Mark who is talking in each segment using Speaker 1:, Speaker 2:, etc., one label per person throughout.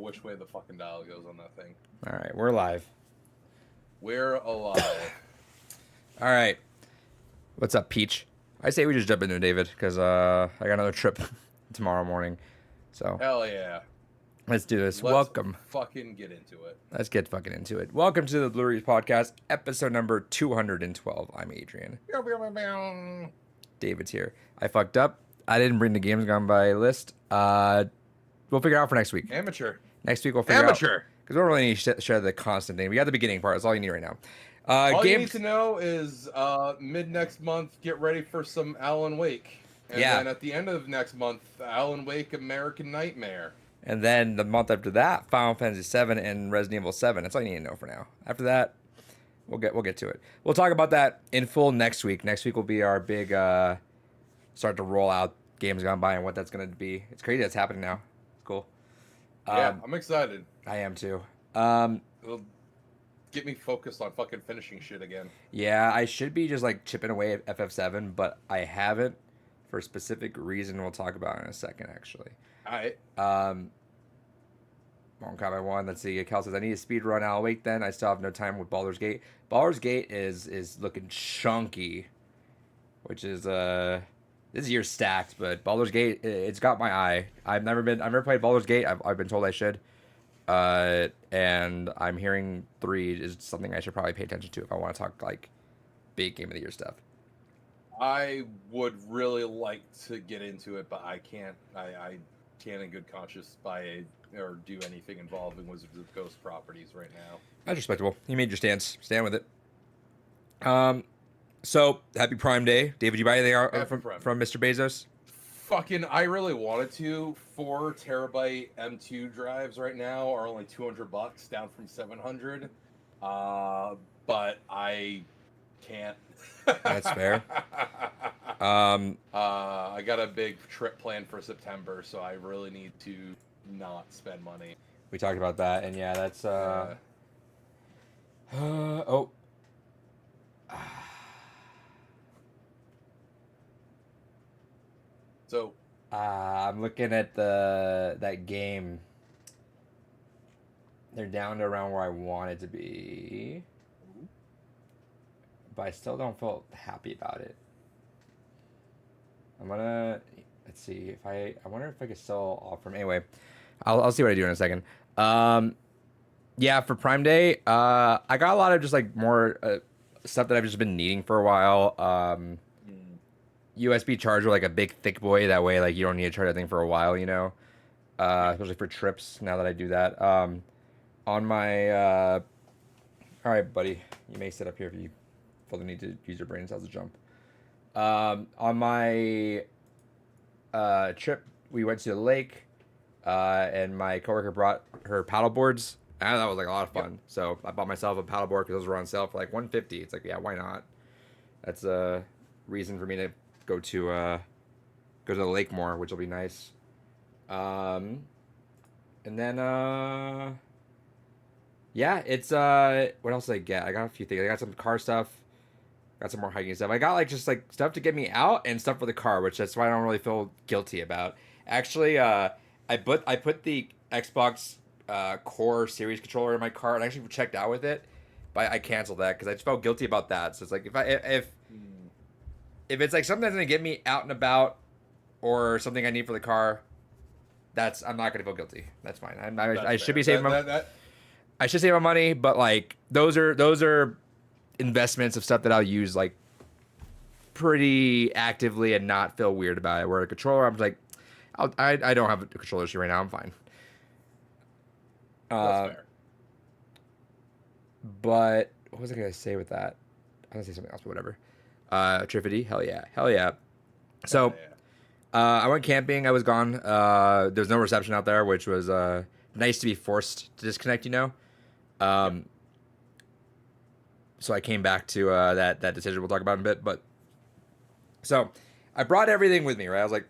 Speaker 1: which way the fucking dial goes on that thing.
Speaker 2: All right, we're live.
Speaker 1: We're alive.
Speaker 2: All right. What's up, Peach? I say we just jump into it, David, because I got another trip tomorrow morning. So
Speaker 1: Hell yeah.
Speaker 2: let's do this.
Speaker 1: Let's
Speaker 2: Welcome.
Speaker 1: fucking get into it.
Speaker 2: Let's get fucking into it. Welcome to the Blue Reach Podcast, episode number 212. I'm Adrian. David's here. I fucked up. I didn't bring the games gone by list. We'll figure it out for next week.
Speaker 1: Amateur.
Speaker 2: Next week we'll figure it out.
Speaker 1: Amateur.
Speaker 2: Because we don't really need to share the constant thing. We got the beginning part. That's all you need right now.
Speaker 1: All you need to know is mid next month, get ready for some Alan Wake. And then at the end of next month, Alan Wake American Nightmare.
Speaker 2: And then the month after that, Final Fantasy 7 and Resident Evil 7. That's all you need to know for now. After that, we'll get to it. We'll talk about that in full next week. Next week will be our big start to roll out games gone by and what that's going to be. It's crazy that's happening now. It's cool.
Speaker 1: Yeah, I'm excited.
Speaker 2: I am too.
Speaker 1: It'll get me focused on fucking finishing shit again.
Speaker 2: Yeah, I should be just like chipping away at FF7, but I haven't for a specific reason we'll talk about in a second, actually.
Speaker 1: Alright.
Speaker 2: One comment one. Let's see. Cal says I need a speed run Alan Wake. Then I still have no time with Baldur's Gate. Baldur's Gate is looking chunky, which is this year's stacked. But Baldur's Gate, it's got my eye. I've never played Baldur's Gate. I've been told I should. And I'm hearing 3 is something I should probably pay attention to if I want to talk like big game of the year stuff.
Speaker 1: I would really like to get into it, but I can't. I can't in good conscience buy or do anything involving Wizards of the Coast properties right now.
Speaker 2: That's respectable. You made your stance. Stand with it. So happy Prime Day, David. You buy anything from Mr. Bezos?
Speaker 1: Fucking, I really wanted to. 4 terabyte M2 drives right now are only $200, down from $700. But I can't.
Speaker 2: That's fair.
Speaker 1: I got a big trip planned for September, so I really need to not spend money.
Speaker 2: We talked about that, and yeah, that's
Speaker 1: So
Speaker 2: I'm looking at that game. They're down to around where I want it to be, but I still don't feel happy about it. Let's see if I wonder if I could still offer them. Anyway, I'll see what I do in a second. Yeah, for Prime Day, I got a lot of just like more stuff that I've just been needing for a while. USB charger, like a big thick boy. That way, like you don't need to charge that thing for a while, you know. Especially for trips. Now that I do that, on my, all right, buddy, you may sit up here if you feel the need to use your brain cells to jump. On my trip, we went to the lake, and my coworker brought her paddle boards. And that was like a lot of fun. Yep. So I bought myself a paddle board because those were on sale for like $150. It's like, yeah, why not? That's a reason for me to go to the lake more, which will be nice. And then yeah, it's what else did I get? I got a few things. I got some car stuff. Got some more hiking stuff. I got like just like stuff to get me out and stuff for the car, which that's why I don't really feel guilty about. Actually, I put the Xbox Core Series controller in my car and I actually checked out with it, but I canceled that because I just felt guilty about that. So it's like if it's like something that's gonna get me out and about or something I need for the car, I'm not gonna feel guilty. That's fine. I should be saving I should save my money, but like those are investments of stuff that I'll use like pretty actively and not feel weird about it. Where a controller, I'm like, I don't have a controller issue right now. I'm fine.
Speaker 1: That's fair.
Speaker 2: But what was I gonna say with that? I was gonna say something else, but whatever. Trifity, hell yeah. So, I went camping. I was gone. There was no reception out there, which was nice to be forced to disconnect. You know. So I came back to that decision we'll talk about in a bit. But so I brought everything with me, right? I was like,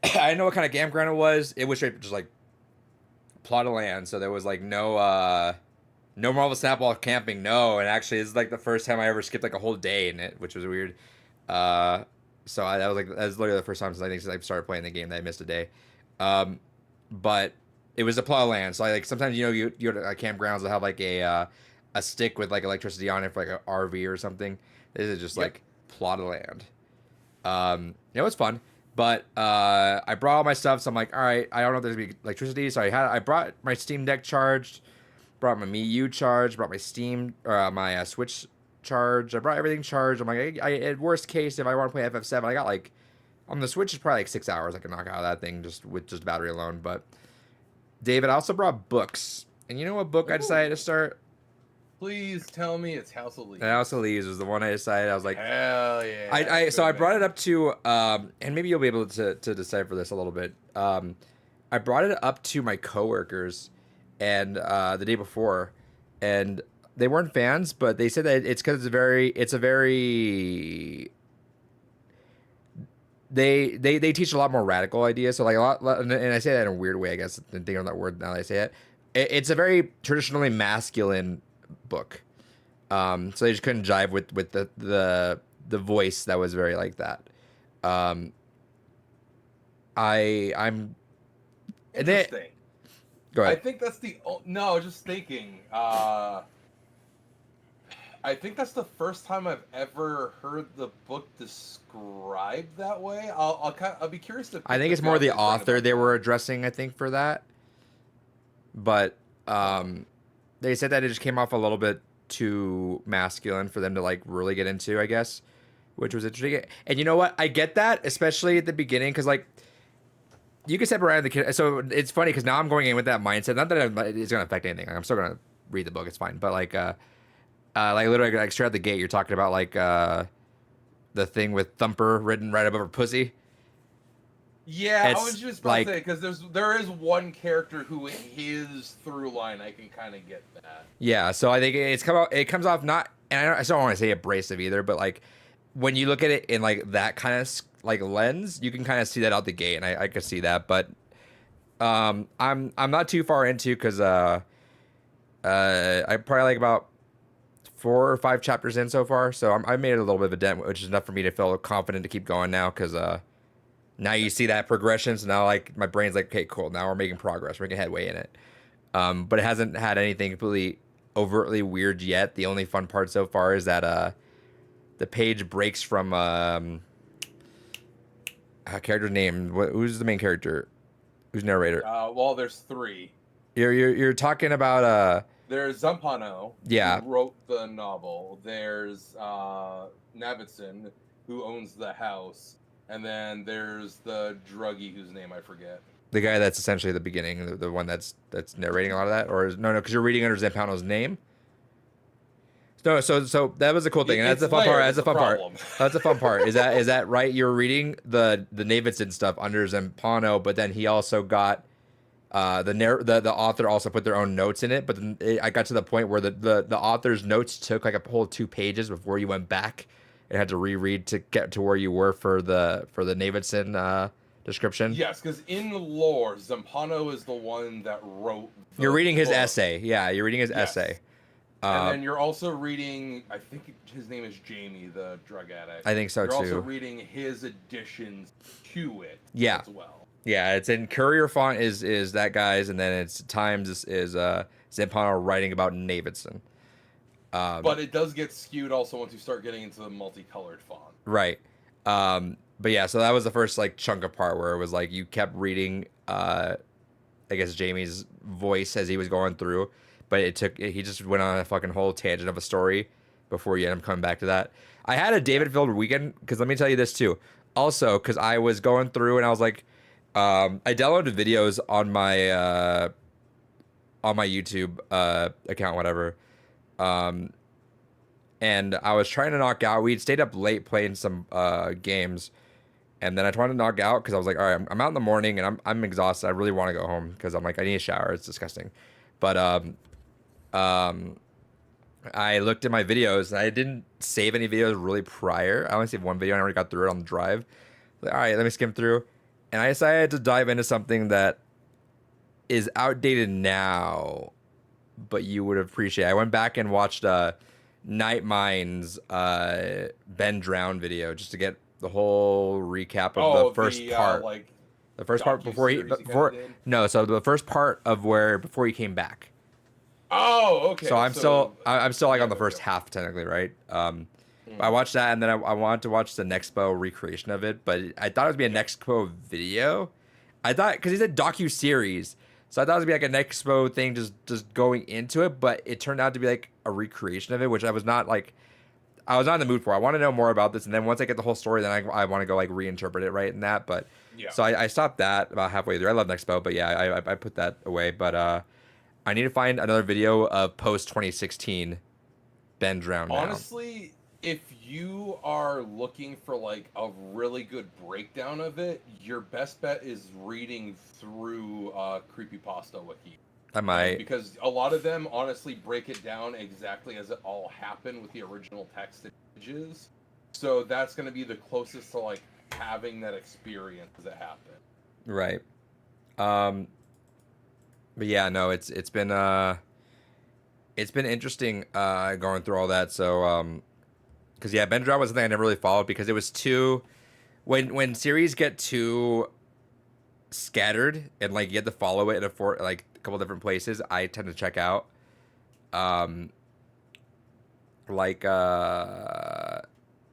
Speaker 2: I didn't know what kind of campground it was. It was straight just like plot of land. So there was like no Marvel Snapball camping, no. And actually, it's like the first time I ever skipped like a whole day in it, which was weird. That was literally the first time since I started playing the game that I missed a day. But It was a plot of land. So like sometimes you go to campgrounds that have like a stick with like electricity on it for like an RV or something. This is just
Speaker 1: Yep.
Speaker 2: like plot of land. It was fun, but I brought all my stuff. So I'm like, all right, I don't know if there's gonna be electricity. So I brought my Steam Deck charged, brought my Mii U charged, brought my Steam my Switch charged. I brought everything charged. I'm like, at worst case, if I want to play FF7, I got like on the Switch is probably like 6 hours I can knock out of that thing just with just battery alone. But David, I also brought books, and you know what book I decided to start?
Speaker 1: Please tell me it's House of Leaves.
Speaker 2: House of Leaves was the one I decided. I was like,
Speaker 1: hell yeah.
Speaker 2: So I
Speaker 1: Good
Speaker 2: brought it
Speaker 1: man.
Speaker 2: up to and maybe you'll be able to decipher this a little bit. I brought it up to my coworkers and the day before, and they weren't fans, but they said that it's because it's a very they teach a lot more radical ideas. So like and I say that in a weird way, I guess. And think of that word now that I say it. It's a very traditionally masculine book. So they just couldn't jive with the voice that was very like that. I'm and then
Speaker 1: Interesting.
Speaker 2: go
Speaker 1: I
Speaker 2: ahead.
Speaker 1: think that's no, just thinking. I think that's the first time I've ever heard the book described that way. I'll be curious to.
Speaker 2: I
Speaker 1: pick
Speaker 2: think
Speaker 1: this
Speaker 2: it's more
Speaker 1: up
Speaker 2: the
Speaker 1: and bring it
Speaker 2: author
Speaker 1: back
Speaker 2: they
Speaker 1: up.
Speaker 2: were addressing. I think for that, but they said that it just came off a little bit too masculine for them to like really get into. I guess, which was interesting. And you know what? I get that, especially at the beginning, because like you can separate the kid. So it's funny because now I'm going in with that mindset. Not that it's going to affect anything. Like, I'm still going to read the book. It's fine. But like literally like straight out the gate, you're talking about like the thing with Thumper written right above her pussy.
Speaker 1: Yeah, I
Speaker 2: It's
Speaker 1: was just about
Speaker 2: like
Speaker 1: to say because there is one character who in his through line I can kind of get that.
Speaker 2: yeah. So I think it comes off not, and I don't want to say abrasive either, but like when you look at it in like that kind of like lens, you can kind of see that out the gate, and I could see that. But I'm not too far into because I probably like about 4 or 5 chapters in so far, so I made a little bit of a dent, which is enough for me to feel confident to keep going now. Because now you see that progression, so now like my brain's like, okay, cool, now we're making progress, we're making headway in it. But it hasn't had anything completely overtly weird yet. The only fun part so far is that the page breaks from a character's name. Who's the main character? Who's narrator?
Speaker 1: Well, there's three.
Speaker 2: You're talking about
Speaker 1: There's Zampano,
Speaker 2: Yeah.
Speaker 1: who wrote the novel. There's Navidson, who owns the house, and then there's the druggie whose name I forget.
Speaker 2: the guy that's essentially the beginning, the one that's narrating a lot of that, or no, because you're reading under Zampano's name. No, so that was a cool thing, and that's the
Speaker 1: It's
Speaker 2: fun part.
Speaker 1: layered,
Speaker 2: That's the
Speaker 1: it's a
Speaker 2: fun part.
Speaker 1: problem.
Speaker 2: That's the fun part. Is that right? You're reading the Navidson stuff under Zampano, but then he also got the author also put their own notes in it. But then I got to the point where the author's notes took like a whole 2 pages before you went back and had to reread to get to where you were for the Navidson description.
Speaker 1: Yes, because in the lore, Zampano is the one that wrote. The
Speaker 2: You're reading his
Speaker 1: book.
Speaker 2: essay. Yeah, you're reading his
Speaker 1: Yes.
Speaker 2: essay.
Speaker 1: And then you're also reading, I think his name is Jamie, the drug addict.
Speaker 2: I think so,
Speaker 1: You're also
Speaker 2: too.
Speaker 1: reading his additions to it
Speaker 2: Yeah.
Speaker 1: as well.
Speaker 2: Yeah, it's in Courier font is that guy's, and then it's Times is Zampano writing about Navidson.
Speaker 1: But it does get skewed also once you start getting into the multicolored font.
Speaker 2: Right. But yeah, so that was the first like chunk of part where it was like you kept reading I guess Jamie's voice as he was going through, but he just went on a fucking whole tangent of a story before you end up coming back to that. I had a David filled weekend because let me tell you this too. Also, because I was going through and I was like, I downloaded videos on my YouTube account, whatever. And I was trying to knock out. We'd stayed up late playing some games, and then I tried to knock out because I was like, all right, I'm out in the morning and I'm exhausted. I really want to go home because I'm like, I need a shower. It's disgusting. But I looked at my videos and I didn't save any videos really prior. I only saved one video and I already got through it on the drive. Like, all right, let me skim through. And I decided to dive into something that is outdated now, but you would appreciate. I went back and watched Night Mind's Ben Drown video just to get the whole recap of the first part.
Speaker 1: Like
Speaker 2: The first part before he
Speaker 1: docu-series
Speaker 2: before
Speaker 1: kinda did?
Speaker 2: no, so the first part of where before he came back.
Speaker 1: Oh, okay.
Speaker 2: So I'm still like
Speaker 1: yeah,
Speaker 2: on the
Speaker 1: there we
Speaker 2: first
Speaker 1: go.
Speaker 2: half technically, right? I
Speaker 1: Mm,
Speaker 2: watched that and then I wanted to watch the Nexpo recreation of it, but I thought it would be a
Speaker 1: yeah.
Speaker 2: Nexpo video. I thought because he said docu series, so I thought it would be like a Nexpo thing, just going into it, but it turned out to be like a recreation of it, which I was not in the mood for. I want to know more about this, and then once I get the whole story, then I want to go like reinterpret it right in that. But
Speaker 1: Yeah.
Speaker 2: so I stopped that about halfway through. I love Nexpo, but yeah, I put that away. But I need to find another video of post 2016 Ben Drown now.
Speaker 1: Honestly, if you are looking for like a really good breakdown of it, your best bet is reading through Creepypasta Wiki.
Speaker 2: I might.
Speaker 1: Because a lot of them honestly break it down exactly as it all happened with the original text and images. So that's going to be the closest to like having that experience as it happened.
Speaker 2: Right. Um, but yeah, no, it's been interesting going through all that. So because yeah, Ben Drown was something I never really followed because it was too when series get too scattered and like you have to follow it in like a couple different places, I tend to check out. Um, like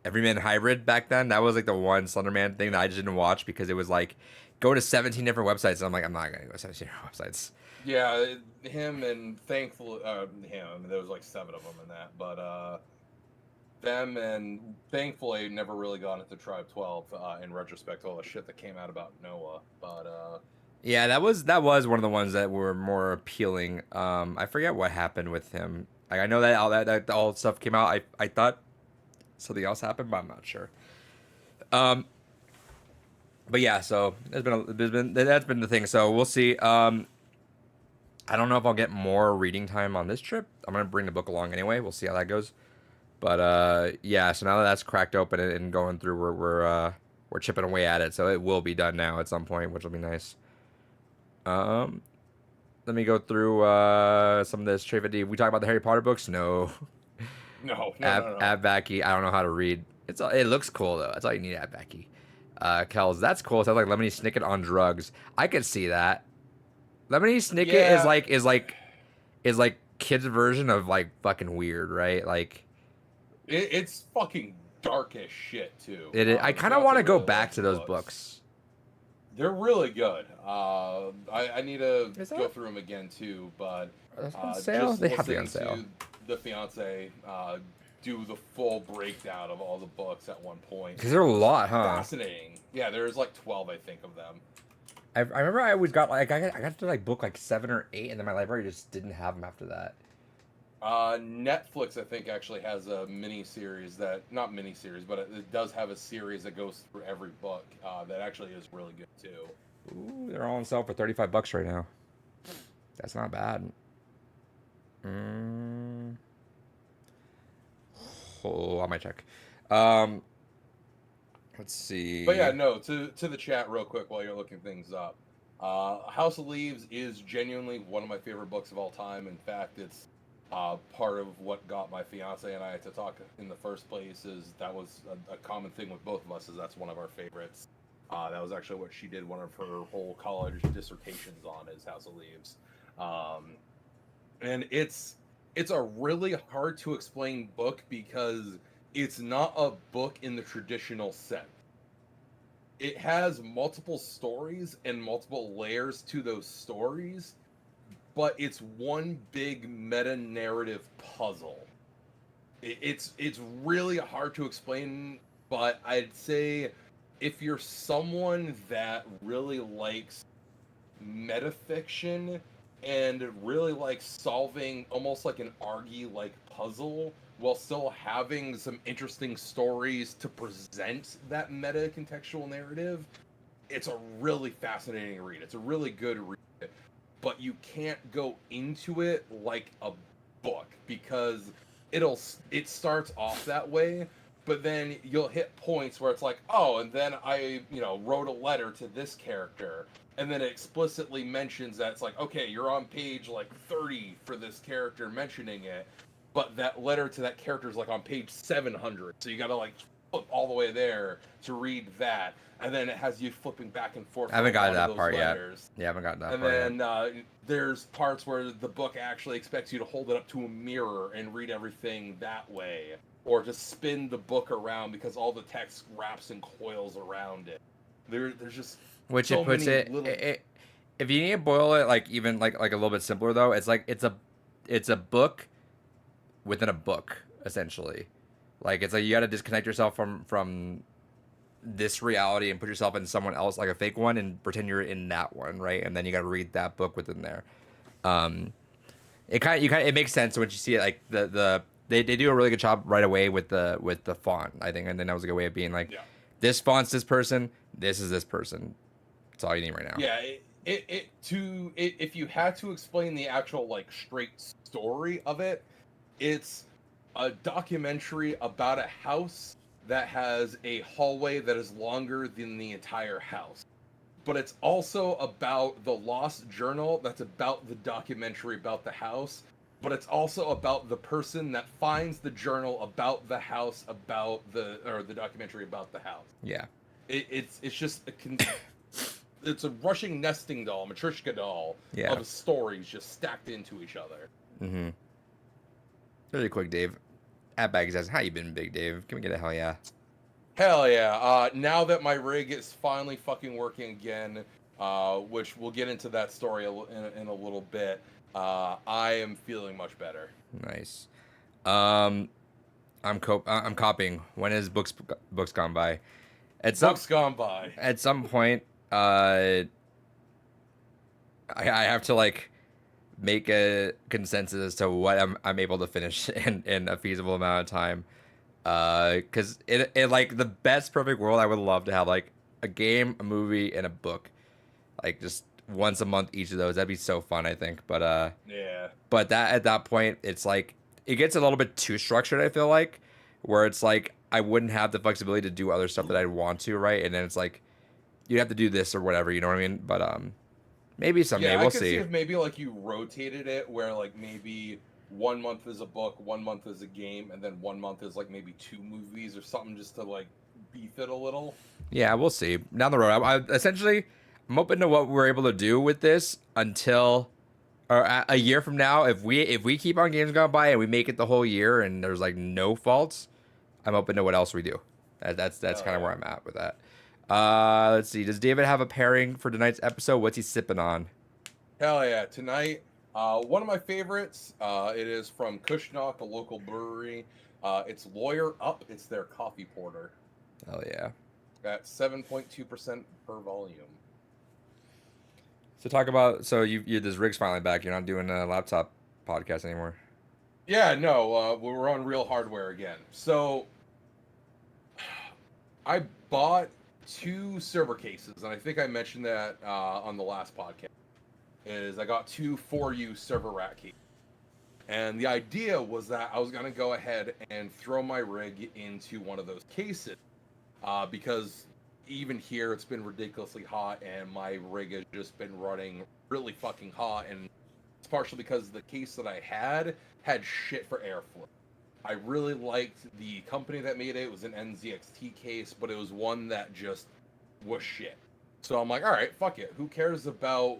Speaker 2: Everyman Hybrid back then, that was like the one Slenderman thing that I just didn't watch because it was like go to 17 different websites and I'm like I'm not gonna go to 17 different websites.
Speaker 1: Yeah, him and thankfully him. There was like 7 of them in that, but them and thankfully never really got into Tribe 12 in retrospect all the shit that came out about Noah. But
Speaker 2: Yeah, that was one of the ones that were more appealing. I forget what happened with him. Like I know that all stuff came out. I thought something else happened, but I'm not sure. Um, but yeah, so that's been the thing. So we'll see. I don't know if I'll get more reading time on this trip. I'm gonna bring the book along anyway. We'll see how that goes. But yeah. So now that that's cracked open and going through, we're chipping away at it. So it will be done now at some point, which will be nice. Um, Let me go through some of this trivia. Did we talk about the Harry Potter books? No.
Speaker 1: no.
Speaker 2: Abaki, I don't know how to read. It looks cool though. That's all you need, Abaki. Kells, that's cool. Sounds like Lemony Snicket on drugs. I could see that. Lemony Snicket
Speaker 1: Yeah.
Speaker 2: is like kids' version of like fucking weird, right? Like
Speaker 1: It's fucking dark as shit too.
Speaker 2: I kind of
Speaker 1: Beyonce
Speaker 2: want to go
Speaker 1: really
Speaker 2: back
Speaker 1: loves
Speaker 2: to
Speaker 1: the
Speaker 2: those books.
Speaker 1: They're really good. I need to
Speaker 2: Is
Speaker 1: go
Speaker 2: that?
Speaker 1: through them again too, but
Speaker 2: Are those on sale?
Speaker 1: just
Speaker 2: They have to be on
Speaker 1: listening
Speaker 2: sale.
Speaker 1: to the fiance do the full breakdown of all the books at one point.
Speaker 2: Because they're a lot, huh?
Speaker 1: Fascinating. Yeah, there's like 12, I think, of them.
Speaker 2: I remember I always got like I got to like book like 7 or 8, and then my library just didn't have them after that.
Speaker 1: Netflix, I think, actually has a mini series not mini series, but it does have a series that goes through every book that actually is really good too.
Speaker 2: Ooh, they're all on sale for $35 right now. That's not bad. Oh, I might check. Let's see.
Speaker 1: But yeah, no, to the chat real quick while you're looking things up. House of Leaves is genuinely one of my favorite books of all time. In fact, it's part of what got my fiance and I to talk in the first place. Is that was a common thing with both of us. Is that's one of our favorites. That was actually what she did one of her whole college dissertations on, is House of Leaves. And it's a really hard to explain book because it's not a book in the traditional sense. It has multiple stories and multiple layers to those stories, but it's one big meta narrative puzzle. It's really hard to explain, but I'd say if you're someone that really likes metafiction and really likes solving almost like an argy like puzzle while still having some interesting stories to present that meta contextual narrative, it's a really fascinating read. It's a really good read, but you can't go into it like a book because it starts off that way, but then you'll hit points where it's like, oh, and then I wrote a letter to this character, and then it explicitly mentions that it's like, okay, you're on page like 30 for this character mentioning it, but that letter to that character is like on page 700, so you gotta like flip all the way there to read that, and then it has you flipping back and forth.
Speaker 2: I haven't gotten
Speaker 1: to
Speaker 2: that part letters. Yet. Yeah, I haven't gotten that
Speaker 1: and
Speaker 2: part
Speaker 1: then,
Speaker 2: yet.
Speaker 1: There's parts where the book actually expects you to hold it up to a mirror and read everything that way, or to spin the book around because all the text wraps and coils around it. There's just
Speaker 2: which
Speaker 1: so
Speaker 2: it puts
Speaker 1: little...
Speaker 2: if you need to boil it like even like a little bit simpler though, it's like it's a book within a book essentially. Like it's like you got to disconnect yourself from this reality and put yourself in someone else, like a fake one, and pretend you're in that one, right? And then you got to read that book within there. It makes sense when you see it. Like they do a really good job right away with the font, I think, and then that was a good way of being like, this font's this person, this is this person. That's all you need right now.
Speaker 1: Yeah, if you had to explain the actual like straight story of it, it's a documentary about a house that has a hallway that is longer than the entire house. But it's also about the lost journal that's about the documentary about the house. But it's also about the person that finds the journal about the house, about the documentary about the house.
Speaker 2: Yeah.
Speaker 1: It's just it's a Russian nesting doll, Matryoshka doll of stories just stacked into each other.
Speaker 2: Mm-hmm. Really quick, Dave. At Baggy says, "How you been, Big Dave? Can we get a hell yeah?"
Speaker 1: Hell yeah. Now that my rig is finally fucking working again, which we'll get into that story in a little bit, I am feeling much better.
Speaker 2: Nice. I'm copying. When is books gone by?
Speaker 1: Gone by.
Speaker 2: At some point, I have to like make a consensus as to what I'm able to finish in a feasible amount of time. Because it like the best perfect world, I would love to have like a game, a movie, and a book, like just once a month each of those. That'd be so fun, I think. But
Speaker 1: yeah.
Speaker 2: But that at that point, it's like it gets a little bit too structured. I feel like where it's like I wouldn't have the flexibility to do other stuff that I'd want to, right? And then it's like you have to do this or whatever, you know what I mean? But maybe someday we'll see.
Speaker 1: I could see if maybe like you rotated it where like maybe 1 month is a book, 1 month is a game, and then 1 month is like maybe 2 movies or something just to like beef it a little.
Speaker 2: Yeah, we'll see down the road. I essentially I'm open to what we're able to do with this until or a year from now. If we keep on Games Gone By and we make it the whole year and there's like no faults, I'm open to what else we do. That's kind of where I'm at with that. Let's see. Does David have a pairing for tonight's episode? What's he sipping on?
Speaker 1: Hell yeah. Tonight, one of my favorites, it is from Kushnock, a local brewery. It's Lawyer Up. It's their coffee porter.
Speaker 2: Hell yeah.
Speaker 1: At 7.2% per volume.
Speaker 2: So talk about, so you this rig's finally back. You're not doing a laptop podcast anymore.
Speaker 1: Yeah, no, we're on real hardware again. So I bought 2 server cases, and I think I mentioned that on the last podcast. Is I got 2 4U server rack keys, and the idea was that I was gonna go ahead and throw my rig into one of those cases, because even here it's been ridiculously hot, and my rig has just been running really fucking hot, and it's partially because the case that I had shit for airflow. I really liked the company that made it. It was an NZXT case, but it was one that just was shit. So I'm like, all right, fuck it. Who cares about,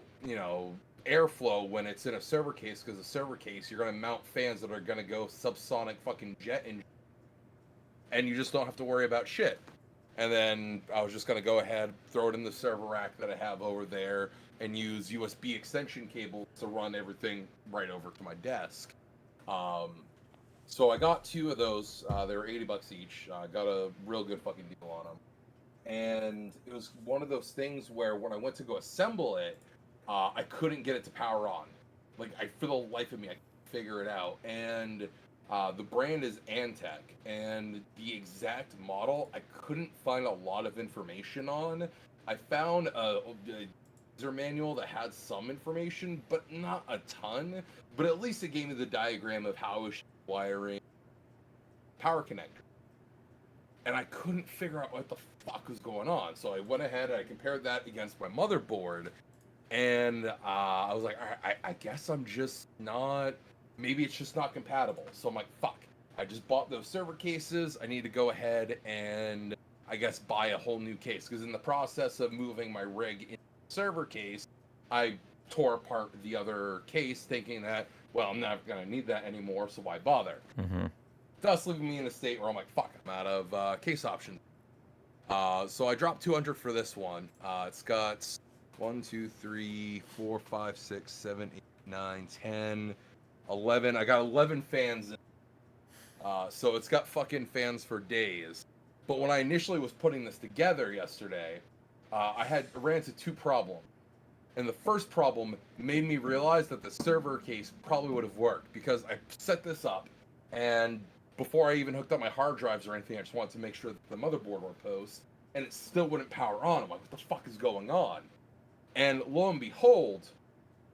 Speaker 1: airflow when it's in a server case? Because a server case, you're going to mount fans that are going to go subsonic fucking jet engine, and you just don't have to worry about shit. And then I was just going to go ahead, throw it in the server rack that I have over there, and use USB extension cables to run everything right over to my desk. So I got 2 of those. They were $80 each. I got a real good fucking deal on them. And it was one of those things where when I went to go assemble it, I couldn't get it to power on. Like, for the life of me, I couldn't figure it out. And the brand is Antec. And the exact model, I couldn't find a lot of information on. I found a user manual that had some information, but not a ton. But at least it gave me the diagram of how I was wiring power connector. And I couldn't figure out what the fuck was going on. So I went ahead and I compared that against my motherboard. And I was like, all right, I guess I'm just not, maybe it's just not compatible. So I'm like, fuck. I just bought those server cases. I need to go ahead and I guess buy a whole new case because in the process of moving my rig into the server case, I tore apart the other case thinking that, well, I'm not going to need that anymore, so why bother?
Speaker 2: Mm-hmm.
Speaker 1: Thus leaving me in a state where I'm like, fuck, I'm out of case options. So I dropped 200 for this one. It's got 1, 2, 3, 4, 5, 6, 7, 8, 9, 10, 11. I got 11 fans in. So it's got fucking fans for days. But when I initially was putting this together yesterday, I ran into two problems. And the first problem made me realize that the server case probably would have worked because I set this up and before I even hooked up my hard drives or anything, I just wanted to make sure that the motherboard were post, and it still wouldn't power on. I'm like, what the fuck is going on? And lo and behold,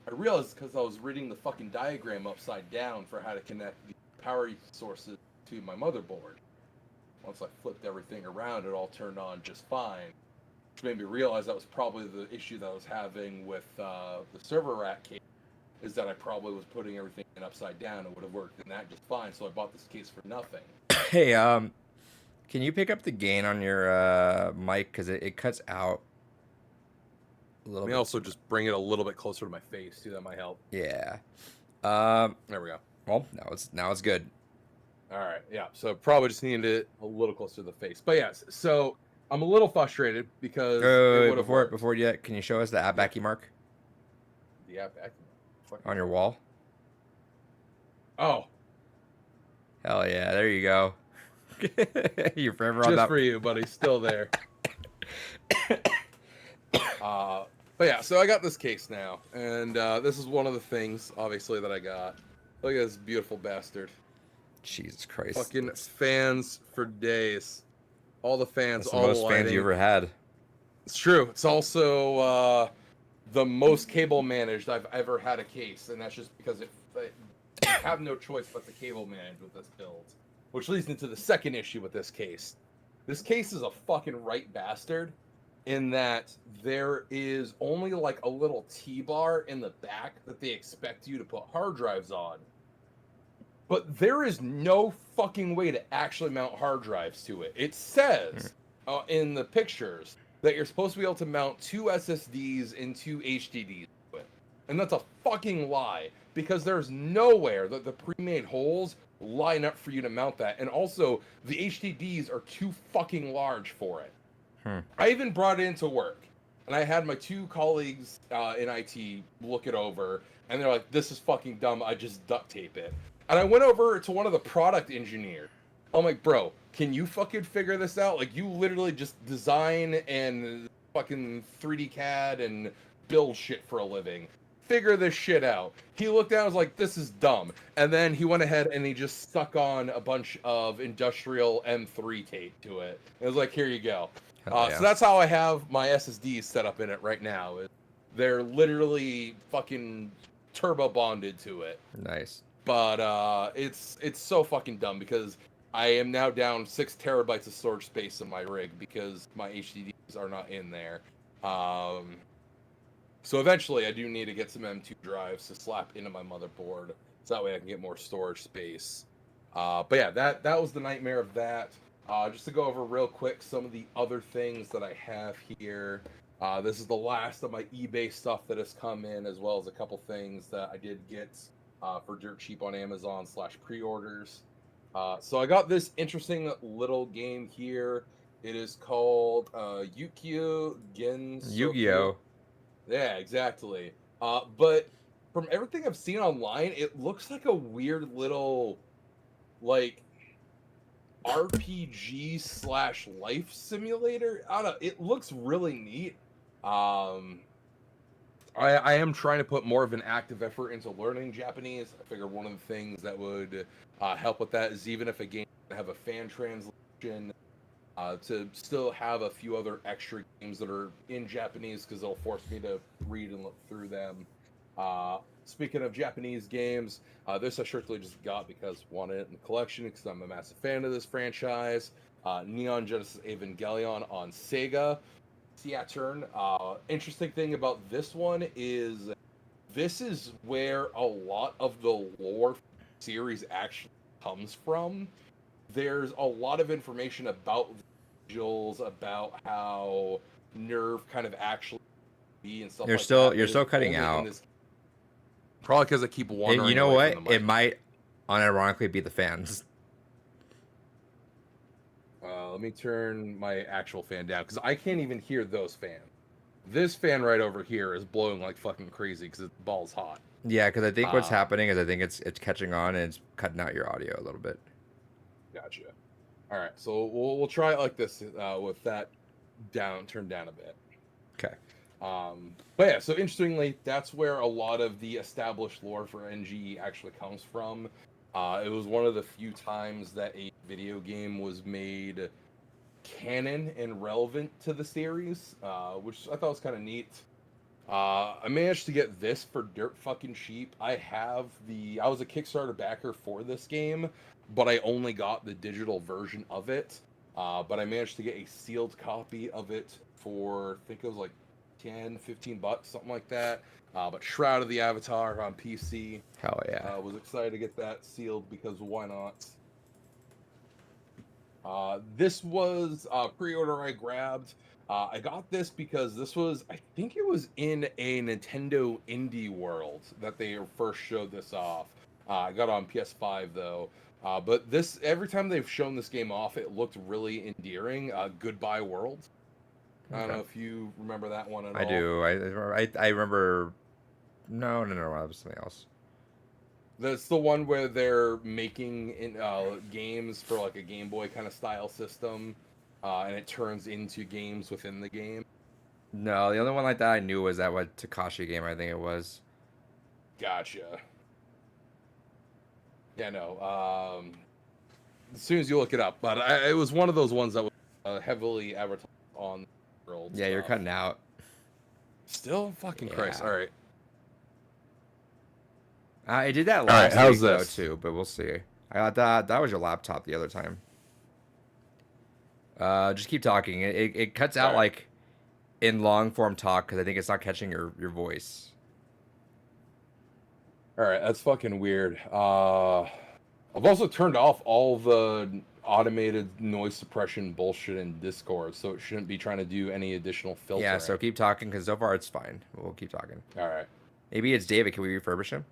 Speaker 1: I realized because I was reading the fucking diagram upside down for how to connect the power sources to my motherboard. Once I flipped everything around, it all turned on just fine. Which made me realize that was probably the issue that I was having with the server rack case, is that I probably was putting everything in upside down. It would have worked in that just fine, so I bought this case for nothing.
Speaker 2: Hey, can you pick up the gain on your mic because it cuts out a little
Speaker 1: Let me
Speaker 2: bit.
Speaker 1: also just bring it a little bit closer to my face too. That might help.
Speaker 2: Yeah.
Speaker 1: There we go.
Speaker 2: Well, now it's good.
Speaker 1: All right. Yeah. So probably just needed it a little closer to the face. But yes. So I'm a little frustrated because
Speaker 2: Before yet, can you show us the Abaci mark
Speaker 1: the app
Speaker 2: on your wall?
Speaker 1: Oh,
Speaker 2: Hell yeah! There you go. You're forever on
Speaker 1: just
Speaker 2: that.
Speaker 1: for you, buddy. Still there. But yeah, so I got this case now, and this is one of the things, obviously, that I got. Look at this beautiful bastard.
Speaker 2: Jesus Christ!
Speaker 1: Fucking fans for days. All the fans,
Speaker 2: That's the
Speaker 1: all
Speaker 2: most
Speaker 1: the
Speaker 2: fans
Speaker 1: lighting.
Speaker 2: you ever had.
Speaker 1: It's true. It's also the most cable managed I've ever had a case, and that's just because I have no choice but to cable manage with this build. Which leads into the second issue with this case. This case is a fucking right bastard in that there is only like a little T-bar in the back that they expect you to put hard drives on. But there is no fucking way to actually mount hard drives to it. It says in the pictures that you're supposed to be able to mount 2 SSDs and 2 HDDs to it. And that's a fucking lie because there's nowhere that the pre-made holes line up for you to mount that. And also, the HDDs are too fucking large for it. I even brought it into work. And I had my 2 colleagues in IT look it over. And they're like, this is fucking dumb. I just duct tape it. And I went over to one of the product engineers. I'm like, bro, can you fucking figure this out? Like, you literally just design and fucking 3D CAD and build shit for a living. Figure this shit out. He looked down and was like, this is dumb. And then he went ahead and he just stuck on a bunch of industrial M3 tape to it. It was like, here you go.
Speaker 2: Yeah.
Speaker 1: So that's how I have my SSDs set up in it right now. They're literally fucking turbo bonded to it.
Speaker 2: Nice.
Speaker 1: But it's so fucking dumb because I am now down 6 terabytes of storage space in my rig because my HDDs are not in there. So eventually I do need to get some M2 drives to slap into my motherboard so that way I can get more storage space. But yeah, that was the nightmare of that. Just to go over real quick some of the other things that I have here. This is the last of my eBay stuff that has come in, as well as a couple things that I did get for dirt cheap on Amazon / pre-orders. So I got this interesting little game here. It is called Yukio Gensoku.
Speaker 2: Yu-Gi-Oh!
Speaker 1: Yeah, exactly. But from everything I've seen online, it looks like a weird little, like, RPG / life simulator. I don't know. It looks really neat. I am trying to put more of an active effort into learning Japanese. I figure one of the things that would help with that is even if a game doesn't have a fan translation, to still have a few other extra games that are in Japanese because it'll force me to read and look through them. Speaking of Japanese games, this I strictly just got because I wanted it in the collection because I'm a massive fan of this franchise. Neon Genesis Evangelion on Sega Saturn. Interesting thing about this one is this is where a lot of the lore series actually comes from, there's a lot of information about visuals, about how Nerve kind of actually be and stuff
Speaker 2: You're
Speaker 1: like
Speaker 2: still
Speaker 1: that.
Speaker 2: you're
Speaker 1: That
Speaker 2: still
Speaker 1: is
Speaker 2: cutting
Speaker 1: only in
Speaker 2: out.
Speaker 1: this. Probably because I keep wandering
Speaker 2: You know
Speaker 1: away
Speaker 2: what?
Speaker 1: from the mic.
Speaker 2: It might unironically be the fans.
Speaker 1: Let me turn my actual fan down because I can't even hear those fans. This fan right over here is blowing like fucking crazy because its balls hot.
Speaker 2: Yeah, because I think what's
Speaker 1: Uh,
Speaker 2: happening is I think it's catching on and it's cutting out your audio a little bit.
Speaker 1: Gotcha. All right, so we'll try it like this with that turned down a bit.
Speaker 2: Okay.
Speaker 1: But yeah, so interestingly, that's where a lot of the established lore for NGE actually comes from. It was one of the few times that a video game was made canon and relevant to the series, which I thought was kind of neat. I managed to get this for dirt fucking cheap. I was a Kickstarter backer for this game, but I only got the digital version of it. But I managed to get a sealed copy of it for, I think it was like 10, 15 bucks, something like that. But Shroud of the Avatar on PC.
Speaker 2: Hell yeah.
Speaker 1: Was excited to get that sealed because why not? This was a pre-order I grabbed. I got this because this was, I think it was in a Nintendo Indie World that they first showed this off. I got it on PS5 though. But this, every time they've shown this game off, it looked really endearing. Goodbye World. I don't know if you remember that one at all.
Speaker 2: I do. I remember. No, that was something else.
Speaker 1: That's the one where they're making games for like a Game Boy kind of style system, and it turns into games within the game.
Speaker 2: No, the only one like that I knew was that Takashi game. I think it was.
Speaker 1: Gotcha. Yeah, no. As soon as you look it up, but it was one of those ones that was heavily advertised on the world.
Speaker 2: Yeah, you're cutting out.
Speaker 1: Still, fucking Christ! All right.
Speaker 2: I did that last
Speaker 1: how's
Speaker 2: week though
Speaker 1: this?
Speaker 2: too, but we'll see. I thought that was your laptop the other time. Just keep talking. It cuts out like in long form talk because I think it's not catching your voice.
Speaker 1: All right, that's fucking weird. I've also turned off all the automated noise suppression bullshit in Discord, so it shouldn't be trying to do any additional filtering.
Speaker 2: Yeah, so keep talking because so far it's fine. We'll keep talking.
Speaker 1: All right.
Speaker 2: Maybe it's David. Can we refurbish him?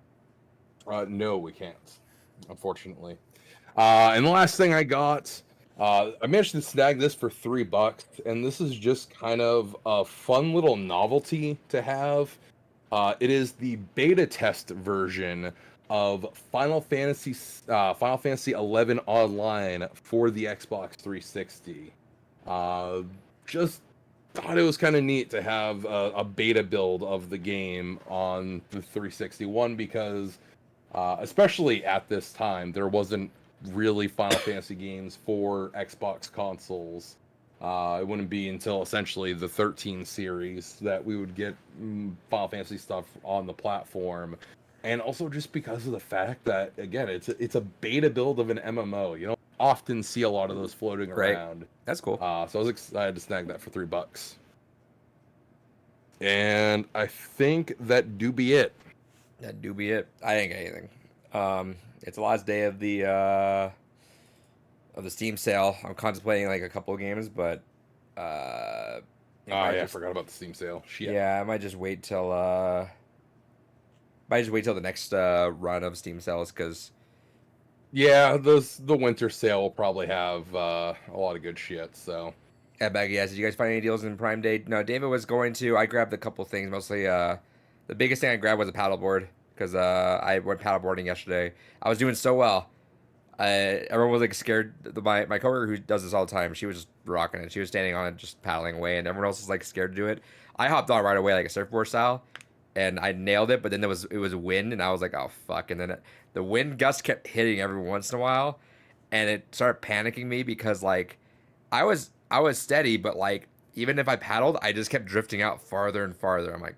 Speaker 1: No, we can't, unfortunately. And the last thing I got, I managed to snag this for $3, and this is just kind of a fun little novelty to have. It is the beta test version of Final Fantasy XI Online for the Xbox 360. Just thought it was kind of neat to have a beta build of the game on the 361 because, especially at this time, there wasn't really Final Fantasy games for Xbox consoles. It wouldn't be until essentially the 13 series that we would get Final Fantasy stuff on the platform. And also just because of the fact that, again, it's a beta build of an MMO. You don't often see a lot of those floating around.
Speaker 2: That's cool.
Speaker 1: So I was excited to snag that for $3. And I think that do be it.
Speaker 2: That do be it. I didn't get anything. It's the last day of the Steam sale. I'm contemplating like a couple of games, but
Speaker 1: I forgot about the Steam sale. Shit.
Speaker 2: Yeah, I might just wait till the next run of Steam sales because
Speaker 1: yeah, the winter sale will probably have a lot of good shit. So
Speaker 2: at Baggy asked, did you guys find any deals in Prime Day? No, David was going to. I grabbed a couple things. Mostly, the biggest thing I grabbed was a paddleboard because I went paddleboarding yesterday. I was doing so well. Everyone was like scared. My coworker who does this all the time, she was just rocking it. She was standing on it, just paddling away, and everyone else was like scared to do it. I hopped on right away like a surfboard style, and I nailed it. But then it was wind, and I was like, oh fuck! And then the wind gust kept hitting every once in a while, and it started panicking me because like I was steady, but like even if I paddled, I just kept drifting out farther and farther. I'm like,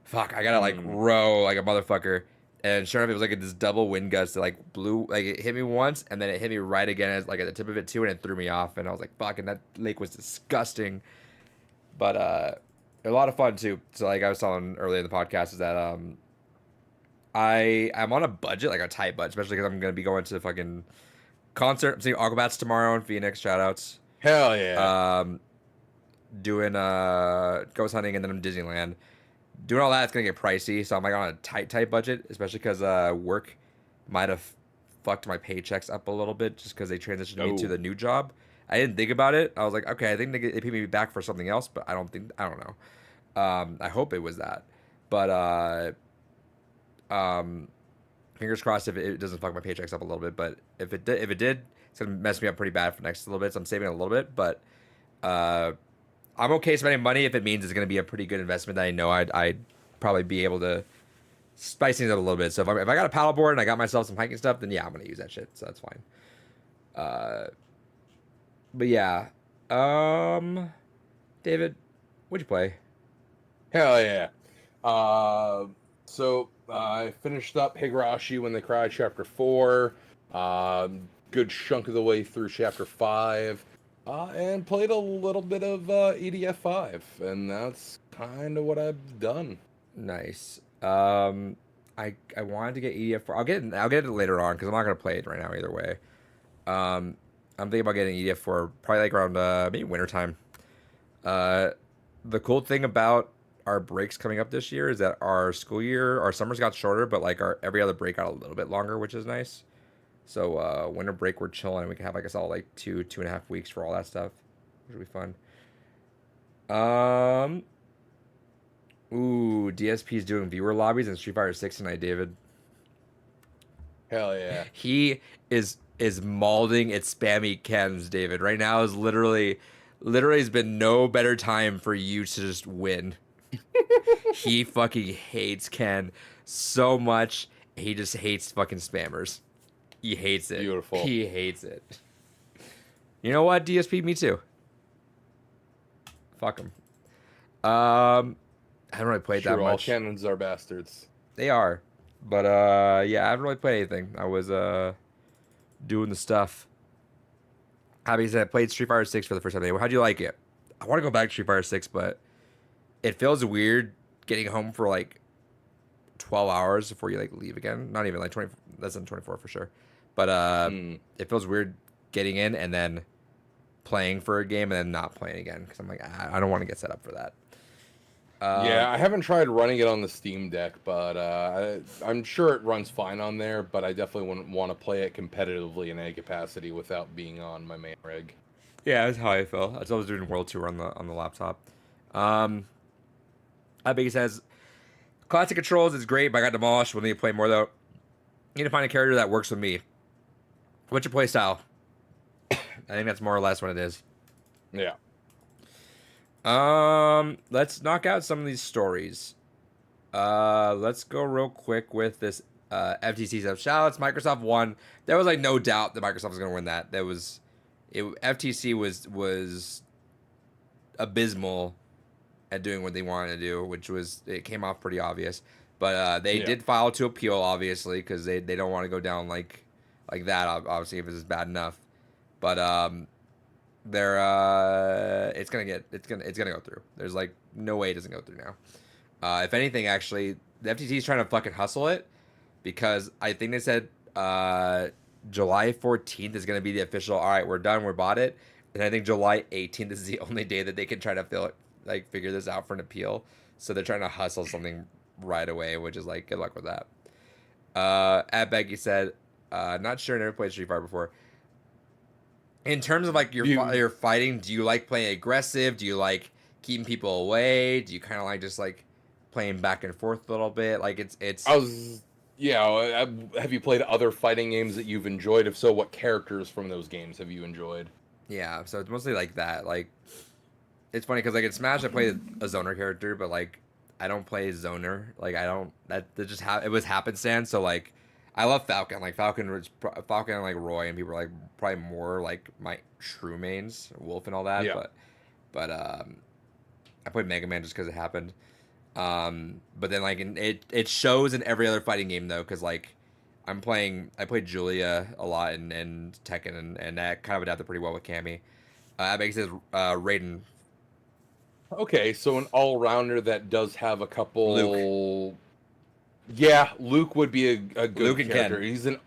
Speaker 2: fuck! I gotta like row like a motherfucker. And sure enough, it was like this double wind gust that like blew, like it hit me once, and then it hit me right again, as like at the tip of it too, and it threw me off. And I was like, "Fuck!" And that lake was disgusting, but a lot of fun too. So like I was telling earlier in the podcast, is that I'm on a budget, like a tight budget, especially because I'm gonna be going to fucking concert. I'm seeing Aquabats tomorrow in Phoenix. Shout outs.
Speaker 1: Hell yeah.
Speaker 2: Doing ghost hunting, and then I'm Disneyland. Doing all that, it's gonna get pricey, so I'm like on a tight budget, especially because work might have fucked my paychecks up a little bit just because they transitioned me to
Speaker 1: Oh.
Speaker 2: the new job. I didn't think about it. I was like, okay, I think they pay me back for something else, but I don't know. I hope it was that, but um, fingers crossed if it doesn't fuck my paychecks up a little bit. But if it did, it's gonna mess me up pretty bad for next little bit. So I'm saving a little bit, but uh, I'm okay spending money if it means it's gonna be a pretty good investment that I know I'd probably be able to spice things up a little bit. So if I got a paddleboard and I got myself some hiking stuff, then yeah, I'm gonna use that shit. So that's fine. But yeah, David, what'd you play?
Speaker 1: Hell yeah. So I finished up Higurashi When They Cry Chapter 4. Good chunk of the way through Chapter 5. And played a little bit of EDF 5. And that's kind of what I've done.
Speaker 2: Nice. I wanted to get EDF4. I'll get it later on because I'm not gonna play it right now either way. I'm thinking about getting EDF4 probably like around maybe wintertime. The cool thing about our breaks coming up this year is that our summers got shorter, but like our every other break got a little bit longer, which is nice. So winter break we're chilling and we can have like a solid like 2.5 weeks for all that stuff, which will be fun. Ooh, DSP's doing viewer lobbies in Street Fighter 6 tonight, David.
Speaker 1: Hell yeah.
Speaker 2: He is mauling its spammy chems, David. Right now is literally has been no better time for you to just win. He fucking hates Ken so much. He just hates fucking spammers. He hates it.
Speaker 1: Beautiful.
Speaker 2: He hates it. You know what, DSP? Me too. Fuck him. I haven't really played that
Speaker 1: True, all
Speaker 2: much.
Speaker 1: cannons are bastards.
Speaker 2: They are. But yeah, I haven't really played anything. I was doing the stuff. Obviously, I played Street Fighter 6 for the first time. How'd you like it? I want to go back to Street Fighter 6, but it feels weird getting home for like 12 hours before you like leave again. Not even like 20, less than 24 for sure. But it feels weird getting in and then playing for a game and then not playing again because I'm like, I don't want to get set up for that.
Speaker 1: Yeah, I haven't tried running it on the Steam Deck, but I'm sure it runs fine on there, but I definitely wouldn't want to play it competitively in any capacity without being on my main rig.
Speaker 2: Yeah, that's how I felt. That's what I was doing World Tour on the laptop. I think it says classic controls is great, but I got demolished. We'll need to play more though. Need to find a character that works with me. What's your play style? I think that's more or less what it is.
Speaker 1: Yeah.
Speaker 2: Let's knock out some of these stories. Let's go real quick with this FTC stuff. Shoutouts, Microsoft won. There was like no doubt that Microsoft was gonna win that. FTC was abysmal at doing what they wanted to do, which was it came off pretty obvious. But they did file to appeal, obviously, because they don't want to go down like that. Obviously, if it's bad enough. But it's gonna go through. There's like no way it doesn't go through now. If anything, actually, the FTC is trying to fucking hustle it because I think they said July 14th is gonna be the official. All right, we're done. We bought it, and I think July 18th is the only day that they can try to figure this out for an appeal. So they're trying to hustle something right away, which is like good luck with that. At Becky said, not sure, never played Street Fighter before. In terms of like your fighting, do you like playing aggressive? Do you like keeping people away? Do you kind of like just like playing back and forth a little bit? Like it's.
Speaker 1: Have you played other fighting games that you've enjoyed? If so, what characters from those games have you enjoyed?
Speaker 2: Yeah, so it's mostly like that. Like, it's funny because like in Smash I played a zoner character, but like I don't play zoner. Like I don't. That just it was happenstance. So like. I love Falcon. Like Falcon and like Roy and people are like probably more like my true mains, Wolf and all that.
Speaker 1: Yeah.
Speaker 2: But I played Mega Man just because it happened. But then like it shows in every other fighting game though, because like I played Julia a lot in Tekken and that kind of adapted pretty well with Cammy. That makes it Raiden.
Speaker 1: Okay, so an all-rounder that does have a couple.
Speaker 2: Luke.
Speaker 1: Yeah, Luke would be a good
Speaker 2: Luke and
Speaker 1: character.
Speaker 2: Ken.
Speaker 1: He's an.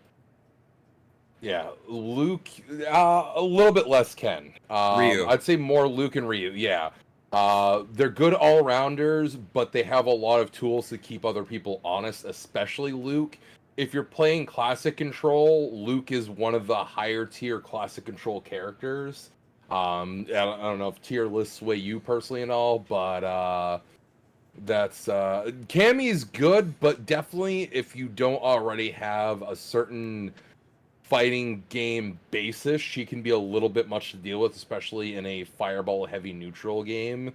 Speaker 1: Yeah, Luke, a little bit less Ken.
Speaker 2: Ryu.
Speaker 1: I'd say more Luke and Ryu. Yeah, they're good all rounders, but they have a lot of tools to keep other people honest, especially Luke. If you're playing Classic Control, Luke is one of the higher tier Classic Control characters. I don't know if tier lists sway you personally and all, but that's Cammy's good, but definitely if you don't already have a certain fighting game basis, she can be a little bit much to deal with, especially in a fireball heavy neutral game.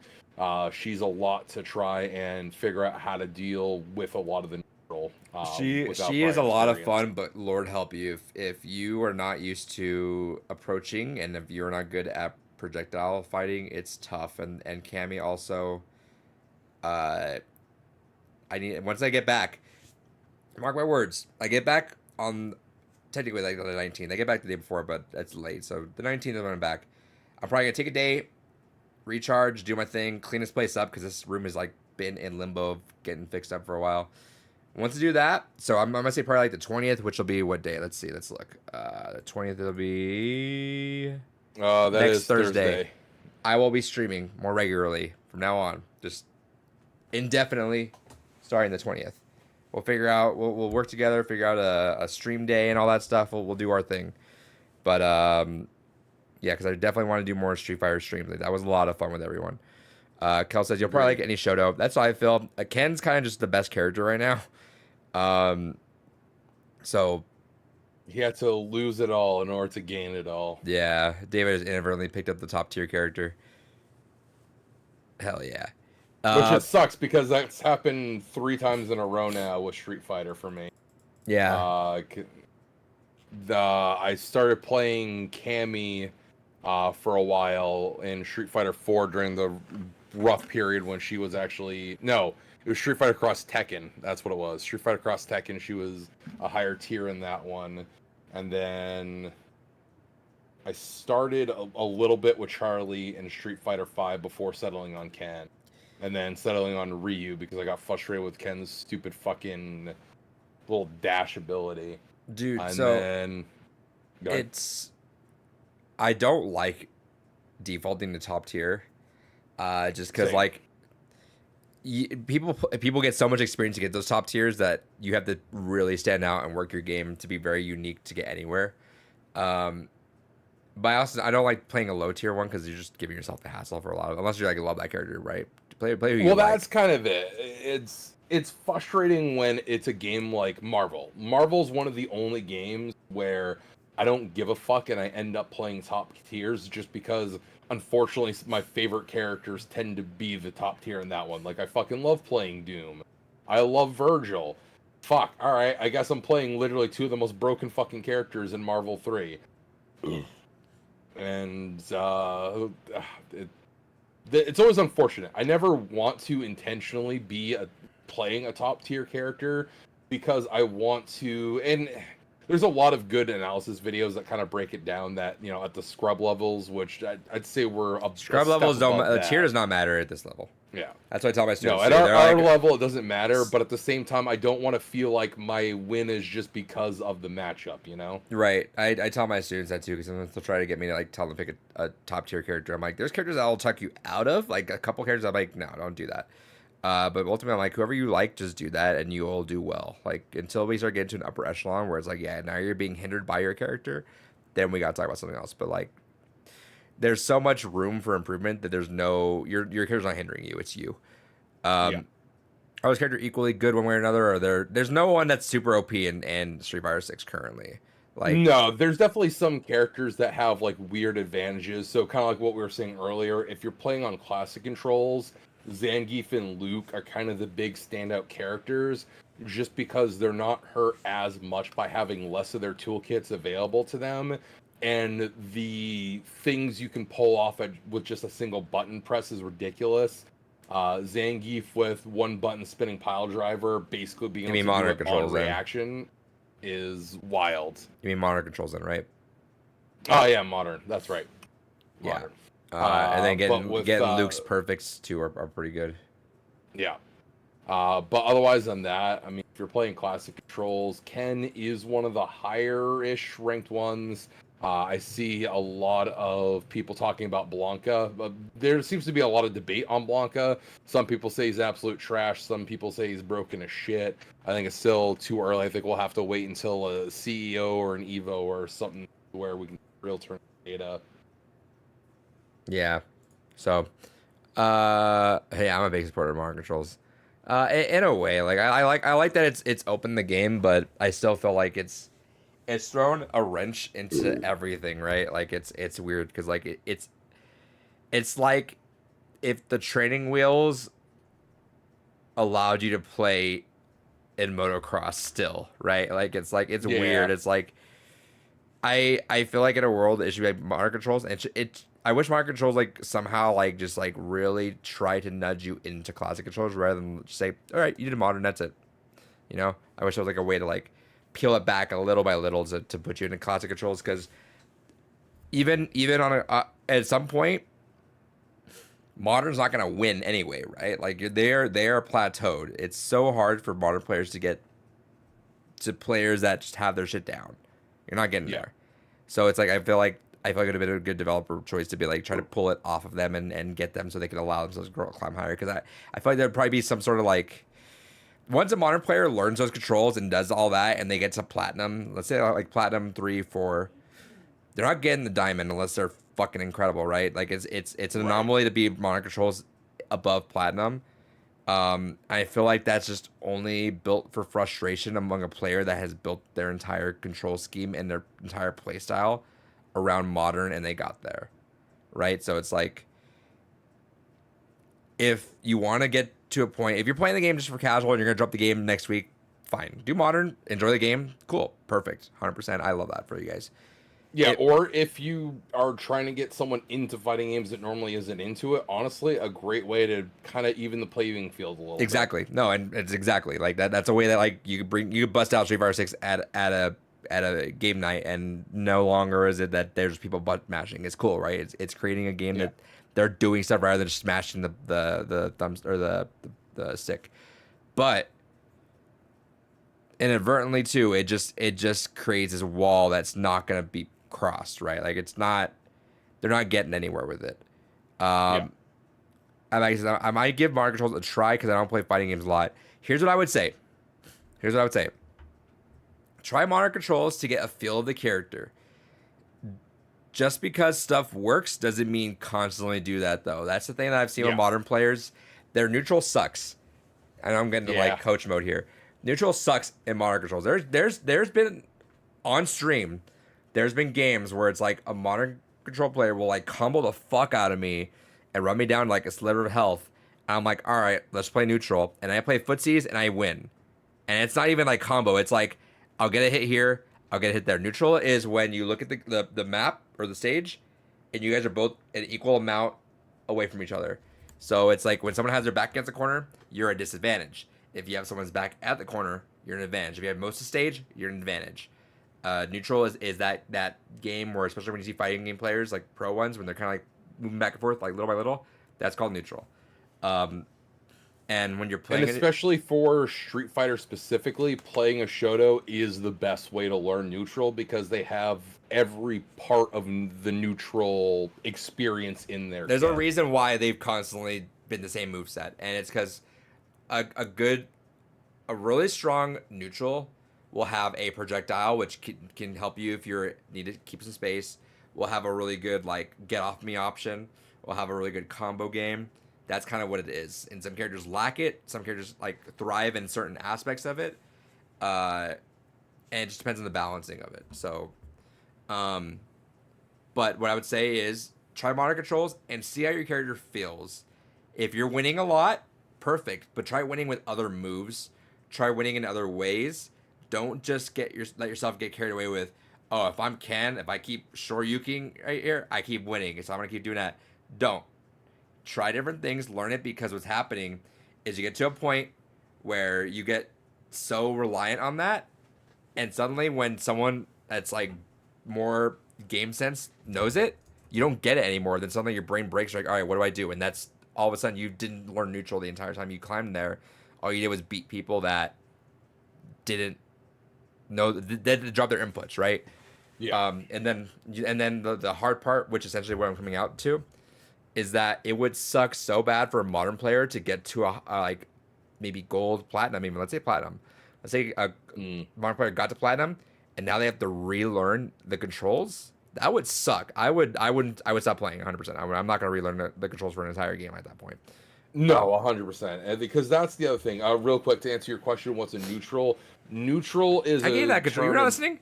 Speaker 1: She's a lot to try and figure out how to deal with a lot of the neutral. Without
Speaker 2: She is a
Speaker 1: prior
Speaker 2: lot of
Speaker 1: experience.
Speaker 2: fun, but Lord help you if you are not used to approaching and if you're not good at projectile fighting, it's tough. And Cammy also, uh, I need once I get back. Mark my words. I get back on technically like the 19th. I get back the day before, but that's late. So the 19th is when I'm back. I'm probably gonna take a day, recharge, do my thing, clean this place up because this room has like been in limbo of getting fixed up for a while. Once I do that, so I'm gonna say probably like the 20th, which will be what day? Let's see. Let's look. The 20th will be
Speaker 1: That
Speaker 2: next
Speaker 1: is
Speaker 2: Thursday. I will be streaming more regularly from now on, just indefinitely, starting the 20th. We'll figure out. We'll work together, figure out a stream day and all that stuff. We'll do our thing. But yeah, because I definitely want to do more Street Fighter streams. Like, that was a lot of fun with everyone. Kel says you'll probably like any Shoto. That's how I feel. Ken's kind of just the best character right now. So
Speaker 1: He had to lose it all in order to gain it all.
Speaker 2: yeah, David has inadvertently picked up the top tier character. Hell yeah.
Speaker 1: Which it sucks because that's happened 3 times in a row now with Street Fighter for me.
Speaker 2: Yeah.
Speaker 1: I started playing Cammy for a while in Street Fighter 4 during the rough period when she was actually it was Street Fighter Cross Tekken. That's what it was. Street Fighter Cross Tekken. She was a higher tier in that one, and then I started a little bit with Charlie in Street Fighter 5 before settling on Ken, and then settling on Ryu because I got frustrated with Ken's stupid fucking little dash ability.
Speaker 2: Dude,
Speaker 1: And
Speaker 2: so
Speaker 1: then
Speaker 2: it's I don't like defaulting to top tier. Just because
Speaker 1: Same.
Speaker 2: like people get so much experience to get those top tiers that you have to really stand out and work your game to be very unique to get anywhere. But I don't like playing a low tier one because you're just giving yourself the hassle for a lot of, unless you like love that character, right? Play who you
Speaker 1: Well,
Speaker 2: like.
Speaker 1: that's kind of it. It's frustrating when it's a game like Marvel. Marvel's one of the only games where I don't give a fuck and I end up playing top tiers just because unfortunately my favorite characters tend to be the top tier in that one. Like I fucking love playing Doom. I love Virgil. Fuck. All right, I guess I'm playing literally 2 of the most broken fucking characters in Marvel 3. And it's always unfortunate. I never want to intentionally be playing a top tier character because I want to. And there's a lot of good analysis videos that kind of break it down. That at the scrub levels, which I'd say we're up.
Speaker 2: Scrub levels don't. The tier does not matter at this level.
Speaker 1: Yeah,
Speaker 2: that's what I tell my students.
Speaker 1: No, at our level, it doesn't matter. But at the same time, I don't want to feel like my win is just because of the matchup.
Speaker 2: Right. I tell my students that too because sometimes they'll try to get me to like tell them to pick a top tier character. I'm like, there's characters I'll tuck you out of. Like a couple characters, I'm like, no, don't do that. But ultimately, I'm like, whoever you like, just do that, and you will do well. Like until we start getting to an upper echelon where it's like, yeah, now you're being hindered by your character, then we got to talk about something else. But like, there's so much room for improvement that there's no your character's not hindering you. It's you. Are those characters equally good one way or another? Or there's no one that's super OP in Street Fighter 6 currently. Like
Speaker 1: no, there's definitely some characters that have like weird advantages. So kind of like what we were saying earlier, if you're playing on classic controls, Zangief and Luke are kind of the big standout characters just because they're not hurt as much by having less of their toolkits available to them. And the things you can pull off with just a single button press is ridiculous. Zangief with one button spinning pile driver, basically being able to do it on reaction, is wild.
Speaker 2: You mean modern controls then, right?
Speaker 1: Oh yeah, modern. That's right.
Speaker 2: Modern. And then getting Luke's perfects too are pretty good.
Speaker 1: Yeah. But otherwise than that, I mean, if you're playing classic controls, Ken is one of the higher-ish ranked ones. I see a lot of people talking about Blanca, but there seems to be a lot of debate on Blanca. Some people say he's absolute trash. Some people say he's broken as shit. I think it's still too early. I think we'll have to wait until a CEO or an Evo or something where we can real turn data.
Speaker 2: Yeah. So, hey, I'm a big supporter of modern controls. In a way, like I like that it's opened the game, but I still feel like it's thrown a wrench into everything, right? Like it's weird because like it's like if the training wheels allowed you to play in motocross still, right? Like it's
Speaker 1: Yeah,
Speaker 2: weird. It's like I feel like in a world it should be like modern controls, and it I wish modern controls like somehow like just like really try to nudge you into classic controls rather than just say, all right, you did modern, that's it. You know, I wish there was like a way to like peel it back a little by little to put you into classic controls because even on a at some point modern's not gonna win anyway, right? Like they are plateaued. It's so hard for modern players to get to players that just have their shit down. You're not getting
Speaker 1: yeah.
Speaker 2: there. So it's like I feel like it'd have been a good developer choice to be like try to pull it off of them and get them so they can allow themselves to grow, climb higher. Because I feel like there'd probably be some sort of like once a modern player learns those controls and does all that and they get to platinum, let's say like platinum 3, 4, they're not getting the diamond unless they're fucking incredible, right? Like it's an
Speaker 1: Right.
Speaker 2: anomaly to be modern controls above platinum. I feel like that's just only built for frustration among a player that has built their entire control scheme and their entire playstyle around modern and they got there, right? So it's like if you want to get to a point, if you're playing the game just for casual and you're gonna drop the game next week, fine. Do modern, enjoy the game, cool, perfect, 100%. I love that for you guys.
Speaker 1: Yeah,
Speaker 2: It
Speaker 1: or if you are trying to get someone into fighting games that normally isn't into it, honestly, a great way to kind of even the playing field a little bit.
Speaker 2: exactly no, and it's exactly like that. That's a way that like you could bust out Street Fighter 6 at a game night, and no longer is it that there's people butt mashing. It's cool, right? It's creating a game
Speaker 1: Yeah.
Speaker 2: that they're doing stuff rather than just smashing the thumbs or the stick. But inadvertently too, it just creates this wall that's not gonna be crossed, right? Like it's not they're not getting anywhere with it.
Speaker 1: Yeah.
Speaker 2: Um, and like I said, I might give Mario Controls a try because I don't play fighting games a lot. Here's what I would say. Here's what I would say. Try Mario Controls to get a feel of the character. Just because stuff works doesn't mean constantly do that though. That's the thing that I've seen with
Speaker 1: Yeah.
Speaker 2: modern players. Their neutral sucks. And I'm getting to
Speaker 1: Yeah.
Speaker 2: like coach mode here. Neutral sucks in modern controls. There's been on stream, there's been games where it's like a modern control player will like combo the fuck out of me and run me down like a sliver of health. And I'm like, all right, let's play neutral. And I play footsies and I win. And it's not even like combo. It's like I'll get a hit here, I'll get a hit there. Neutral is when you look at the map or the stage, and you guys are both an equal amount away from each other. So it's like when someone has their back against the corner, you're at a disadvantage. If you have someone's back at the corner, you're an advantage. If you have most of the stage, you're an advantage. Neutral is that game where, especially when you see fighting game players like pro ones, when they're kind of like moving back and forth like little by little, that's called neutral. Um, and when you're
Speaker 1: And
Speaker 2: playing it,
Speaker 1: especially for Street Fighter specifically, playing a Shoto is the best way to learn neutral because they have every part of the neutral experience in their
Speaker 2: there's a
Speaker 1: kit.
Speaker 2: reason why they've constantly been the same move set, and it's because a really strong neutral will have a projectile which can help you if you're need to keep some space. Will have a really good like get off me option. Will have a really good combo game. That's kind of what it is. And some characters lack it. Some characters like thrive in certain aspects of it. Uh, and it just depends on the balancing of it. So, um, but what I would say is try modern controls and see how your character feels. If you're winning a lot, perfect. But try winning with other moves. Try winning in other ways. Don't just let yourself get carried away with, oh, if I keep shoryuking right here, I keep winning. So I'm gonna keep doing that. Don't. Try different things, learn it because what's happening is you get to a point where you get so reliant on that, and suddenly when someone that's like more game sense knows it, you don't get it anymore. Then suddenly your brain breaks. You're like, all right, what do I do? And that's all of a sudden you didn't learn neutral the entire time you climbed there. all you did was beat people that didn't know they didn't drop their inputs, right?
Speaker 1: Yeah.
Speaker 2: And then the hard part, which essentially what I'm coming out to, is that it would suck so bad for a modern player to get to a like maybe gold, platinum, even let's say platinum. Let's say a modern player got to platinum, and now they have to relearn the controls. That would suck. I would stop playing 100%. I'm not gonna relearn the controls for an entire game at that point.
Speaker 1: No, 100%. And because that's the other thing. Real quick to answer your question, what's a neutral? Neutral is
Speaker 2: I gave that control. You're not listening.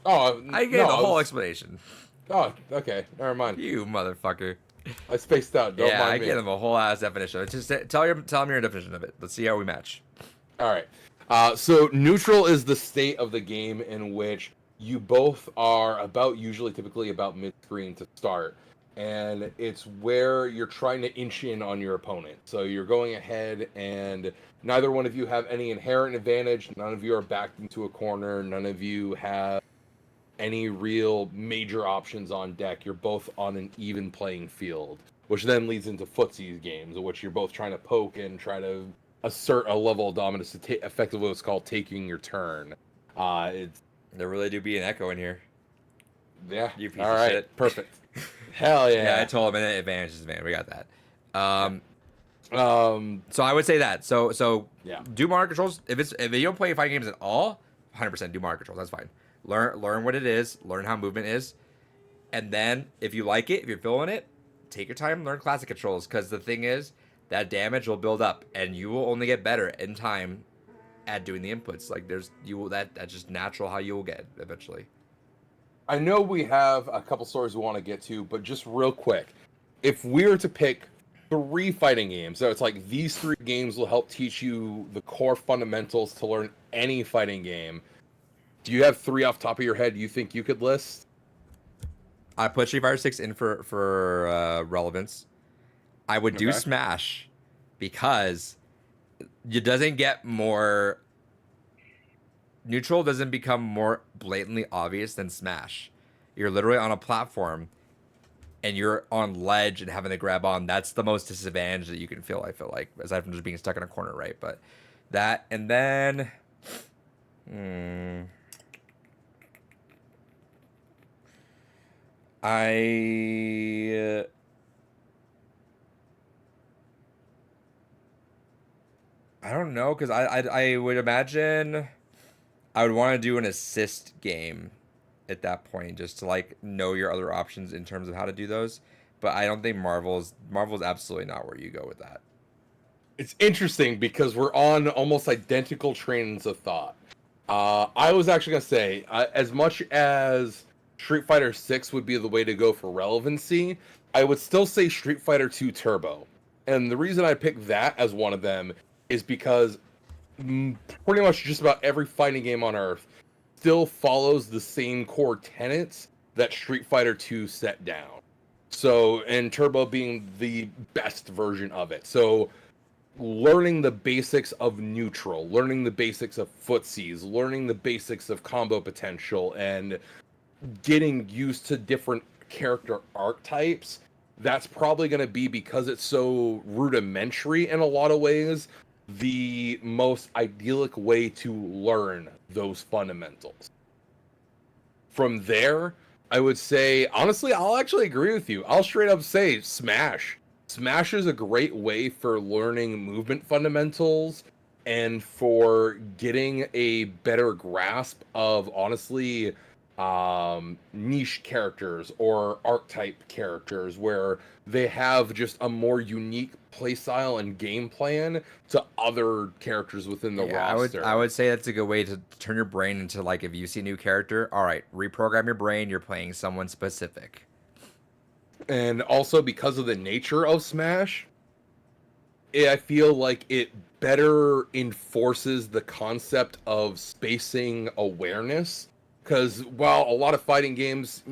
Speaker 1: Oh,
Speaker 2: I gave the whole explanation.
Speaker 1: Oh, okay. Never mind.
Speaker 2: You motherfucker.
Speaker 1: I spaced out. Don't
Speaker 2: yeah,
Speaker 1: mind
Speaker 2: I
Speaker 1: me.
Speaker 2: gave them a whole ass definition. Just tell me your definition of it. Let's see how we match.
Speaker 1: All right. So neutral is the state of the game in which you both are typically about mid-screen to start. And it's where you're trying to inch in on your opponent. So you're going ahead and neither one of you have any inherent advantage. None of you are backed into a corner. None of you have any real major options on deck. You're both on an even playing field, which then leads into footsie games, in which you're both trying to poke and try to assert a level of dominance to effectively what's called taking your turn.
Speaker 2: There really do be an echo in here.
Speaker 1: Yeah.
Speaker 2: You piece
Speaker 1: all
Speaker 2: of
Speaker 1: right.
Speaker 2: shit.
Speaker 1: Perfect. Hell yeah.
Speaker 2: Yeah, I told him advantage is advantage. We got that. So I would say that. So
Speaker 1: yeah.
Speaker 2: Do Mario controls. If you don't play fighting games at all, 100% do Mario controls. That's fine. Learn what it is. Learn how movement is, and then if you like it, if you're feeling it, take your time. Learn classic controls, because the thing is that damage will build up, and you will only get better in time at doing the inputs. Like that's just natural how you will get eventually.
Speaker 1: I know we have a couple stories we want to get to, but just real quick, if we were to pick 3 fighting games, so it's like these 3 games will help teach you the core fundamentals to learn any fighting game. Do you have 3 off the top of your head you think you could list?
Speaker 2: I put Street Fighter 6 in for relevance. I would do Smash, because it doesn't get more. Neutral doesn't become more blatantly obvious than Smash. You're literally on a platform, and you're on ledge and having to grab on. That's the most disadvantage that you can feel, I feel like, aside from just being stuck in a corner, right? But that, and then I don't know, because I would imagine I would want to do an assist game at that point, just to like know your other options in terms of how to do those. But I don't think Marvel's absolutely not where you go with that.
Speaker 1: It's interesting because we're on almost identical trains of thought. I was actually gonna say, as much as Street Fighter 6 would be the way to go for relevancy, I would still say Street Fighter 2 Turbo. And the reason I picked that as one of them is because pretty much just about every fighting game on Earth still follows the same core tenets that Street Fighter 2 set down. So, and Turbo being the best version of it. So, learning the basics of neutral, learning the basics of footsies, learning the basics of combo potential, and getting used to different character archetypes, that's probably going to be, because it's so rudimentary in a lot of ways, the most idyllic way to learn those fundamentals. From there, I would say, honestly, I'll actually agree with you. I'll straight up say Smash. Smash is a great way for learning movement fundamentals and for getting a better grasp of, honestly, niche characters or archetype characters where they have just a more unique playstyle and game plan to other characters within the roster.
Speaker 2: I would say that's a good way to turn your brain into, like, if you see a new character, all right, reprogram your brain, you're playing someone specific.
Speaker 1: And also, because of the nature of Smash, I feel like it better enforces the concept of spacing awareness. Because while a lot of fighting games,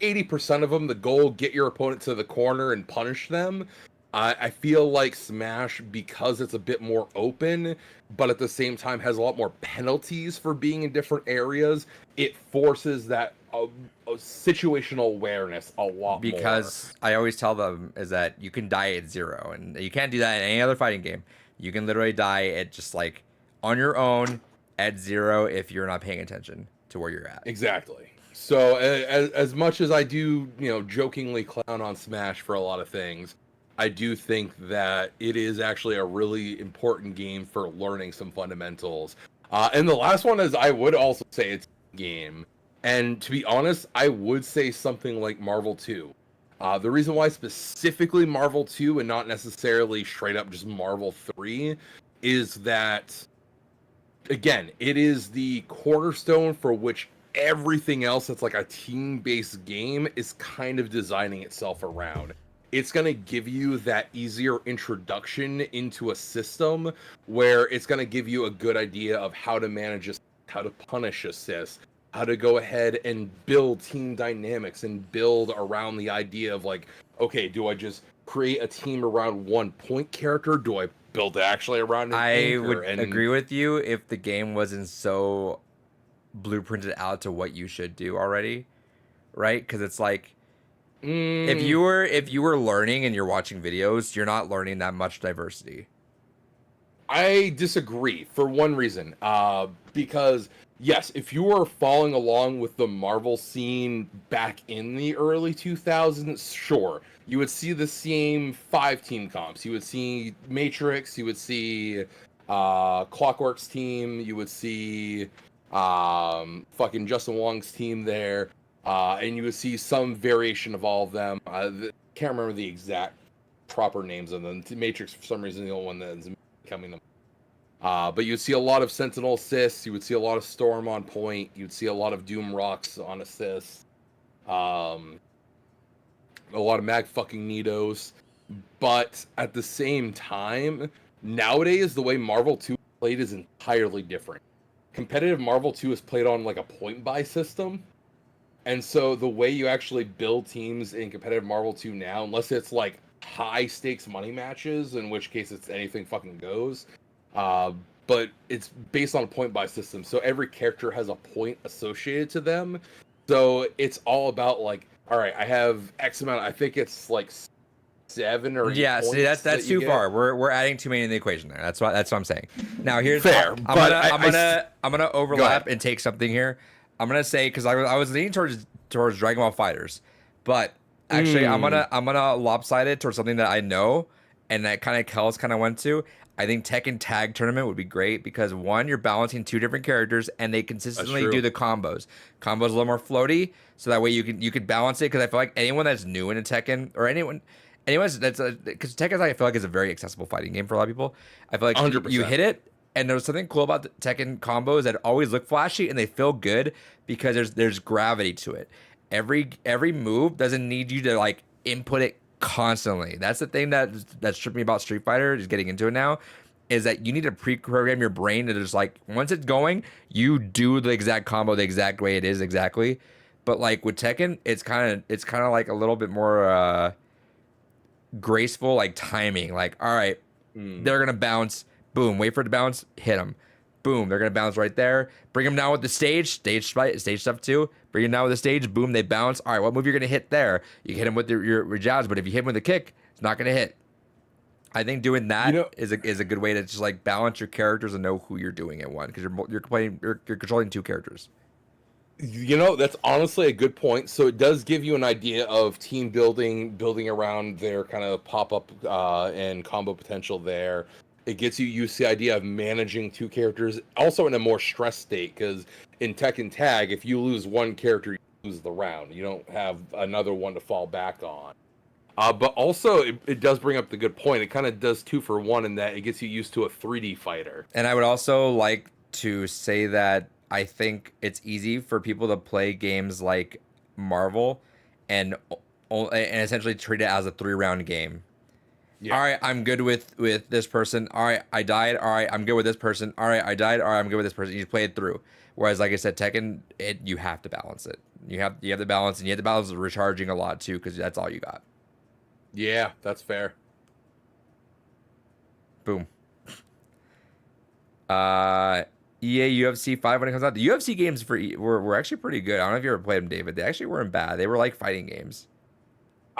Speaker 1: 80% of them, the goal, get your opponent to the corner and punish them. I feel like Smash, because it's a bit more open, but at the same time has a lot more penalties for being in different areas, it forces that situational awareness a lot more.
Speaker 2: Because I always tell them is that you can die at 0, and you can't do that in any other fighting game. You can literally die at just like on your own at 0 if you're not paying attention to where you're at.
Speaker 1: Exactly. So as much as I do, jokingly clown on Smash for a lot of things, I do think that it is actually a really important game for learning some fundamentals. And the last one is, I would also say it's a game. And to be honest, I would say something like Marvel 2. The reason why specifically Marvel 2 and not necessarily straight up just Marvel 3 is that, again, it is the cornerstone for which everything else that's like a team-based game is kind of designing itself around. It's going to give you that easier introduction into a system where it's going to give you a good idea of how to manage assists, how to punish assists, how to go ahead and build team dynamics and build around the idea of like, okay, do I just create a team around one point character? Do I build actually around an anchor?
Speaker 2: Would agree with you if the game wasn't so blueprinted out to what you should do already, right? Because it's like if you were learning and you're watching videos, you're not learning that much diversity.
Speaker 1: I disagree for one reason. Because yes, if you were following along with the Marvel scene back in the early 2000s, sure, you would see the same 5-team comps. You would see Matrix. You would see Clockwork's team. You would see fucking Justin Wong's team there. And you would see some variation of all of them. Can't remember the exact proper names of them. Matrix, for some reason, the only one that is becoming them. But you'd see a lot of Sentinel assists. You would see a lot of Storm on point. You'd see a lot of Doom Rocks on assists. A lot of Mag fucking Nidos. But at the same time, nowadays, the way Marvel 2 played is entirely different. Competitive Marvel 2 is played on like a point buy system. And so the way you actually build teams in competitive Marvel 2 now, unless it's like high stakes money matches, in which case it's anything fucking goes, but it's based on a point buy system. So every character has a point associated to them. So it's all about like, all right, I have X amount. I think it's like 7 or 8
Speaker 2: yeah. See, that's
Speaker 1: that
Speaker 2: too
Speaker 1: get.
Speaker 2: far. We're adding too many in the equation there. That's what I'm saying. Now here's
Speaker 1: Fair,
Speaker 2: I'm gonna overlap and take something here. I'm gonna say, because I was leaning towards Dragon Ball FighterZ, but actually I'm gonna lopside it towards something that I know and that kind of Kells kind of went to. I think Tekken Tag Tournament would be great because one, you're balancing 2 different characters and they consistently do the combos. Combos a little more floaty, so that way you could balance it. Because I feel like anyone that's new into Tekken or anyone that's because Tekken, I feel like is a very accessible fighting game for a lot of people. I feel like
Speaker 1: 100%.
Speaker 2: you hit it. And there's something cool about the Tekken combos that always look flashy and they feel good because there's gravity to it. Every move doesn't need you to like input it constantly. That's the thing that's tripping me about Street Fighter, just getting into it now, is that you need to pre-program your brain to just like, once it's going, you do the exact combo the exact way it is exactly. But like with Tekken, it's kind of like a little bit more graceful, like timing. Like, all right, they're gonna bounce. Boom, wait for it to bounce, hit them. Boom, they're going to bounce right there. Bring them down with the stage stuff too. Bring them down with the stage, boom, they bounce. All right, what move you're going to hit there? You hit them with your jabs, but if you hit them with a kick, it's not going to hit. I think doing that is a good way to just like balance your characters and know who you're doing at one, because you're controlling 2 characters.
Speaker 1: That's honestly a good point. So it does give you an idea of team building around their kind of pop-up and combo potential there. It gets you used to the idea of managing 2 characters, also in a more stressed state, because in Tekken Tag, if you lose one character, you lose the round. You don't have another one to fall back on. But also, it does bring up the good point. It kind of does 2 for 1 in that it gets you used to a 3D fighter.
Speaker 2: And I would also like to say that I think it's easy for people to play games like Marvel and essentially treat it as a 3-round game. Yeah. All right, I'm good with this person. All right, I died. All right, I'm good with this person. All right, I died. All right, I'm good with this person. You play it through. Whereas, like I said, Tekken, you have to balance it. You have the balance, and you have to balance recharging a lot too, because that's all you got.
Speaker 1: Yeah, that's fair.
Speaker 2: Boom. EA UFC 5 when it comes out. The UFC games were actually pretty good. I don't know if you ever played them, David. They actually weren't bad. They were like fighting games.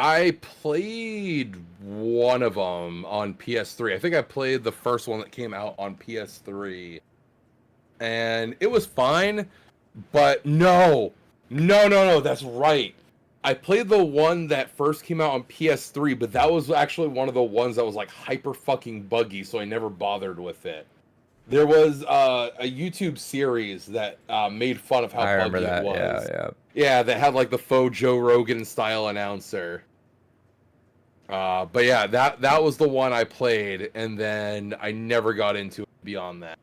Speaker 1: I played one of them on PS3. I think I played the first one that came out on PS3. And it was fine, but no, that's right. I played the one that first came out on PS3, but that was actually one of the ones that was like hyper fucking buggy, so I never bothered with it. There was a YouTube series that made fun of how
Speaker 2: I remember
Speaker 1: buggy
Speaker 2: that.
Speaker 1: it was.
Speaker 2: Yeah.
Speaker 1: Yeah, that had like the faux Joe Rogan style announcer. But yeah, that was the one I played, and then I never got into it beyond that.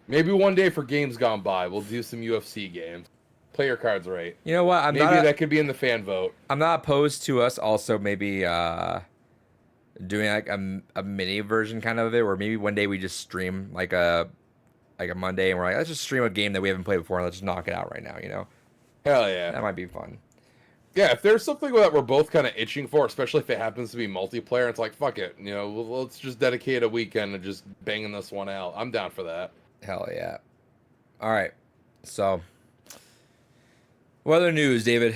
Speaker 1: Maybe one day for Games Gone By, we'll do some UFC games. Play your cards right.
Speaker 2: You know what?
Speaker 1: Maybe that could be in the fan vote.
Speaker 2: I'm not opposed to us also maybe doing like a mini version kind of it, or maybe one day we just stream like a Monday and we're like, let's just stream a game that we haven't played before and let's just knock it out right now, you know?
Speaker 1: Hell yeah.
Speaker 2: That might be fun.
Speaker 1: Yeah, if there's something that we're both kind of itching for, especially if it happens to be multiplayer, it's like, fuck it. You know, let's just dedicate a weekend to just banging this one out. I'm down for that.
Speaker 2: Hell yeah. All right. So, what other news, David?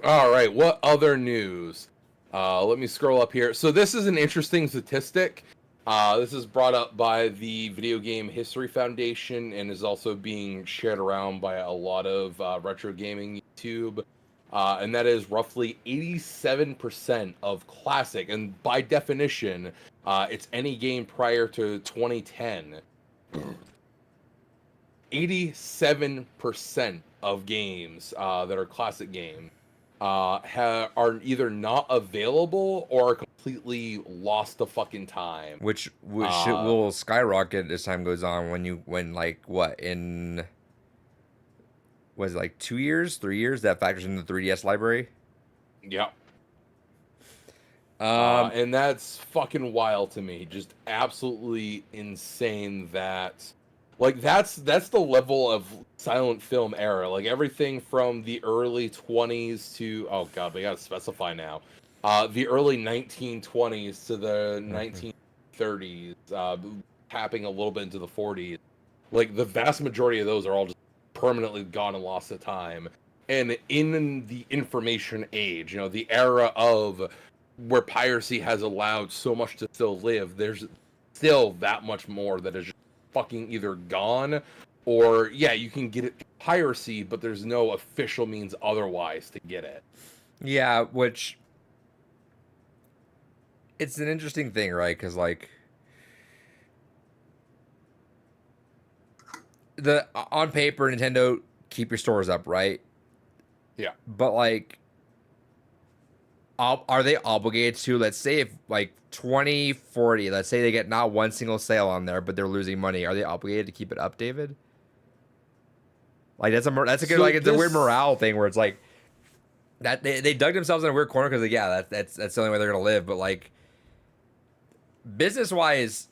Speaker 1: All right. What other news? Let me scroll up here. So this is an interesting statistic. This is brought up by the Video Game History Foundation and is also being shared around by a lot of retro gaming YouTube. And that is roughly 87% of classic. And by definition, it's any game prior to 2010. 87% of games that are classic games are either not available or are completely lost to fucking time.
Speaker 2: Which will skyrocket as time goes on when like what in was it like 2 years, 3 years that factors into the 3DS library?
Speaker 1: Yep. And that's fucking wild to me. Just absolutely insane that, like, that's the level of silent film era. Like, everything from the early 20s to, oh god, we gotta specify now. The early 1920s to the 1930s, tapping a little bit into the 40s. Like, the vast majority of those are all just permanently gone and lost to time. And in the information age, you know, the era of where piracy has allowed so much to still live, there's still that much more that is just fucking either gone, or yeah, you can get it piracy, but there's no official means otherwise to get it.
Speaker 2: Yeah, which it's an interesting thing, right? Because like on paper, Nintendo keep your stores up, right?
Speaker 1: Yeah,
Speaker 2: but like, are they obligated to? Let's say if like 2040, let's say they get not one single sale on there, but they're losing money. Are they obligated to keep it up, David? Like that's a good, so like it's a weird morale thing where it's like that they dug themselves in a weird corner because like, yeah, that's the only way they're gonna live. But like business wise,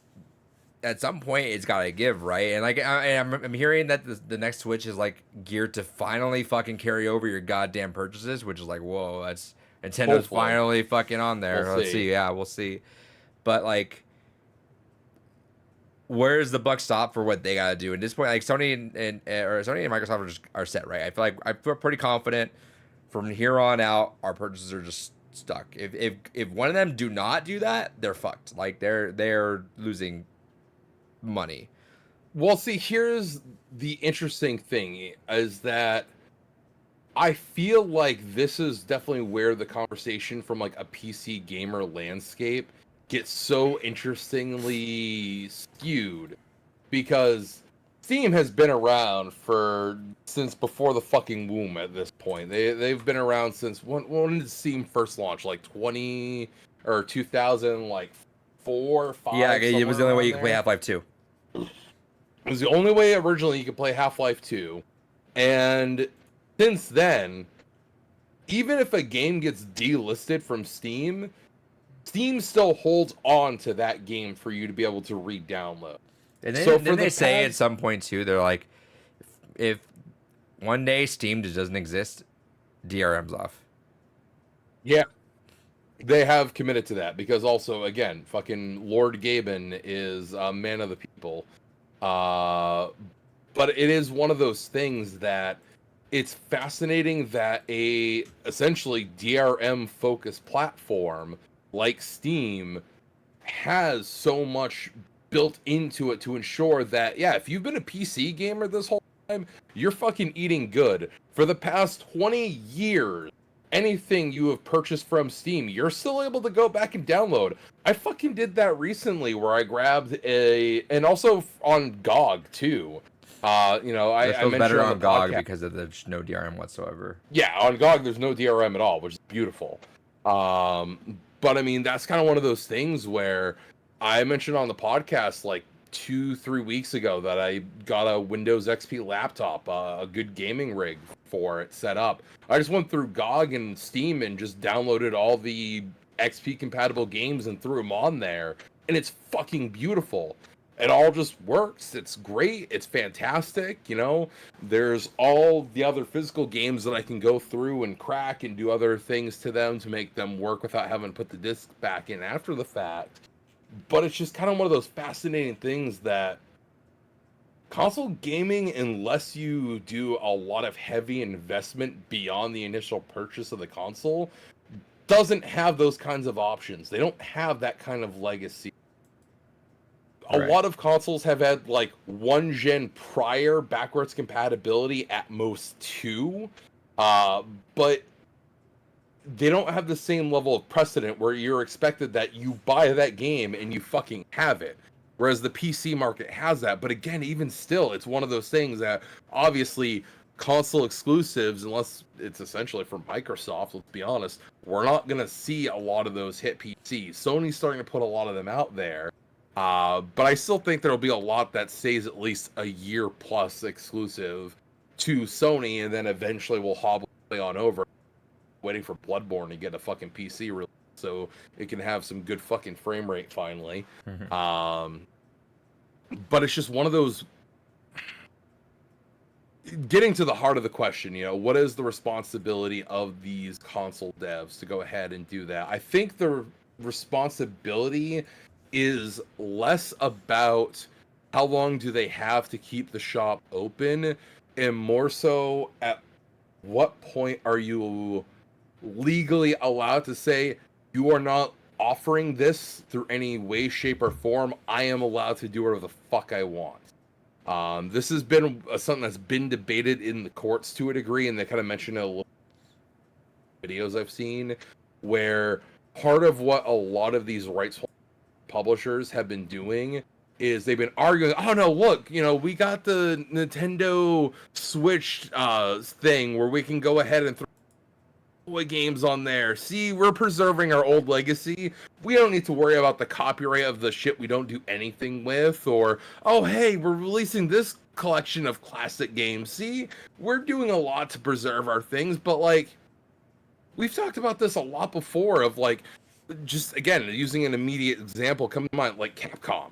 Speaker 2: at some point it's gotta give, right? And like I'm hearing that the next Switch is like geared to finally fucking carry over your goddamn purchases, which is like, whoa, that's Nintendo's
Speaker 1: hopefully
Speaker 2: finally fucking on there. Let's see. Yeah, we'll see. But like, where's the buck stop for what they gotta do? At this point, like Sony and Microsoft are set, right? I feel pretty confident from here on out. Our purchases are just stuck. If one of them do not do that, they're fucked. Like they're losing money.
Speaker 1: Well, see, here's the interesting thing is that I feel like this is definitely where the conversation from like a PC gamer landscape gets so interestingly skewed, because Steam has been around since before the fucking womb at this point. They've been around since when did Steam first launch? Like 2000, like 4 or 5.
Speaker 2: Yeah, it was the only way you could play Half-Life 2.
Speaker 1: It was the only way originally you could play Half-Life 2. And since then, even if a game gets delisted from Steam, Steam still holds on to that game for you to be able to re-download.
Speaker 2: And then they say at some point too, they're like, if one day Steam just doesn't exist, DRM's off.
Speaker 1: Yeah. They have committed to that because also, again, fucking Lord Gaben is a man of the people. But it is one of those things that it's fascinating that a essentially DRM focused platform like Steam has so much built into it to ensure that, yeah, if you've been a PC gamer this whole time, you're fucking eating good. For the past 20 years, anything you have purchased from Steam, you're still able to go back and download. I fucking did that recently where I grabbed and also on GOG too. You know,
Speaker 2: It
Speaker 1: I
Speaker 2: feels
Speaker 1: mentioned
Speaker 2: better
Speaker 1: on
Speaker 2: on
Speaker 1: the
Speaker 2: GOG
Speaker 1: podcast.
Speaker 2: because of there's no DRM whatsoever.
Speaker 1: Yeah, on GOG there's no DRM at all, which is beautiful. But I mean, that's kind of one of those things where I mentioned on the podcast like 2-3 weeks ago that I got a Windows XP laptop, a good gaming rig for it set up. I just went through GOG and Steam and just downloaded all the XP compatible games and threw them on there, and it's fucking beautiful. It all just works. It's great. It's fantastic. You know, there's all the other physical games that I can go through and crack and do other things to them to make them work without having to put the disc back in after the fact. But it's just kind of one of those fascinating things that console gaming, unless you do a lot of heavy investment beyond the initial purchase of the console, doesn't have those kinds of options. They don't have that kind of legacy. A
Speaker 2: Right.
Speaker 1: lot of consoles have had like one gen prior backwards compatibility, at most two, but they don't have the same level of precedent where you're expected that you buy that game and you fucking have it. Whereas the PC market has that. But again, even still, it's one of those things that obviously console exclusives, unless it's essentially from Microsoft, let's be honest, we're not going to see a lot of those hit PCs. Sony's starting to put a lot of them out there. But I still think there'll be a lot that stays at least a year plus exclusive to Sony, and then eventually will hobble on over, waiting for Bloodborne to get a fucking PC release so it can have some good fucking frame rate finally.
Speaker 2: Mhm.
Speaker 1: But it's just one of those. Getting to the heart of the question, you know, what is the responsibility of these console devs to go ahead and do that? I think the responsibility is less about how long do they have to keep the shop open, and more so at what point are you legally allowed to say you are not offering this through any way, shape, or form. I am allowed to do whatever the fuck I want. This has been something that's been debated in the courts to a degree, and they kind of mentioned it a little videos I've seen, where part of what a lot of these rights publishers have been doing is they've been arguing, oh no, look, you know, we got the Nintendo Switch thing where we can go ahead and throw games on there. See, we're preserving our old legacy. We don't need to worry about the copyright of the shit we don't do anything with. Or, oh hey, we're releasing this collection of classic games. See, we're doing a lot to preserve our things, but like, we've talked about this a lot before of like, just again, using an immediate example coming to mind, like Capcom.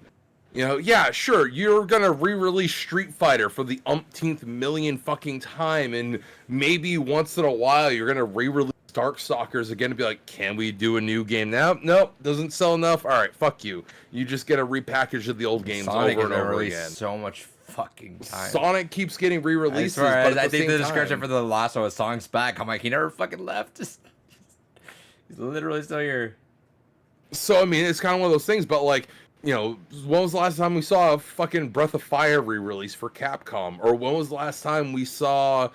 Speaker 1: You know, yeah, sure, you're gonna re-release Street Fighter for the umpteenth million fucking time, and maybe once in a while you're gonna re-release Darkstalkers again and be like, can we do a new game now? Nope, doesn't sell enough. All right, fuck you. You just get a repackage of the old games
Speaker 2: Sonic
Speaker 1: over and
Speaker 2: has been
Speaker 1: over
Speaker 2: released
Speaker 1: again.
Speaker 2: so much fucking time.
Speaker 1: Sonic keeps getting
Speaker 2: I
Speaker 1: re-releases,
Speaker 2: swear,
Speaker 1: but
Speaker 2: I
Speaker 1: at the
Speaker 2: think
Speaker 1: same
Speaker 2: the description
Speaker 1: time,
Speaker 2: for the last one was songs back. I'm like, he never fucking left. He's literally still here.
Speaker 1: so I mean, it's kind of one of those things, but like, you know, when was the last time we saw a fucking Breath of Fire re-release for Capcom? Or when was the last time we saw,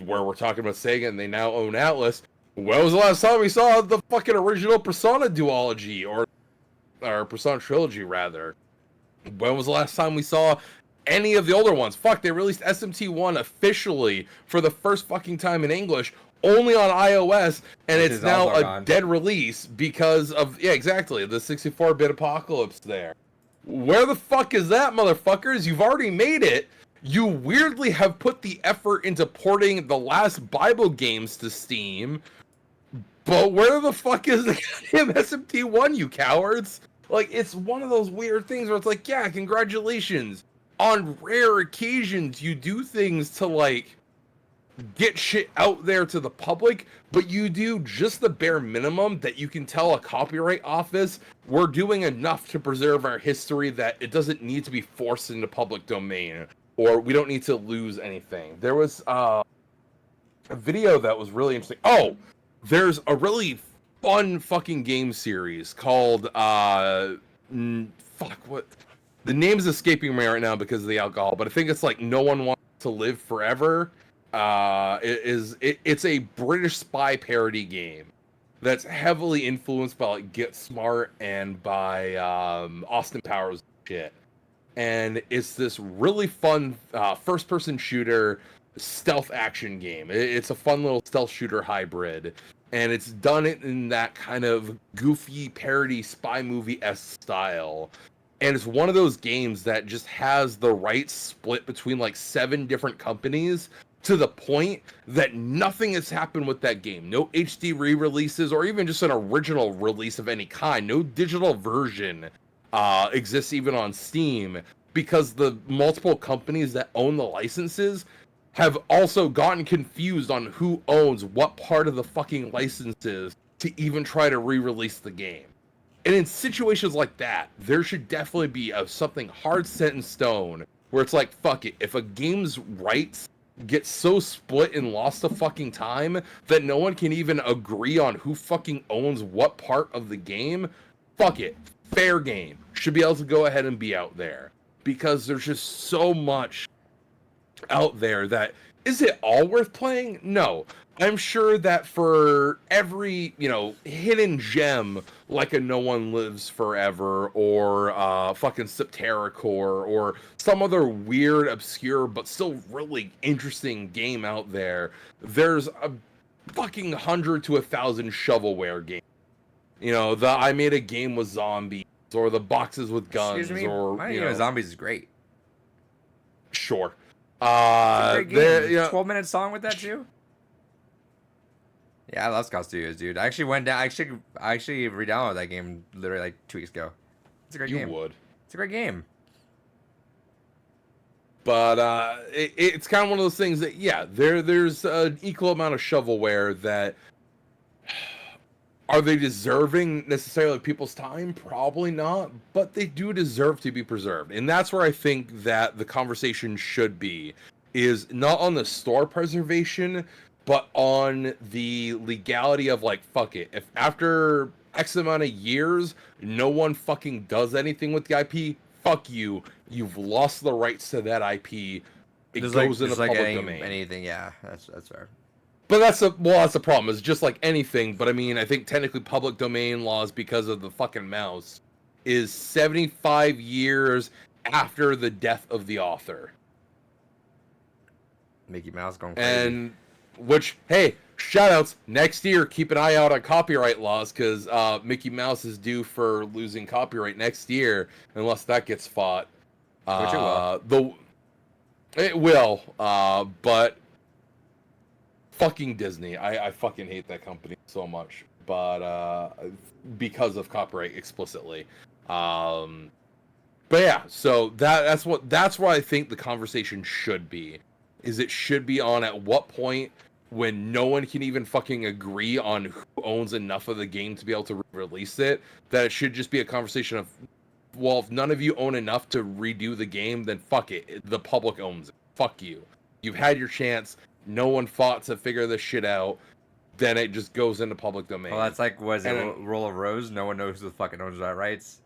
Speaker 1: where we're talking about Sega and they now own Atlas, when was the last time we saw the fucking original Persona duology, or Persona trilogy, rather? When was the last time we saw any of the older ones? Fuck, they released SMT1 officially for the first fucking time in English, only on iOS, and
Speaker 2: Which
Speaker 1: it's
Speaker 2: is
Speaker 1: now
Speaker 2: also
Speaker 1: a
Speaker 2: gone.
Speaker 1: dead release because of, yeah, exactly, the 64-bit apocalypse there. Where the fuck is that, motherfuckers? You've already made it. You weirdly have put the effort into porting the last Bible games to Steam, but where the fuck is the goddamn SMT1, you cowards? Like, it's one of those weird things where it's like, yeah, congratulations. On rare occasions, you do things to, like, get shit out there to the public, but you do just the bare minimum that you can tell a copyright office, we're doing enough to preserve our history that it doesn't need to be forced into public domain. or we don't need to lose anything. There was a video that was really interesting. Oh, there's a really fun fucking game series called what the name's escaping me right now because of the alcohol, but I think it's like No One Wants to Live Forever. It's a British spy parody game that's heavily influenced by like Get Smart and by Austin Powers shit. And it's this really fun first-person shooter stealth action game. It's a fun little stealth shooter hybrid, and it's done it in that kind of goofy parody spy movie-esque style. And it's one of those games that just has the rights split between like 7 different companies to the point that nothing has happened with that game. No HD re-releases or even just an original release of any kind. No digital version exists even on Steam, because the multiple companies that own the licenses have also gotten confused on who owns what part of the fucking licenses to even try to re-release the game. And in situations like that, there should definitely be something hard set in stone where it's like, fuck it, if a game's rights get so split and lost to fucking time that no one can even agree on who fucking owns what part of the game, fuck it. Fair game should be able to go ahead and be out there, because there's just so much out there that is it all worth playing? No. I'm sure that for every, hidden gem like a No One Lives Forever or fucking Septerracore or some other weird, obscure, but still really interesting game out there, there's a fucking 100 to 1,000 shovelware games. The I made a game with zombies, or the boxes with guns,
Speaker 2: Excuse me?
Speaker 1: or
Speaker 2: My game with zombies is great.
Speaker 1: Sure.
Speaker 2: It's a great game. 12-minute song with that too. Yeah, I love Scott Studios, dude. I actually went down. I actually re-downloaded that game literally like 2 weeks ago. It's a great game.
Speaker 1: You would.
Speaker 2: It's a great game.
Speaker 1: But it's kind of one of those things that, yeah, there's an equal amount of shovelware that. Are they deserving necessarily people's time? Probably not, but they do deserve to be preserved. And that's where I think that the conversation should be, is not on the store preservation, but on the legality of like, fuck it. If after X amount of years, no one fucking does anything with the IP, fuck you. You've lost the rights to that IP. It goes into public domain.
Speaker 2: Anything, yeah, that's fair.
Speaker 1: But that's the problem. It's just like anything. But I mean, I think technically public domain laws, because of the fucking mouse, is 75 years after the death of the author.
Speaker 2: Mickey Mouse going crazy.
Speaker 1: And which, hey, shoutouts next year. Keep an eye out on copyright laws, because Mickey Mouse is due for losing copyright next year unless that gets fought.
Speaker 2: Which it will.
Speaker 1: It will. But. Fucking Disney. I fucking hate that company so much. But because of copyright explicitly. But yeah, so that's where I think the conversation should be. Is it should be on at what point, when no one can even fucking agree on who owns enough of the game to be able to release it, that it should just be a conversation of, well, if none of you own enough to redo the game, then fuck it. The public owns it. Fuck you. You've had your chance. No one fought to figure this shit out. Then it just goes into public domain.
Speaker 2: Well, that's like, was it Rule of Rose? No one knows who the fucking owns that rights.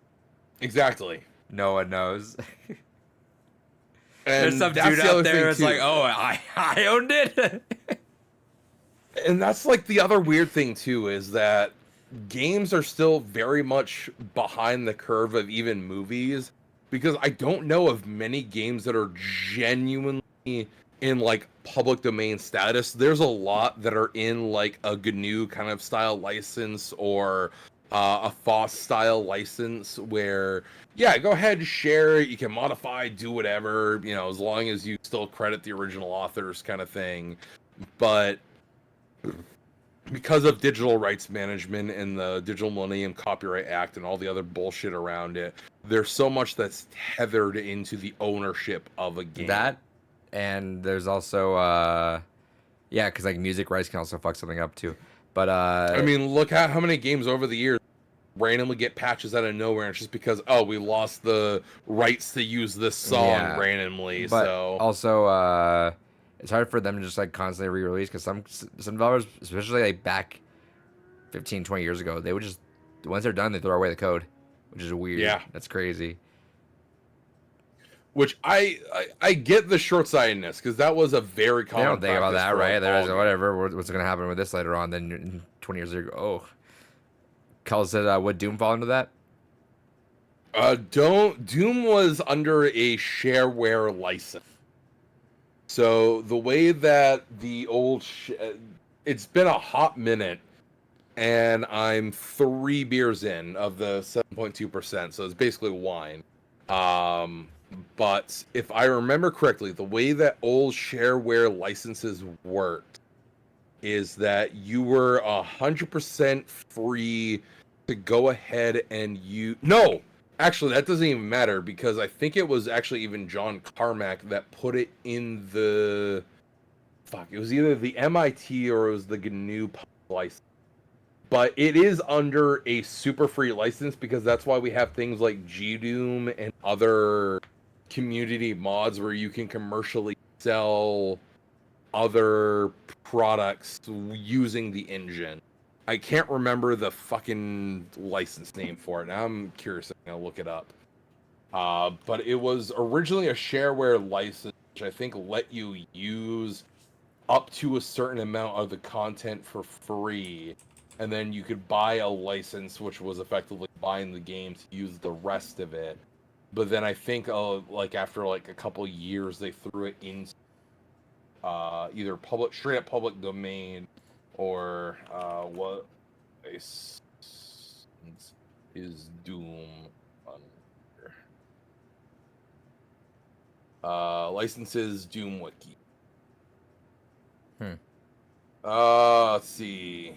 Speaker 1: Exactly.
Speaker 2: No one knows.
Speaker 1: And
Speaker 2: there's some dude out there that's like, oh, I owned it.
Speaker 1: And that's like the other weird thing too, is that games are still very much behind the curve of even movies, because I don't know of many games that are genuinely in like public domain status. There's a lot that are in like a GNU kind of style license, or a FOSS style license, where go ahead, share it, you can modify, do whatever, as long as you still credit the original authors, kind of thing. But because of digital rights management and the Digital Millennium Copyright Act and all the other bullshit around it, there's so much that's tethered into the ownership of a game.
Speaker 2: That, and there's also because like music rights can also fuck something up too. But
Speaker 1: I mean, look at how many games over the years randomly get patches out of nowhere, and it's just because we lost the rights to use this song randomly.
Speaker 2: But
Speaker 1: so
Speaker 2: also, it's hard for them to just like constantly re-release because some developers, especially like back 15, 20 years ago, they would just once they're done, they throw away the code, which is weird.
Speaker 1: Yeah,
Speaker 2: that's crazy.
Speaker 1: Which I get the short-sightedness because that was a very common.
Speaker 2: They don't think about that, right? There's whatever. What's going to happen with this later on? Then 20 years ago, Kel said, would Doom fall into that?
Speaker 1: Doom was under a shareware license. So the way that the old, it's been a hot minute, and I'm 3 beers in of the 7.2%, so it's basically wine. But if I remember correctly, the way that old shareware licenses worked is that you were 100% free to go ahead and No! Actually, that doesn't even matter because I think it was actually even John Carmack that put it in the... It was either the MIT or it was the GNU license. But it is under a super free license because that's why we have things like GDoom and other community mods where you can commercially sell other products using the engine. I can't remember the fucking license name for it. Now I'm curious. I'm going to look it up. But it was originally a shareware license, which I think let you use up to a certain amount of the content for free. And then you could buy a license, which was effectively buying the game to use the rest of it. But then I think, after a couple years, they threw it into either straight up public domain, or what is Doom under? Licenses Doom Wiki. Let's see.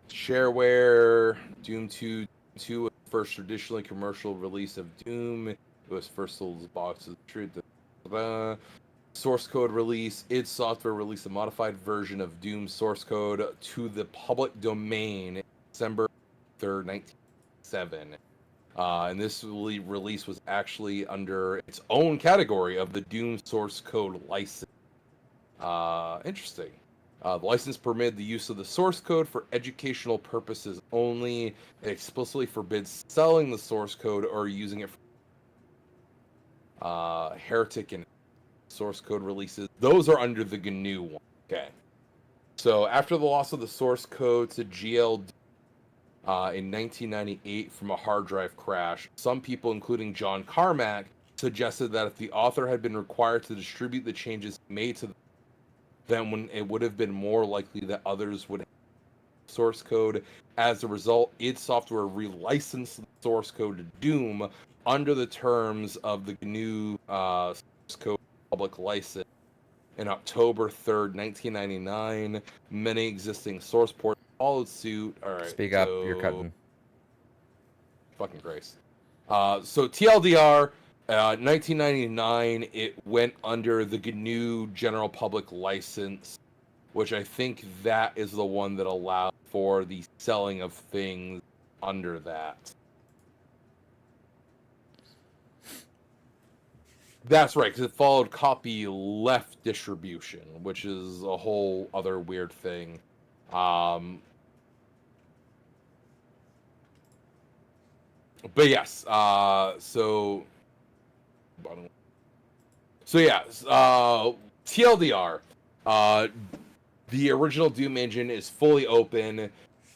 Speaker 1: Shareware, Doom 2 was the first traditionally commercial release of Doom. It was first sold as boxes. Source code release. id Software released a modified version of Doom source code to the public domain December 3rd, 1997. And this release was actually under its own category of the Doom source code license. Interesting. The license permitted the use of the source code for educational purposes only. It explicitly forbids selling the source code or using it for heretic and source code releases. Those are under the GNU one. Okay. So after the loss of the source code to GLD in 1998 from a hard drive crash, some people, including John Carmack, suggested that if the author had been required to distribute the changes made to then when it would have been more likely that others would have source code. As a result, id Software relicensed the source code to Doom under the terms of the GNU source code public license. In October 3rd, 1999, many existing source ports followed suit. All right,
Speaker 2: Speak up, you're cutting.
Speaker 1: Fucking Christ. So TLDR, 1999, it went under the GNU General Public License, which I think that is the one that allowed for the selling of things under that. That's right, because it followed copyleft distribution, which is a whole other weird thing. But yes, so yeah, TLDR, the original Doom engine is fully open,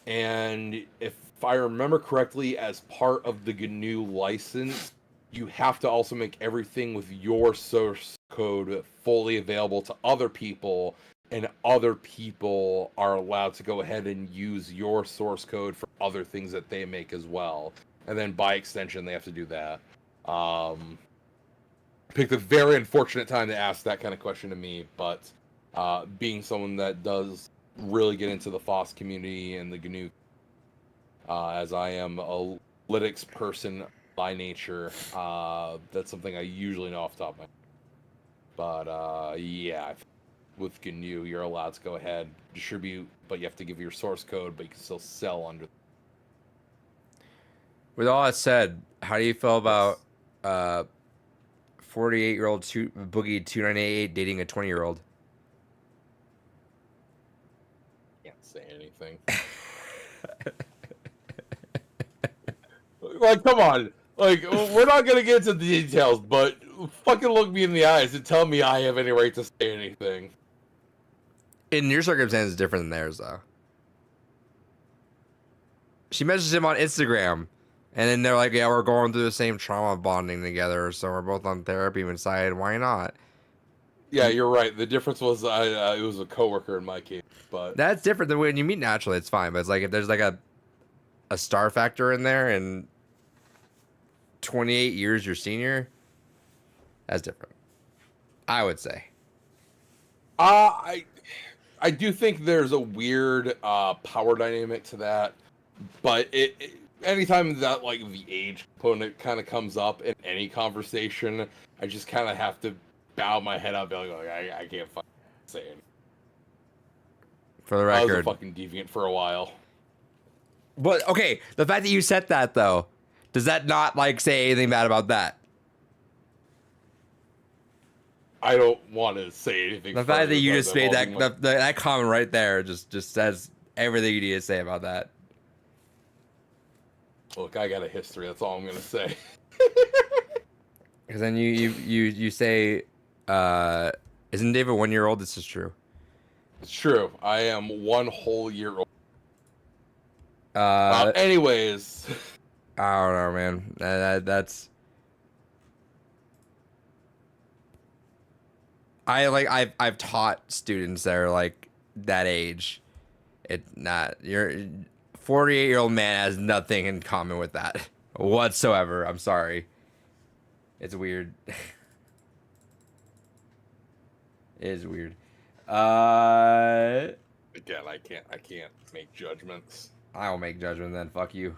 Speaker 1: and if I remember correctly, as part of the GNU license, you have to also make everything with your source code fully available to other people, and other people are allowed to go ahead and use your source code for other things that they make as well. And then by extension, they have to do that. Picked a very unfortunate time to ask that kind of question to me, but being someone that does really get into the FOSS community and the GNU, as I am a Linux person by nature, that's something I usually know off the top of my head. But yeah, with GNU, you're allowed to go ahead, distribute, but you have to give your source code, but you can still sell under.
Speaker 2: With all that said, how do you feel about 48-year-old Boogie 298 dating a 20-year-old?
Speaker 1: Can't say anything. Like, come on. Like, we're not gonna get into the details, but fucking look me in the eyes and tell me I have any right to say anything.
Speaker 2: In your circumstances, different than theirs, though. She messaged him on Instagram, and then they're like, "Yeah, we're going through the same trauma bonding together, so we're both on therapy inside. Why not?"
Speaker 1: Yeah, you're right. The difference was it was a coworker in my case, but
Speaker 2: That's different than when you meet naturally. It's fine, but it's like if there's like a star factor in there, and 28 years your senior, that's different. I would say.
Speaker 1: I do think there's a weird power dynamic to that, but anytime that like the age component kind of comes up in any conversation, I just kind of have to bow my head up, like I can't fucking say it.
Speaker 2: For the
Speaker 1: I was a
Speaker 2: record,
Speaker 1: fucking deviant for a while.
Speaker 2: but okay, the fact that you said that though, does that not like say anything bad about that?
Speaker 1: I don't want to say anything.
Speaker 2: The fact that you just made that
Speaker 1: involving
Speaker 2: that comment right there just says everything you need to say about that.
Speaker 1: Look, I got a history. That's all I'm gonna say.
Speaker 2: Because then you say, isn't David 1 year old? This is true.
Speaker 1: It's true. I am 1 whole year old.
Speaker 2: Uh,
Speaker 1: Anyways,
Speaker 2: I don't know, man. That's. I've taught students that are like that age. Your 48-year-old man has nothing in common with that whatsoever. I'm sorry. It's weird. It is weird.
Speaker 1: again, I can't make judgments.
Speaker 2: I will make judgment then. Fuck you.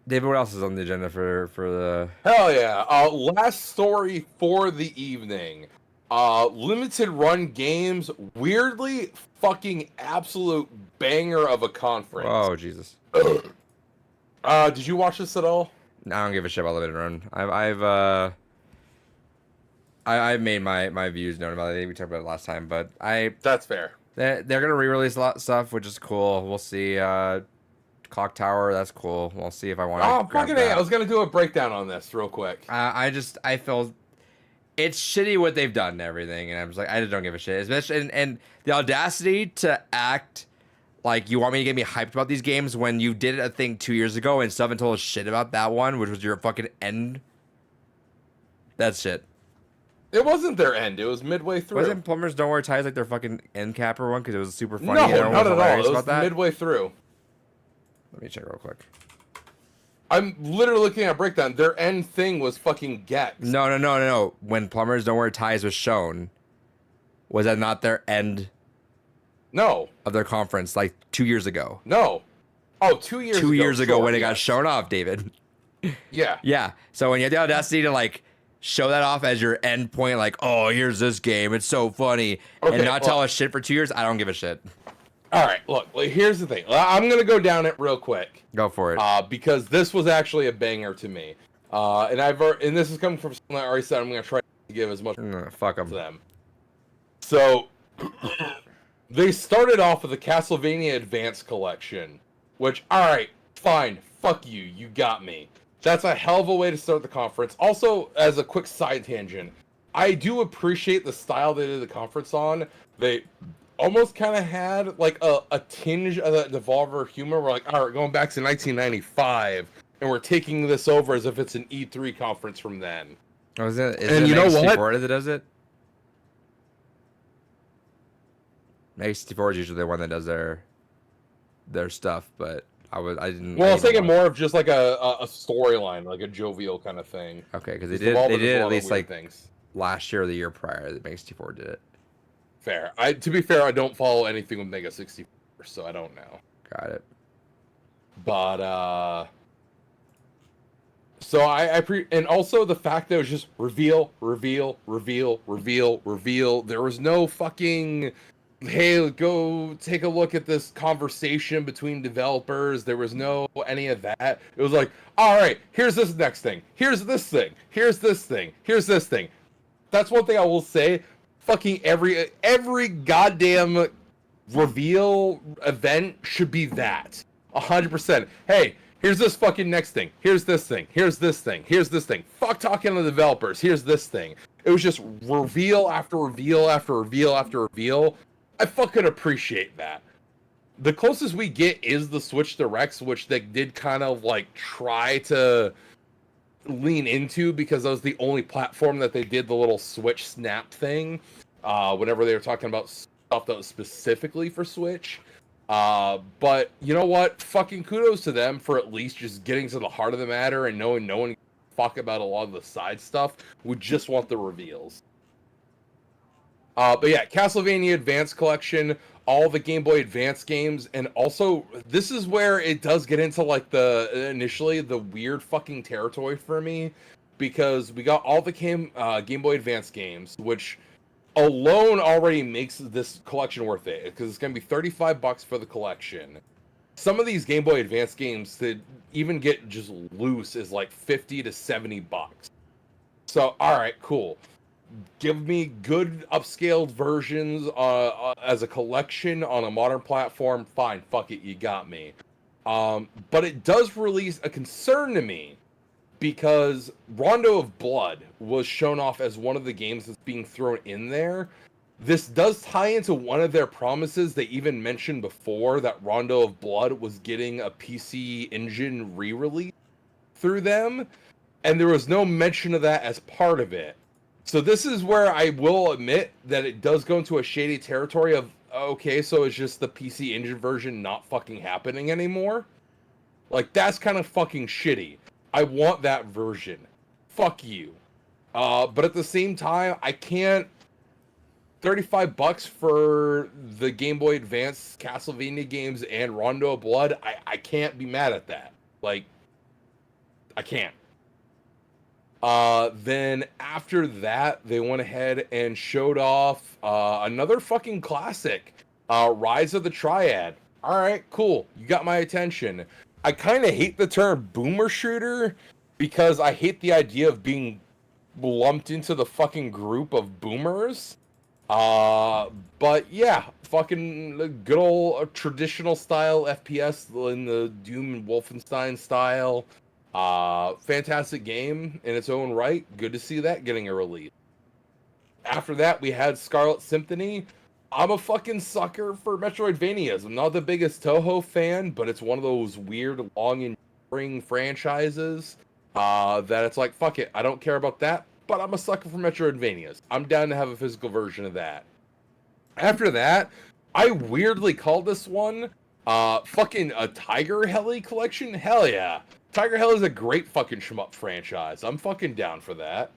Speaker 2: David, what else is on the agenda for the?
Speaker 1: Hell yeah! Last story for the evening. Limited run games. Weirdly, fucking absolute banger of a conference.
Speaker 2: Oh Jesus!
Speaker 1: Did you watch this at all?
Speaker 2: I don't give a shit about limited run. I've made my views known about it. We talked about it last time, but
Speaker 1: That's fair.
Speaker 2: they're gonna re-release a lot of stuff, which is cool. We'll see. Clock Tower, that's cool. We'll see if I want to.
Speaker 1: Oh fucking A! I was gonna do a breakdown on this real quick.
Speaker 2: I feel it's shitty what they've done and everything, and I'm just like, I just don't give a shit. Especially and the audacity to act like you want me to get me hyped about these games when you did a thing 2 years ago and stuff and told us shit about that one, which was your fucking end. That's shit.
Speaker 1: It wasn't their end. It was midway through.
Speaker 2: Wasn't Plumbers Don't Wear Ties like their fucking end capper one because it was super funny?
Speaker 1: No,
Speaker 2: and everyone
Speaker 1: not
Speaker 2: was
Speaker 1: at all.
Speaker 2: hilarious
Speaker 1: It was
Speaker 2: about that?
Speaker 1: midway through.
Speaker 2: Let me check real quick.
Speaker 1: I'm literally looking at a breakdown. Their end thing was fucking Gex.
Speaker 2: No. When Plumbers Don't Wear Ties was shown, was that not their end
Speaker 1: No.
Speaker 2: of their conference like 2 years ago?
Speaker 1: No. Oh, 2 years ago.
Speaker 2: 2 years ago
Speaker 1: sure,
Speaker 2: when it got
Speaker 1: yes.
Speaker 2: shown off, David.
Speaker 1: Yeah.
Speaker 2: Yeah. So when you have the audacity to like show that off as your end point, like, oh, here's this game, it's so funny,
Speaker 1: Okay,
Speaker 2: and not tell
Speaker 1: well-
Speaker 2: us shit for 2 years, I don't give a shit.
Speaker 1: All right, look, here's the thing. I'm going to go down it real quick.
Speaker 2: Go for it.
Speaker 1: Because this was actually a banger to me. And this is coming from something I already said I'm going to try to give as much
Speaker 2: Fuck
Speaker 1: to
Speaker 2: them.
Speaker 1: them. So, they started off with the Castlevania Advance Collection, which, all right, fine, fuck you, you got me. That's a hell of a way to start the conference. Also, as a quick side tangent, I do appreciate the style they did the conference on. They almost kind of had like a tinge of that Devolver humor. We're like, all right, going back to 1995, and we're taking this over as if it's an E3 conference from then.
Speaker 2: Oh, is it
Speaker 1: And you know what?
Speaker 2: Mega64 that does it? Mega64 is usually the one that does their stuff, but I didn't.
Speaker 1: Well, I was
Speaker 2: didn't
Speaker 1: thinking
Speaker 2: watch-
Speaker 1: more of just like a storyline, like a jovial kind of thing.
Speaker 2: Okay, because they
Speaker 1: Devolver does
Speaker 2: did
Speaker 1: a
Speaker 2: at
Speaker 1: lot of
Speaker 2: least
Speaker 1: weird
Speaker 2: like
Speaker 1: things.
Speaker 2: last year or the year prior that Mega64 did it.
Speaker 1: Fair. To be fair, I don't follow anything with Mega 64, so I don't know.
Speaker 2: Got it.
Speaker 1: But so and also the fact that it was just reveal. There was no fucking hey, go take a look at this conversation between developers. There was no any of that. It was like, all right, here's this next thing. Here's this thing. Here's this thing. Here's this thing. That's one thing I will say. Fucking every goddamn reveal event should be that. 100%. Hey, here's this fucking next thing. Here's this thing. Here's this thing. Here's this thing. Fuck talking to the developers. Here's this thing. It was just reveal after reveal after reveal after reveal. I fucking appreciate that. The closest we get is the Switch Directs, which they did kind of like try to lean into because that was the only platform that they did the little Switch Snap thing. Whenever they were talking about stuff that was specifically for Switch. But you know what? Fucking kudos to them for at least just getting to the heart of the matter and knowing no one fuck about a lot of the side stuff. We just want the reveals. But yeah, Castlevania Advance Collection, all the Game Boy Advance games, and also this is where it does get into like initially the weird fucking territory for me, because we got all the Game Boy Advance games, which alone already makes this collection worth it, because it's gonna be $35 for the collection. Some of these Game Boy Advance games that even get just loose is like $50 to $70. So all right, cool. Give me good upscaled versions as a collection on a modern platform. Fine, fuck it, you got me. But it does release a concern to me, because Rondo of Blood was shown off as one of the games that's being thrown in there. This does tie into one of their promises. They even mentioned before that Rondo of Blood was getting a PC Engine re-release through them, and there was no mention of that as part of it. So this is where I will admit that it does go into a shady territory of, okay, so it's just the PC Engine version not fucking happening anymore? Like, that's kind of fucking shitty. I want that version. Fuck you. But at the same time, I can't... $35 for the Game Boy Advance Castlevania games and Rondo of Blood, I can't be mad at that. Like, I can't. Then after that, they went ahead and showed off another fucking classic, Rise of the Triad. All right, cool. You got my attention. I kind of hate the term boomer shooter because I hate the idea of being lumped into the fucking group of boomers. But yeah, fucking good old traditional style FPS in the Doom and Wolfenstein style. Fantastic game in its own right. Good to see that getting a release. After that, we had Scarlet Symphony. I'm a fucking sucker for Metroidvanias. I'm not the biggest Toho fan, but it's one of those weird, long enduring franchises that it's like, fuck it, I don't care about that, but I'm a sucker for Metroidvanias. I'm down to have a physical version of that. After that, I weirdly called this one fucking a Tiger Heli collection. Hell yeah. Tiger Hell is a great fucking shmup franchise. I'm fucking down for that.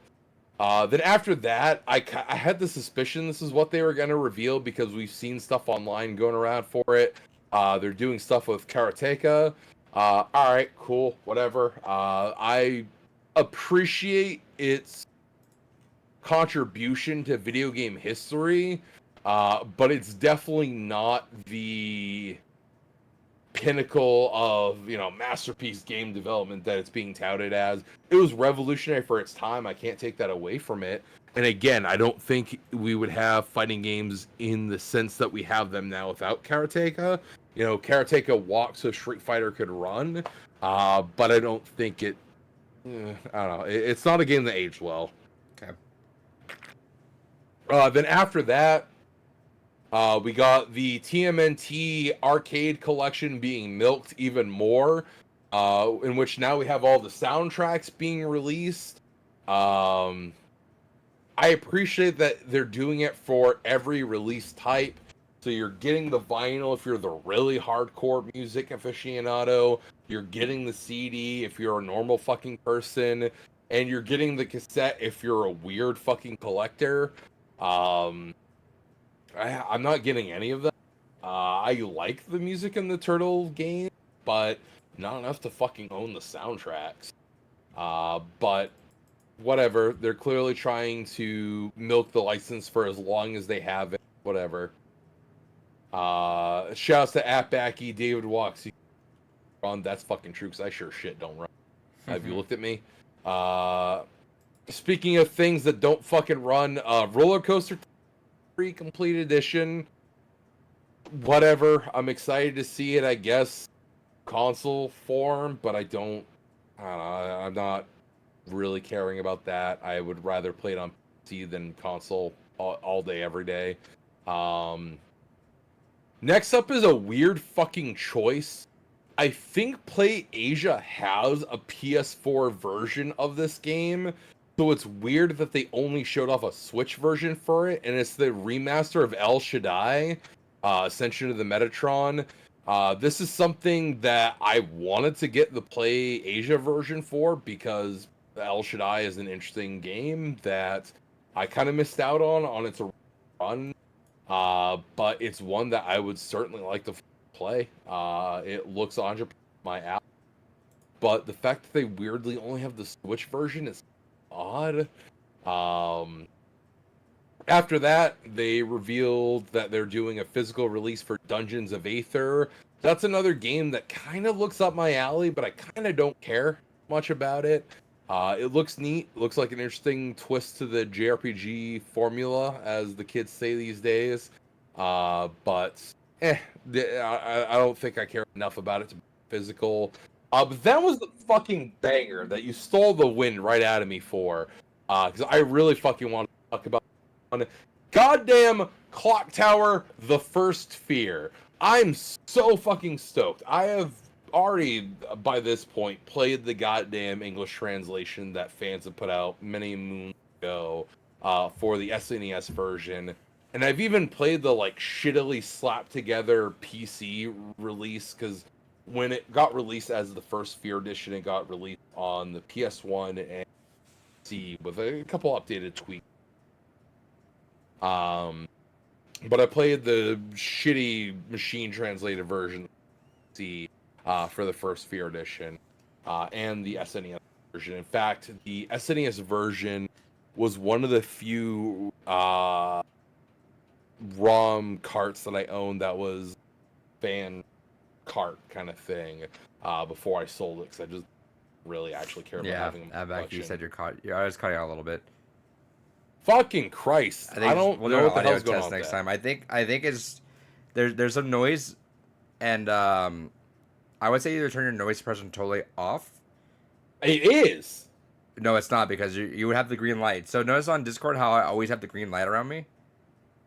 Speaker 1: Then after that, I had the suspicion this is what they were going to reveal because we've seen stuff online going around for it. They're doing stuff with Karateka. Alright, cool, whatever. I appreciate its contribution to video game history, but it's definitely not the pinnacle of, you know, masterpiece game development that it's being touted as. It was revolutionary for its time. I can't take that away from it. And again, I don't think we would have fighting games in the sense that we have them now without Karateka. You know, Karateka walked so Street Fighter could run, but I don't think it... I don't know. It's not a game that aged well.
Speaker 2: Okay.
Speaker 1: Then after that, we got the TMNT arcade collection being milked even more, in which now we have all the soundtracks being released. I appreciate that they're doing it for every release type. So you're getting the vinyl if you're the really hardcore music aficionado, you're getting the CD if you're a normal fucking person, and you're getting the cassette if you're a weird fucking collector. I'm not getting any of that. I like the music in the Turtle game, but not enough to fucking own the soundtracks. But whatever. They're clearly trying to milk the license for as long as they have it. Whatever. Shouts to Atbacky, David Walks. Run, that's fucking true, because I sure shit don't run. Have you looked at me? Speaking of things that don't fucking run, Roller Coaster 3 Complete Edition. Whatever. I'm excited to see it, I guess, console form, but I don't know, I'm not really caring about that. I would rather play it on PC than console all day, every day. Next up is a weird fucking choice. I think PlayAsia has a PS4 version of this game, so it's weird that they only showed off a Switch version for it, and it's the remaster of El Shaddai, Ascension of the Metatron. This is something that I wanted to get the PlayAsia version for, because El Shaddai is an interesting game that I kind of missed out on its run, but it's one that I would certainly like to play. It looks 100% my app, but the fact that they weirdly only have the Switch version is odd. After that, they revealed that they're doing a physical release for Dungeons of Aether. That's another game that kind of looks up my alley, but I kind of don't care much about it. It looks neat. Looks like an interesting twist to the JRPG formula, as the kids say these days. But I don't think I care enough about it to be physical. But that was the fucking banger that you stole the wind right out of me for. Because I really fucking want to talk about goddamn Clock Tower, The First Fear. I'm so fucking stoked. I have already, by this point, played the goddamn English translation that fans have put out many moons ago for the SNES version. And I've even played the, like, shittily slapped together PC release, because when it got released as the First Fear edition, it got released on the PS1 and PC with a couple updated tweaks. But I played the shitty machine translated version for the First Fear edition, and the SNES version. In fact, the SNES version was one of the few ROM carts that I owned that was fan cart kind of thing, before I sold it, because I just really actually care about having a
Speaker 2: back you said I was cutting out a little bit.
Speaker 1: Fucking Christ! I don't know what the hell's going on
Speaker 2: next time. I think it's there's some noise, and I would say either turn your noise suppression totally off.
Speaker 1: It is.
Speaker 2: No, it's not, because you would have the green light. So notice on Discord how I always have the green light around me.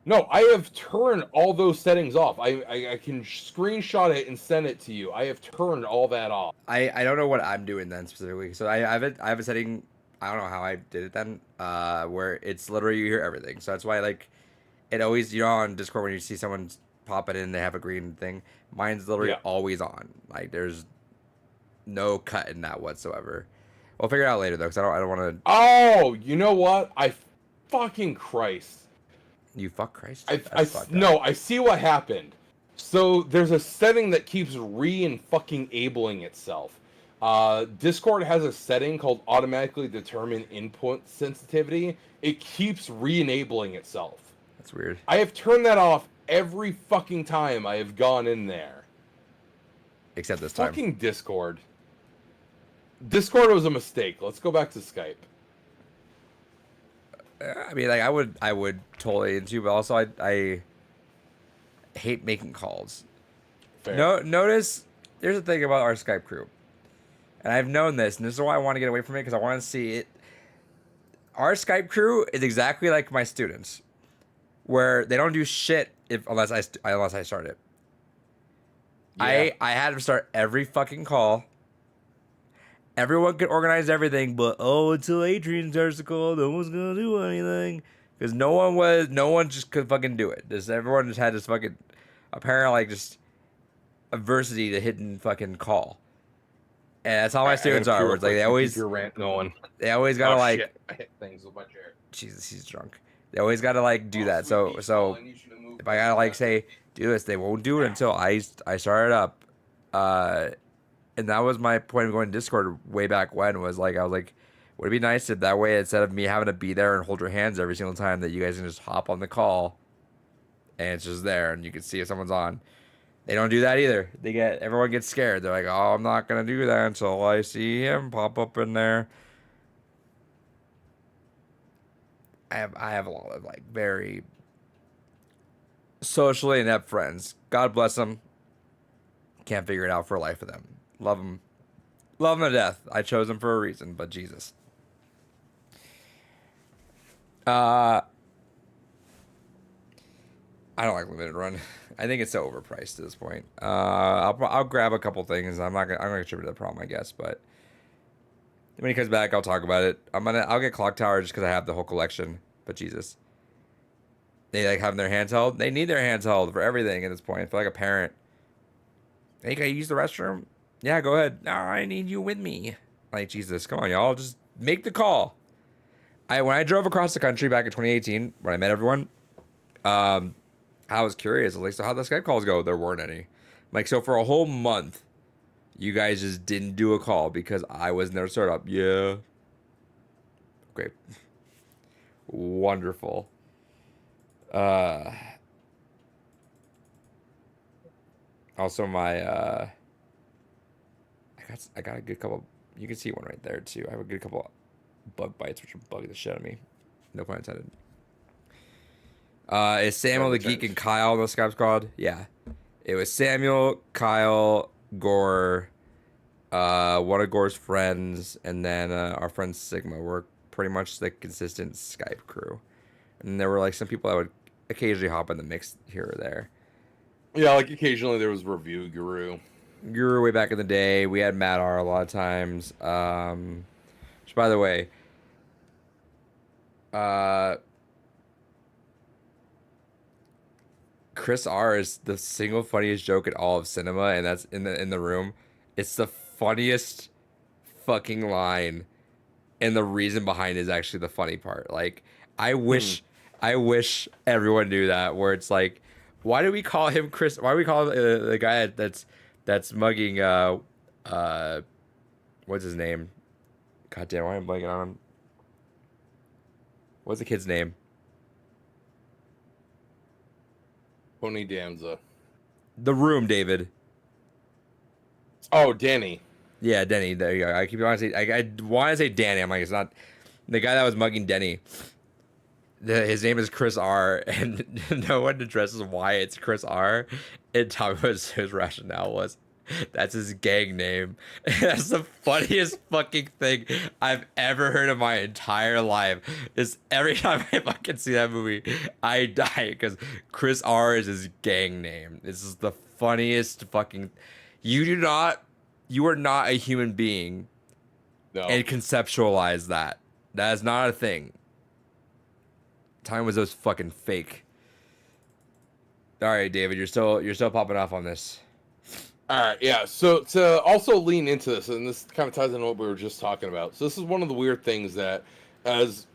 Speaker 1: No, I have turned all those settings off. I can screenshot it and send it to you. I have turned all that off.
Speaker 2: I don't know what I'm doing then specifically. So I have a setting. I don't know how I did it then, where it's literally you hear everything. So that's why, like, it always, on Discord when you see someone pop it in, they have a green thing. Mine's literally always on. Like, there's no cut in that whatsoever. We'll figure it out later though, because I don't want to.
Speaker 1: Oh, you know what? Fucking Christ.
Speaker 2: You fuck Christ.
Speaker 1: I see what happened. So there's a setting that keeps fucking abling itself. Discord has a setting called automatically determine input sensitivity. It keeps re-enabling itself.
Speaker 2: That's weird.
Speaker 1: I have turned that off every fucking time I have gone in there.
Speaker 2: Except this time.
Speaker 1: Fucking Discord. Discord was a mistake. Let's go back to Skype.
Speaker 2: I mean, like, I would totally into, but also I hate making calls.
Speaker 1: Fair.
Speaker 2: No, notice there's a thing about our Skype crew. And I've known this, and this is why I want to get away from it, because I want to see it. Our Skype crew is exactly like my students, where they don't do shit unless I start it. Yeah. I had to start every fucking call. Everyone could organize everything, but until Adrian starts the call, no one's gonna do anything, because no one just could fucking do it. Everyone just had this fucking apparent, like, just adversity to hidden fucking call. And that's how my students are. Where it's like they always
Speaker 1: your rant going.
Speaker 2: They always gotta like.
Speaker 1: Shit. I hit things with my chair.
Speaker 2: Jesus, he's drunk. They always gotta like do that. So if I gotta like say do this, they won't do it until I start it up. And that was my point of going to Discord way back when. Was like I was like, would it be nice if that way, instead of me having to be there and hold your hands every single time, that you guys can just hop on the call and it's just there, and you can see if someone's on. They don't do that either. Everyone gets scared. They're like, "Oh, I'm not gonna do that until I see him pop up in there." I have a lot of like very socially inept friends. God bless them. Can't figure it out for life with them. Love them to death. I chose them for a reason, but Jesus. I don't like limited run. I think it's so overpriced at this point. I'll grab a couple things. I'm gonna contribute to the problem, I guess. But when he comes back, I'll talk about it. I'll get Clock Tower just because I have the whole collection. But Jesus, they like having their hands held. They need their hands held for everything at this point. I feel like a parent. Hey, can I use the restroom? Yeah, go ahead. No, I need you with me. Like Jesus, come on, y'all, just make the call. When I drove across the country back in 2018, when I met everyone, I was curious, like, so how the Skype calls go? There weren't any. Like, so for a whole month, you guys just didn't do a call because I was in their startup. Yeah. Great. Wonderful. Also my, I got a good couple, you can see one right there too. I have a good couple bug bites, which are bugging the shit out of me. No pun intended. Is Samuel the Geek and Kyle on the Skype squad? Yeah. It was Samuel, Kyle, Gore, one of Gore's friends, and then our friend Sigma. We're pretty much the consistent Skype crew. And there were like some people that would occasionally hop in the mix here or there.
Speaker 1: Yeah, like occasionally there was Review Guru.
Speaker 2: Guru way back in the day. We had Matt R a lot of times. Which, by the way, Chris R is the single funniest joke in all of cinema, and that's in the room. It's the funniest fucking line, and the reason behind it is actually the funny part. Like, I wish everyone knew that. Where it's like, why do we call him Chris? Why do we call the guy that's mugging? What's his name? God damn, why am I blanking on him? What's the kid's name?
Speaker 1: Tony Danza.
Speaker 2: The Room, David.
Speaker 1: Oh, Danny.
Speaker 2: Yeah, Denny. There you go. I keep wanting to say. I want to say Danny. I'm like, it's not the guy that was mugging Denny. His name is Chris R, and no one addresses why it's Chris R. And Tommy was his rationale was that's his gang name. That's the funniest fucking thing I've ever heard in my entire life. Is every time I fucking see that movie, I die because Chris R is his gang name. This is the funniest fucking. You are not a human being.
Speaker 1: No.
Speaker 2: And conceptualize that. That is not a thing. Time was those fucking fake. All right, David, you're still popping off on this.
Speaker 1: All right, yeah. So to also lean into this, and this kind of ties into what we were just talking about. So this is one of the weird things that, as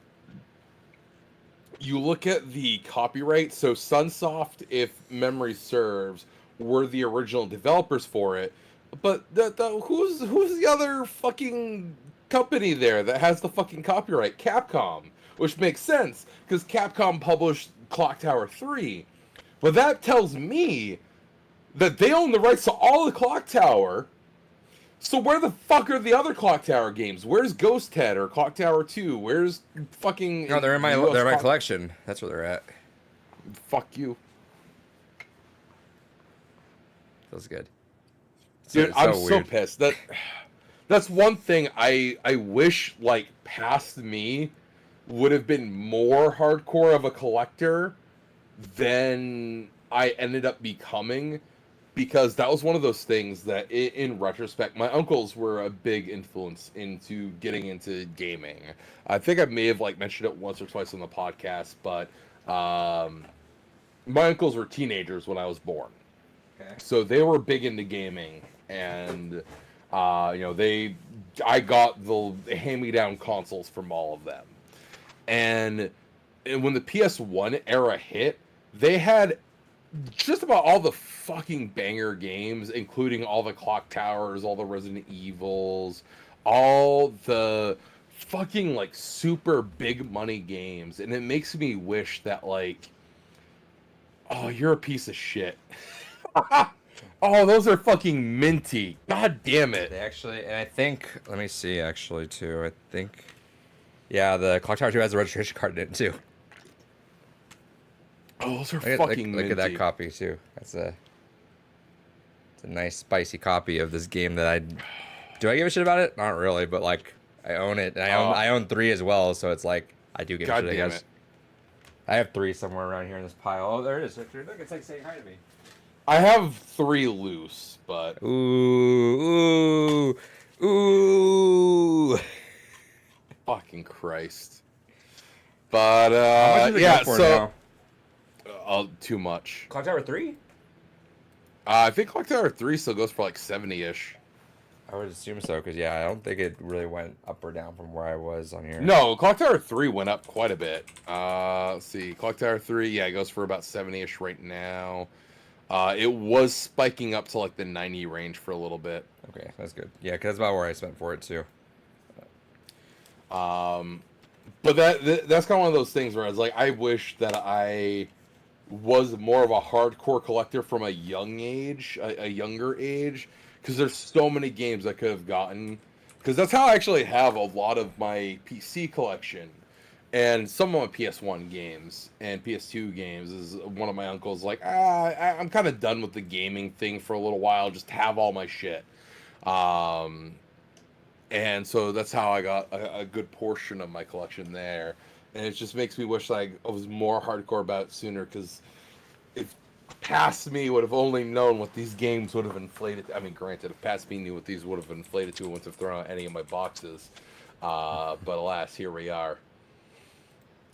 Speaker 1: you look at the copyright, so Sunsoft, if memory serves, were the original developers for it, but who's the other fucking company there that has the fucking copyright? Capcom, which makes sense because Capcom published Clock Tower 3, but that tells me that they own the rights to all the Clock Tower. So where the fuck are the other Clock Tower games? Where's Ghost Head or Clock Tower 2? Where's fucking...
Speaker 2: No, they're in my collection. That's where they're at.
Speaker 1: Fuck you.
Speaker 2: Feels good.
Speaker 1: Dude, I'm so pissed. That's one thing I wish, like, past me would have been more hardcore of a collector than I ended up becoming, because that was one of those things that, in retrospect, my uncles were a big influence into getting into gaming. I think I may have like mentioned it once or twice on the podcast, but my uncles were teenagers when I was born, so they were big into gaming, and I got the hand-me-down consoles from all of them, and when the PS1 era hit, they had just about all the fucking banger games, including all the Clock Towers, all the Resident Evils, all the fucking like super big money games. And it makes me wish that like Oh, you're a piece of shit. Oh, those are fucking minty. God damn it.
Speaker 2: They actually, and I think, let me see actually too. I think, yeah, the Clock Tower 2 has a registration card in it too.
Speaker 1: Oh, those are
Speaker 2: Look
Speaker 1: fucking
Speaker 2: look
Speaker 1: minty.
Speaker 2: at that copy too. It's a nice spicy copy of this game that I. Do I give a shit about it? Not really, but like I own it, and I own 3 as well, so it's like I do give a
Speaker 1: God
Speaker 2: shit. I
Speaker 1: damn
Speaker 2: guess.
Speaker 1: it.
Speaker 2: I have 3 somewhere around here in this pile. Oh, there it is. Look, it's like saying hi to me.
Speaker 1: I have 3 loose, but
Speaker 2: Ooh, ooh, ooh.
Speaker 1: fucking Christ. But
Speaker 2: How much does it
Speaker 1: yeah,
Speaker 2: go for
Speaker 1: so
Speaker 2: now?
Speaker 1: too much.
Speaker 2: Clock Tower 3?
Speaker 1: I think Clock Tower 3 still goes for like 70-ish.
Speaker 2: I would assume so, because yeah, I don't think it really went up or down from where I was on here.
Speaker 1: No, Clock Tower 3 went up quite a bit. Let's see, Clock Tower 3, yeah, it goes for about 70-ish right now. It was spiking up to like the 90 range for a little bit.
Speaker 2: Okay, that's good. Yeah, because that's about where I spent for it too.
Speaker 1: But that's kind of one of those things where I was like, I wish that I was more of a hardcore collector from a young age, a younger age, because there's so many games I could have gotten. Because that's how I actually have a lot of my PC collection. And some of my PS1 games and PS2 games is one of my uncles like, I'm kind of done with the gaming thing for a little while. Just have all my shit. And so that's how I got a good portion of my collection there. And it just makes me wish I was more hardcore about it sooner, because if past me would have only known what these games would have inflated. I mean, granted, if past me knew what these would have inflated to, I wouldn't have thrown out any of my boxes. But alas, here we are.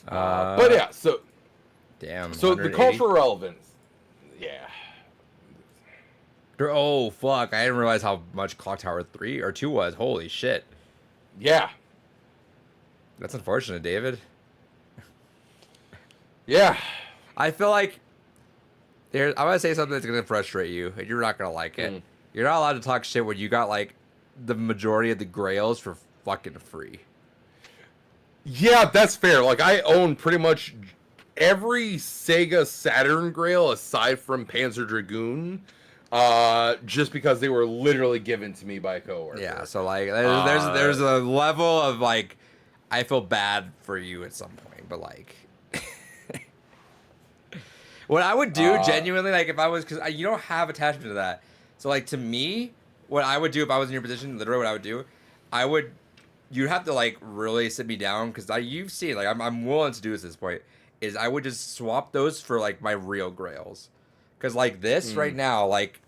Speaker 1: But yeah, so
Speaker 2: damn.
Speaker 1: so the
Speaker 2: 180?
Speaker 1: cultural relevance, yeah.
Speaker 2: Oh fuck! I didn't realize how much Clock Tower 3 or 2 was. Holy shit!
Speaker 1: Yeah.
Speaker 2: That's unfortunate, David.
Speaker 1: Yeah.
Speaker 2: I feel like I'm gonna say something that's gonna frustrate you, and you're not gonna like it. You're not allowed to talk shit when you got like the majority of the Grails for fucking free.
Speaker 1: Yeah, that's fair. Like, I own pretty much every Sega Saturn Grail aside from Panzer Dragoon, just because they were literally given to me by a coworker.
Speaker 2: Yeah, so like there's a level of like I feel bad for you at some point, but like what I would do genuinely, like if I was, because you don't have attachment to that, so like to me, what I would do if I was in your position, literally what I would do, you'd have to like really sit me down, because you've seen, like I'm willing to do this at this point, is I would just swap those for like my real Grails, because like this right now, like,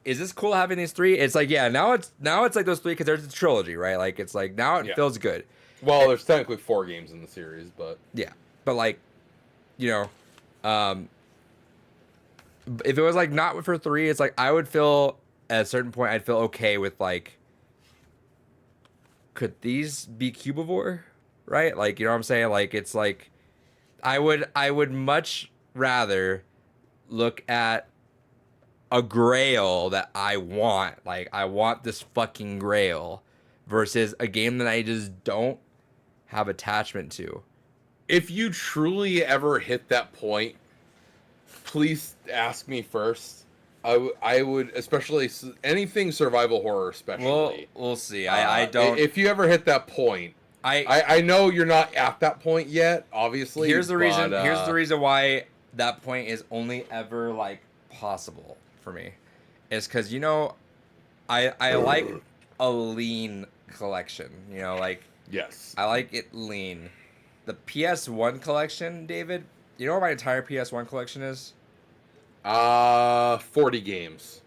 Speaker 2: is this cool having these 3? It's like, yeah, now it's like those 3, because there's a trilogy, right? Like it's like now it feels good.
Speaker 1: Well, there's technically 4 games in the series, but
Speaker 2: yeah, but like, you know, if it was like not for 3, it's like I would feel at a certain point I'd feel okay with like, could these be Cubivore, right? Like, you know what I'm saying? Like it's like I would much rather look at a Grail that I want, like I want this fucking Grail, versus a game that I just don't have attachment to.
Speaker 1: if you truly ever hit that point, please ask me first. I would, especially anything survival horror, especially.
Speaker 2: We'll see. I don't.
Speaker 1: If you ever hit that point, I know you're not at that point yet. Obviously,
Speaker 2: here's the reason.
Speaker 1: but,
Speaker 2: Here's the reason why that point is only ever like possible for me, is because, you know, I like a lean collection. You know, like,
Speaker 1: yes,
Speaker 2: I like it lean. The PS1 collection, David. You know what my entire PS1 collection is?
Speaker 1: 40 games.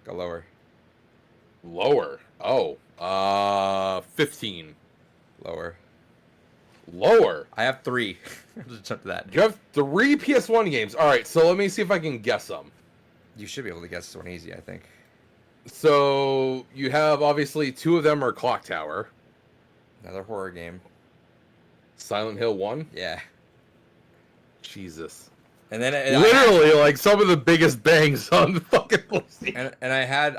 Speaker 2: Go lower.
Speaker 1: Lower. Oh, 15.
Speaker 2: Lower.
Speaker 1: Lower.
Speaker 2: I have 3. Just jump to that.
Speaker 1: You have 3 PS1 games. All right, so let me see if I can guess them.
Speaker 2: You should be able to guess this one easy, I think.
Speaker 1: So you have, obviously, 2 of them are Clock Tower.
Speaker 2: Another horror game.
Speaker 1: Silent Hill 1.
Speaker 2: Yeah.
Speaker 1: Jesus.
Speaker 2: And then
Speaker 1: literally like some of the biggest bangs on the fucking PlayStation.
Speaker 2: And I had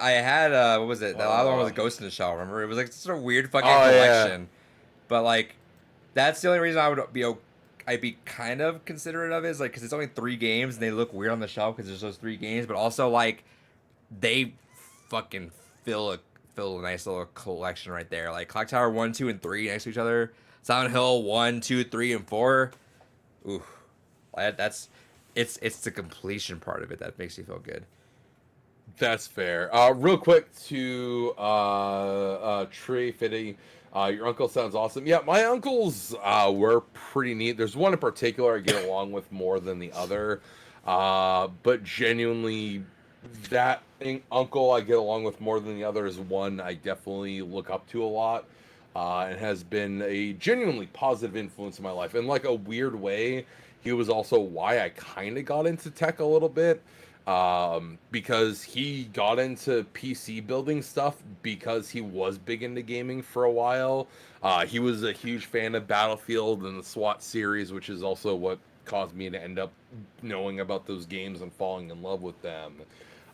Speaker 2: what was it? The other one was Ghost in the Shell. Remember? It was like such a weird fucking
Speaker 1: Oh,
Speaker 2: collection. But like, that's the only reason I would I'd be kind of considerate of it, is like because it's only 3 games and they look weird on the shelf because there's those 3 games, but also like they fucking fill a fill a nice little collection right there. Like Clock Tower 1, 2, and 3 next to each other. Silent Hill 1, 2, 3, and 4. Ooh, that's it's the completion part of it that makes you feel good.
Speaker 1: That's fair. Real quick to Trey Fitty, your uncle sounds awesome. Yeah, my uncles were pretty neat. There's one in particular I get along with more than the other, but genuinely, that uncle I get along with more than the other is one I definitely look up to a lot, and has been a genuinely positive influence in my life. In like a weird way, he was also why I kind of got into tech a little bit. Because he got into PC building stuff because he was big into gaming for a while. He was a huge fan of Battlefield and the SWAT series, which is also what caused me to end up knowing about those games and falling in love with them.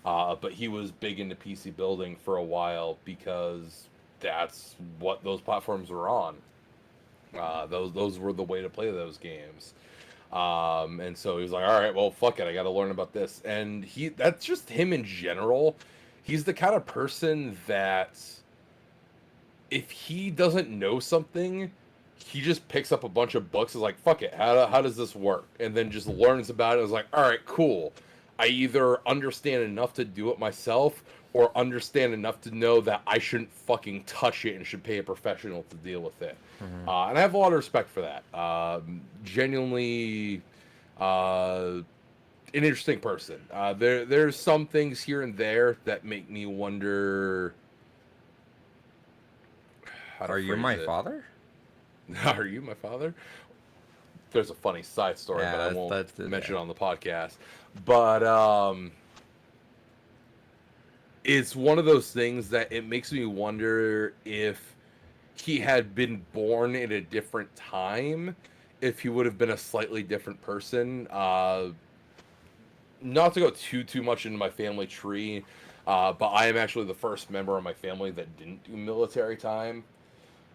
Speaker 1: But he was big into PC building for a while because that's what those platforms were on. Those were the way to play those games. And so he was like, all right, well, fuck it. I got to learn about this. And that's just him in general. He's the kind of person that if he doesn't know something, he just picks up a bunch of books. Is like, fuck it. How does this work? And then just learns about it. Is like, all right, cool. I either understand enough to do it myself or understand enough to know that I shouldn't fucking touch it and should pay a professional to deal with it. Mm-hmm. And I have a lot of respect for that. Genuinely an interesting person. There's some things here and there that make me wonder.
Speaker 2: Are you my father?
Speaker 1: Are you my father? There's a funny side story, but I won't mention it on the podcast. But it's one of those things that it makes me wonder if he had been born in a different time, if he would have been a slightly different person. Not to go too much into my family tree, but I am actually the first member of my family that didn't do military time.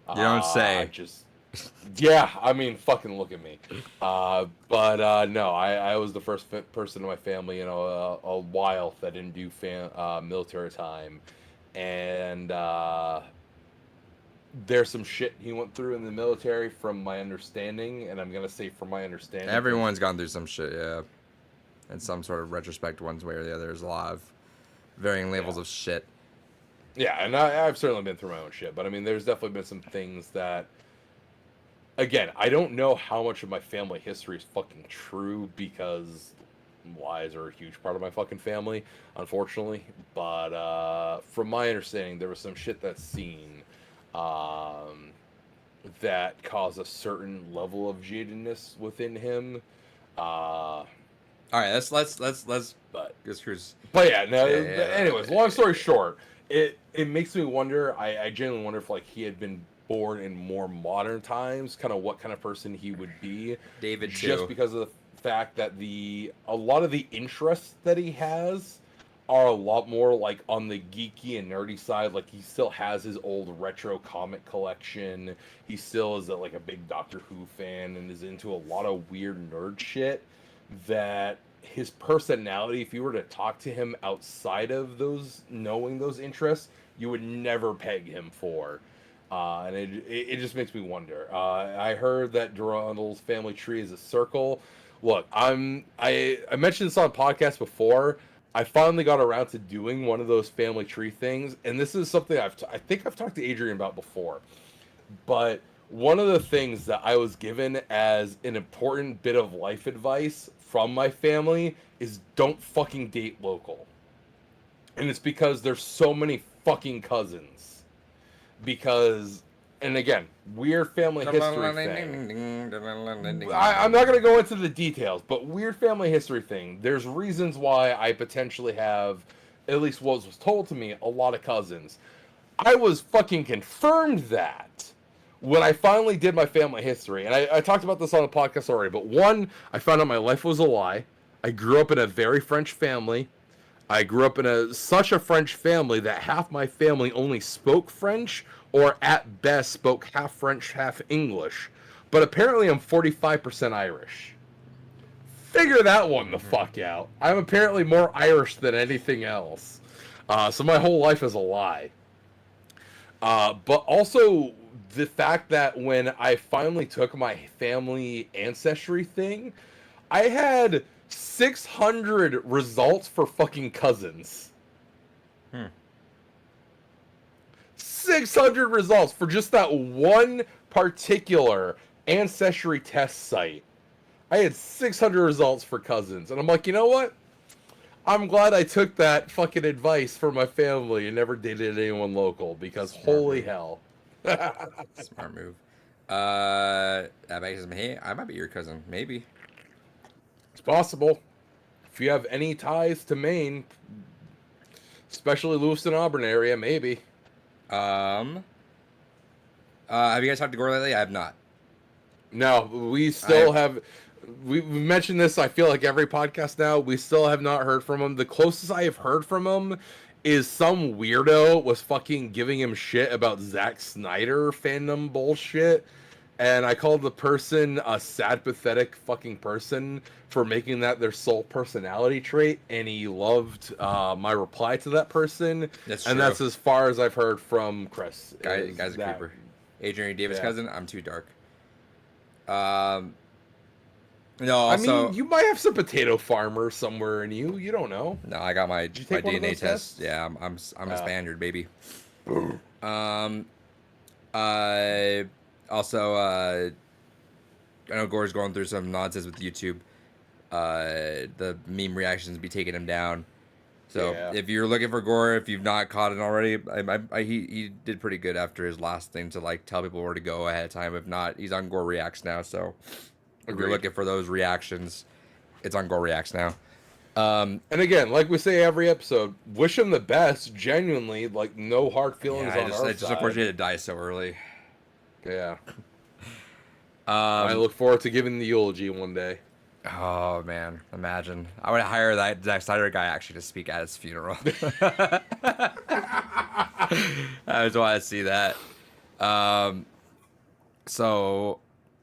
Speaker 2: You don't say.
Speaker 1: Yeah, I mean, fucking look at me. But no, I was the first person in my family in a while that didn't do military time. And there's some shit he went through in the military from my understanding, and I'm going to say from my understanding.
Speaker 2: Everyone's gone through some shit, yeah. In some sort of retrospect, one way or the other. There's a lot of varying levels of shit.
Speaker 1: Yeah, and I've certainly been through my own shit, but I mean, there's definitely been some things that... Again, I don't know how much of my family history is fucking true because lies are a huge part of my fucking family, unfortunately. But from my understanding, there was some shit that's seen that caused a certain level of jadedness within him.
Speaker 2: All right, let's. But
Speaker 1: yeah, no. Anyways, long story short, it makes me wonder. I genuinely wonder if like he had been born in more modern times, kind of what kind of person he would be.
Speaker 2: David too.
Speaker 1: Just because of the fact that a lot of the interests that he has are a lot more like on the geeky and nerdy side. Like he still has his old retro comic collection. He still is like a big Doctor Who fan and is into a lot of weird nerd shit that his personality, if you were to talk to him outside of knowing those interests, you would never peg him for. And it just makes me wonder. I heard that Durandal's family tree is a circle. Look, I mentioned this on podcast before. I finally got around to doing one of those family tree things, and this is something I think I've talked to Adrian about before. But one of the things that I was given as an important bit of life advice from my family is don't fucking date local. And it's because there's so many fucking cousins. Because, and again, weird family history thing. I'm not going to go into the details, but weird family history thing. There's reasons why I potentially have, at least what was told to me, a lot of cousins. I was fucking confirmed that when I finally did my family history. And I talked about this on the podcast already, but one, I found out my life was a lie. I grew up in a very French family. I grew up in such a French family that half my family only spoke French, or at best spoke half French, half English. But apparently I'm 45% Irish. Figure that one the fuck out. I'm apparently more Irish than anything else. So my whole life is a lie. But also the fact that when I finally took my family ancestry thing, I had 600 results for fucking cousins. 600 results for just that one particular ancestry test site. I had 600 results for cousins. And I'm like, you know what? I'm glad I took that fucking advice for my family and never dated anyone local, because holy hell.
Speaker 2: Smart move. That makes him, hey, I might be your cousin. Maybe.
Speaker 1: It's possible. If you have any ties to Maine, especially Lewiston Auburn area, maybe.
Speaker 2: Have you guys talked to Gore lately? I have not.
Speaker 1: No, we still have. We've mentioned this, I feel like, every podcast now. We still have not heard from him. The closest I have heard from him is some weirdo was fucking giving him shit about Zack Snyder fandom bullshit. And I called the person a sad, pathetic fucking person for making that their sole personality trait. And he loved my reply to that person.
Speaker 2: That's
Speaker 1: and
Speaker 2: true.
Speaker 1: That's as far as I've heard from Chris.
Speaker 2: Guy's a creeper. Adrian Davis' cousin, I'm too dark. No, also,
Speaker 1: I mean, you might have some potato farmer somewhere in you. You don't know.
Speaker 2: No, I got my DNA test.
Speaker 1: Tests?
Speaker 2: Yeah, I'm a Spaniard, baby. Also, I know Gore's going through some nonsense with YouTube. The meme reactions be taking him down. So if you're looking for Gore, if you've not caught it already, he did pretty good after his last thing to like tell people where to go ahead of time. If not, he's on Gore Reacts now. So if you're looking for those reactions, it's on Gore Reacts now.
Speaker 1: And again, like we say every episode, wish him the best. Genuinely, like no hard feelings on our side.
Speaker 2: It's just unfortunate to die so early.
Speaker 1: Yeah. I look forward to giving the eulogy one day.
Speaker 2: Oh man, imagine. I would hire that Zack Snyder guy actually to speak at his funeral. I just want to see that. So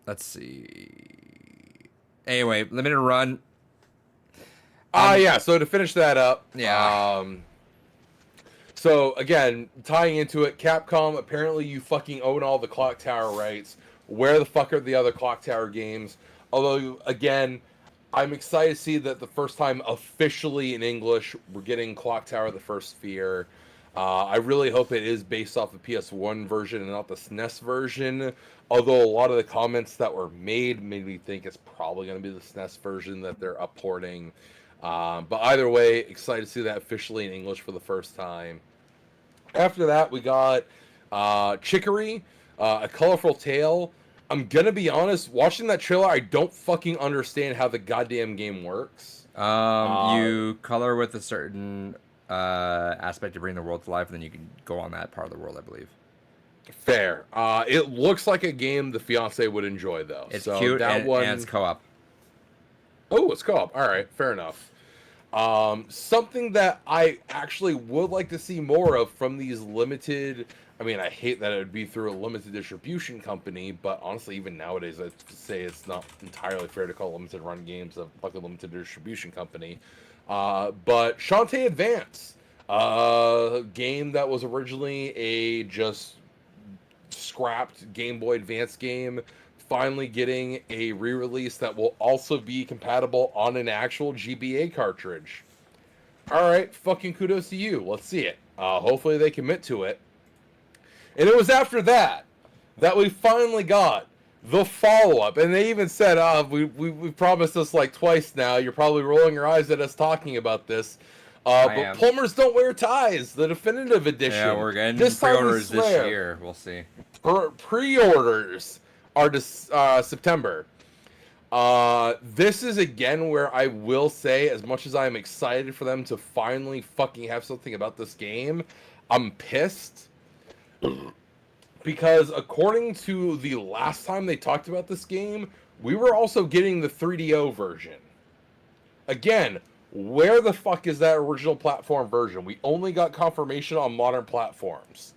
Speaker 2: let's see. Anyway, limited run.
Speaker 1: Yeah, so to finish that up.
Speaker 2: Yeah.
Speaker 1: So again, tying into it, Capcom, apparently you fucking own all the Clock Tower rights. Where the fuck are the other Clock Tower games? Although, again, I'm excited to see that the first time officially in English, we're getting Clock Tower: The First Sphere. I really hope it is based off the PS1 version and not the SNES version. Although a lot of the comments that were made made me think it's probably going to be the SNES version that they're upporting. But either way, excited to see that officially in English for the first time. After that, we got Chicory, A Colorful Tale. I'm going to be honest, watching that trailer, I don't fucking understand how the goddamn game works.
Speaker 2: You color with a certain aspect to bring the world to life, and then you can go on that part of the world, I believe.
Speaker 1: Fair. It looks like a game the fiance would enjoy, though.
Speaker 2: It's
Speaker 1: so
Speaker 2: cute,
Speaker 1: that
Speaker 2: and it's co-op.
Speaker 1: Oh, it's co-op. All right, fair enough. Something that I actually would like to see more of from these limited... I mean, I hate that it would be through a limited distribution company, but honestly, even nowadays, I'd say it's not entirely fair to call limited run games a fucking limited distribution company. But Shantae Advance, a game that was originally a just scrapped Game Boy Advance game, finally getting a re-release that will also be compatible on an actual GBA cartridge. All right, fucking kudos to you. Let's see it. Hopefully they commit to it. And it was after that we finally got the follow-up. And they even said, we promised this like twice now. You're probably rolling your eyes at us talking about this. But plumbers don't wear ties, the definitive edition.
Speaker 2: Yeah, we're getting pre-orders this year. We'll see.
Speaker 1: Pre-orders are September. This is again where I will say, as much as I'm excited for them to finally fucking have something about this game, I'm pissed. Because according to the last time they talked about this game, we were also getting the 3DO version. Again, Where the fuck is that original platform version? We only got confirmation on modern platforms.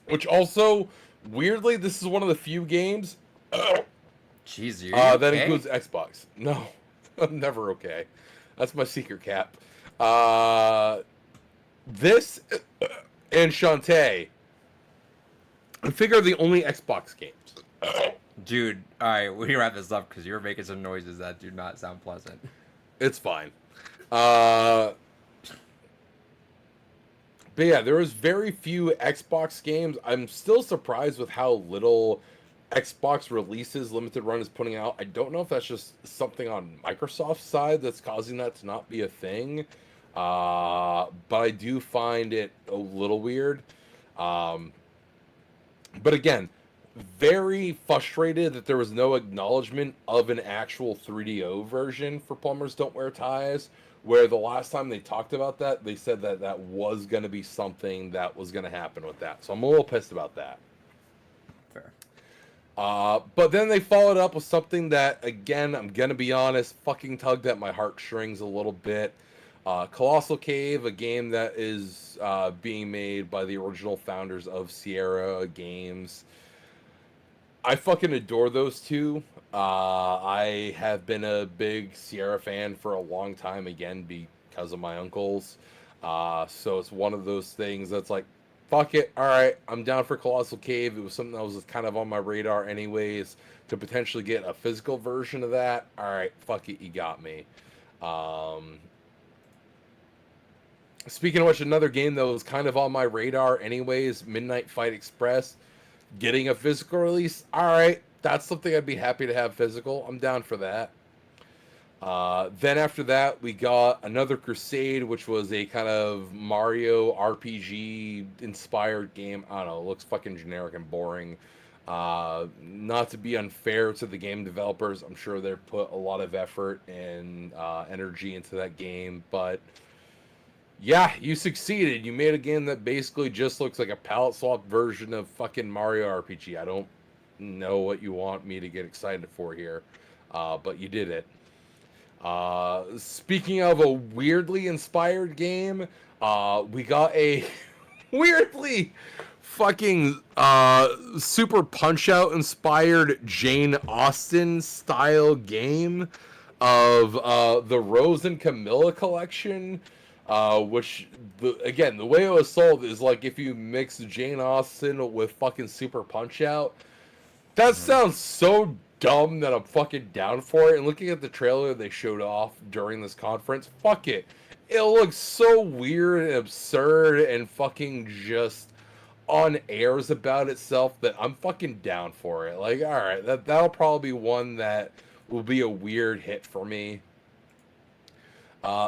Speaker 1: Which also, weirdly, this is one of the few games
Speaker 2: Jeez, you
Speaker 1: that
Speaker 2: okay?
Speaker 1: includes Xbox. No, I'm never okay. That's my secret cap. This and Shantae, I figure are the only Xbox games.
Speaker 2: Dude, all right, we wrap this up because you're making some noises that do not sound pleasant.
Speaker 1: It's fine. But yeah, there was very few Xbox games. I'm still surprised with how little Xbox releases Limited Run is putting out. I don't know if that's just something on Microsoft's side that's causing that to not be a thing. But I do find it a little weird. But again, very frustrated that there was no acknowledgement of an actual 3DO version for Plumbers Don't Wear Ties, where the last time they talked about that, they said that that was going to be something that was going to happen with that. So I'm a little pissed about that.
Speaker 2: Fair.
Speaker 1: But then they followed up with something that, again, I'm going to be honest, fucking tugged at my heartstrings a little bit. Colossal Cave, a game that is being made by the original founders of Sierra Games. I fucking adore those two. I have been a big Sierra fan for a long time, again, because of my uncles. So it's one of those things that's like, fuck it, alright, I'm down for Colossal Cave. It was something that was kind of on my radar anyways, to potentially get a physical version of that. Alright, fuck it, you got me. Speaking of which, another game that was kind of on my radar anyways, Midnight Fight Express. Getting a physical release, alright, that's something I'd be happy to have physical. I'm down for that. Then after that, we got another Crusade, which was a kind of Mario RPG inspired game. I don't know, it looks fucking generic and boring. Not to be unfair to the game developers, I'm sure they put a lot of effort and energy into that game, but yeah, you succeeded. You made a game that basically just looks like a palette swap version of fucking Mario RPG. I don't know what you want me to get excited for here, but you did it. Speaking of a weirdly inspired game, we got a weirdly fucking Super Punch-Out inspired Jane Austen style game of the Rose and Camilla collection. Which, again, the way it was sold is like if you mix Jane Austen with fucking Super Punch-Out. That sounds so dumb that I'm fucking down for it. And looking at the trailer they showed off during this conference, fuck it. It looks so weird and absurd and fucking just on airs about itself that I'm fucking down for it. Like, alright, that'll probably be one that will be a weird hit for me.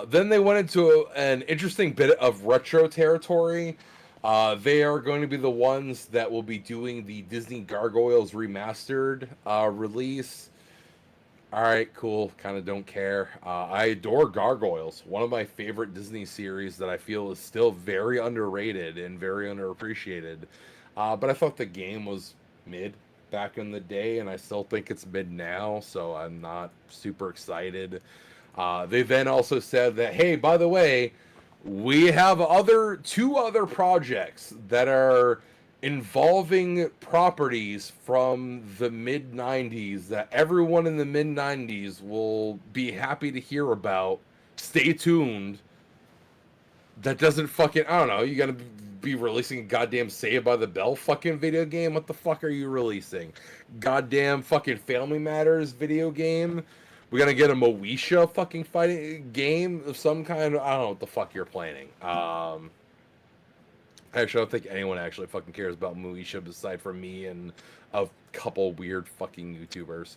Speaker 1: Then they went into an interesting bit of retro territory. They are going to be the ones that will be doing the Disney Gargoyles remastered release. Alright, cool. Kind of don't care. I adore Gargoyles. One of my favorite Disney series that I feel is still very underrated and very underappreciated. But I thought the game was mid back in the day, and I still think it's mid now, so I'm not super excited. They then also said that, hey, by the way, we have two other projects that are involving properties from the mid 90s that everyone in the mid 90s will be happy to hear about. Stay tuned. That doesn't fucking, I don't know, you gotta be releasing a goddamn Saved by the Bell fucking video game? What the fuck are you releasing? Goddamn fucking Family Matters video game? We're gonna get a Moesha fucking fighting game of some kind. I don't know what the fuck you're planning. Actually, I don't think anyone actually fucking cares about Moesha aside from me and a couple weird fucking YouTubers.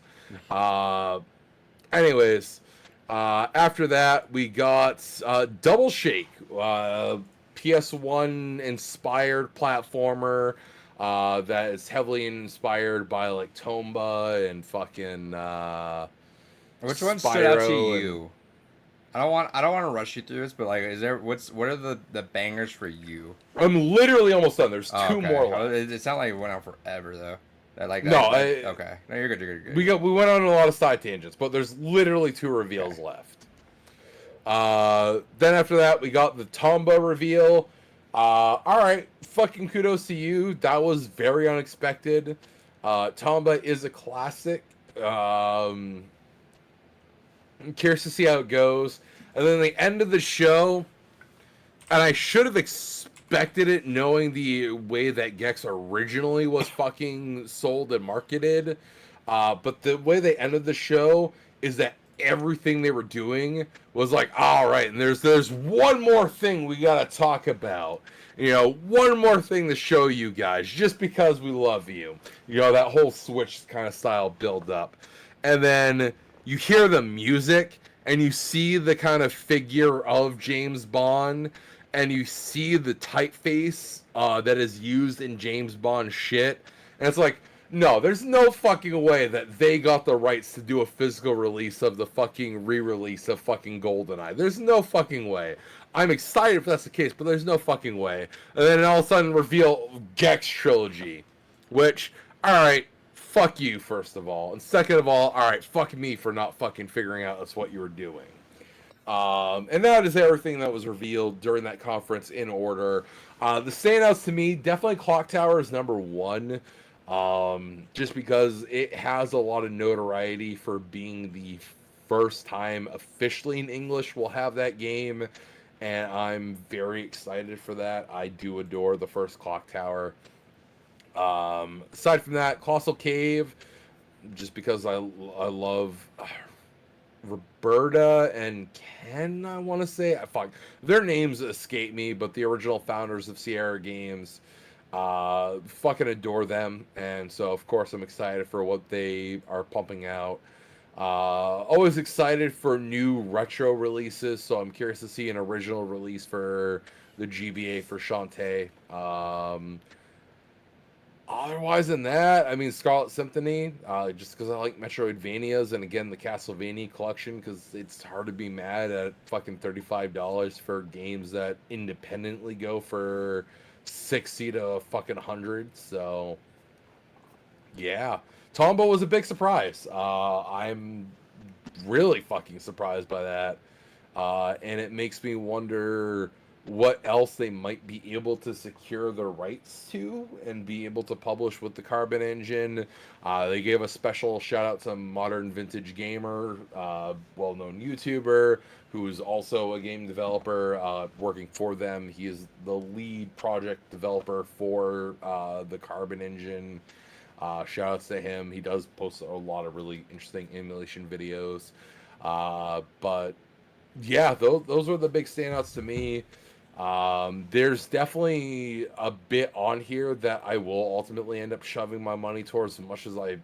Speaker 1: Anyways, after that we got Double Shake, PS1 inspired platformer that is heavily inspired by like Tomba and fucking.
Speaker 2: Which one stood out to you? I don't want to rush you through this, but like, what are the bangers for you?
Speaker 1: I'm literally almost done. There's two more left.
Speaker 2: It's not like it went on forever though. Okay. No, you're good.
Speaker 1: We went on a lot of side tangents, but there's literally two reveals left. Then after that, we got the Tomba reveal. All right, fucking kudos to you. That was very unexpected. Tomba is a classic. I'm curious to see how it goes. And then the end of the show, and I should have expected it knowing the way that Gex originally was fucking sold and marketed. But the way they ended the show is that everything they were doing was like, all right, and there's one more thing we gotta talk about. You know, one more thing to show you guys, just because we love you. You know, that whole Switch kind of style build up. And then you hear the music, and you see the kind of figure of James Bond, and you see the typeface that is used in James Bond shit. And it's like, no, there's no fucking way that they got the rights to do a physical release of the fucking re-release of fucking GoldenEye. There's no fucking way. I'm excited if that's the case, but there's no fucking way. And then all of a sudden reveal Gex Trilogy. Which, alright, fuck you, first of all. And second of all, alright, fuck me for not fucking figuring out that's what you were doing. And that is everything that was revealed during that conference in order. The standouts to me, definitely Clock Tower is number one. Just because it has a lot of notoriety for being the first time officially in English we'll have that game, and I'm very excited for that. I do adore the first Clock Tower. Aside from that, Colossal Cave, just because I love Roberta and Ken, I want to say. Fuck, their names escape me, but the original founders of Sierra Games, fucking adore them, and so of course I'm excited for what they are pumping out. Always excited for new retro releases, so I'm curious to see an original release for the GBA for Shantae. Otherwise than that, I mean, Scarlet Symphony, just because I like Metroidvanias, and again, the Castlevania collection, because it's hard to be mad at fucking $35 for games that independently go for 60 to fucking 100. So yeah, Tombow was a big surprise. I'm really fucking surprised by that, and it makes me wonder what else they might be able to secure the rights to and be able to publish with the Carbon engine. They gave a special shout out to Modern Vintage Gamer, well-known YouTuber who is also a game developer working for them. He is the lead project developer for the Carbon engine. Shout outs to him. He does post a lot of really interesting emulation videos. But yeah, those were the big standouts to me. There's definitely a bit on here that I will ultimately end up shoving my money towards, as much as I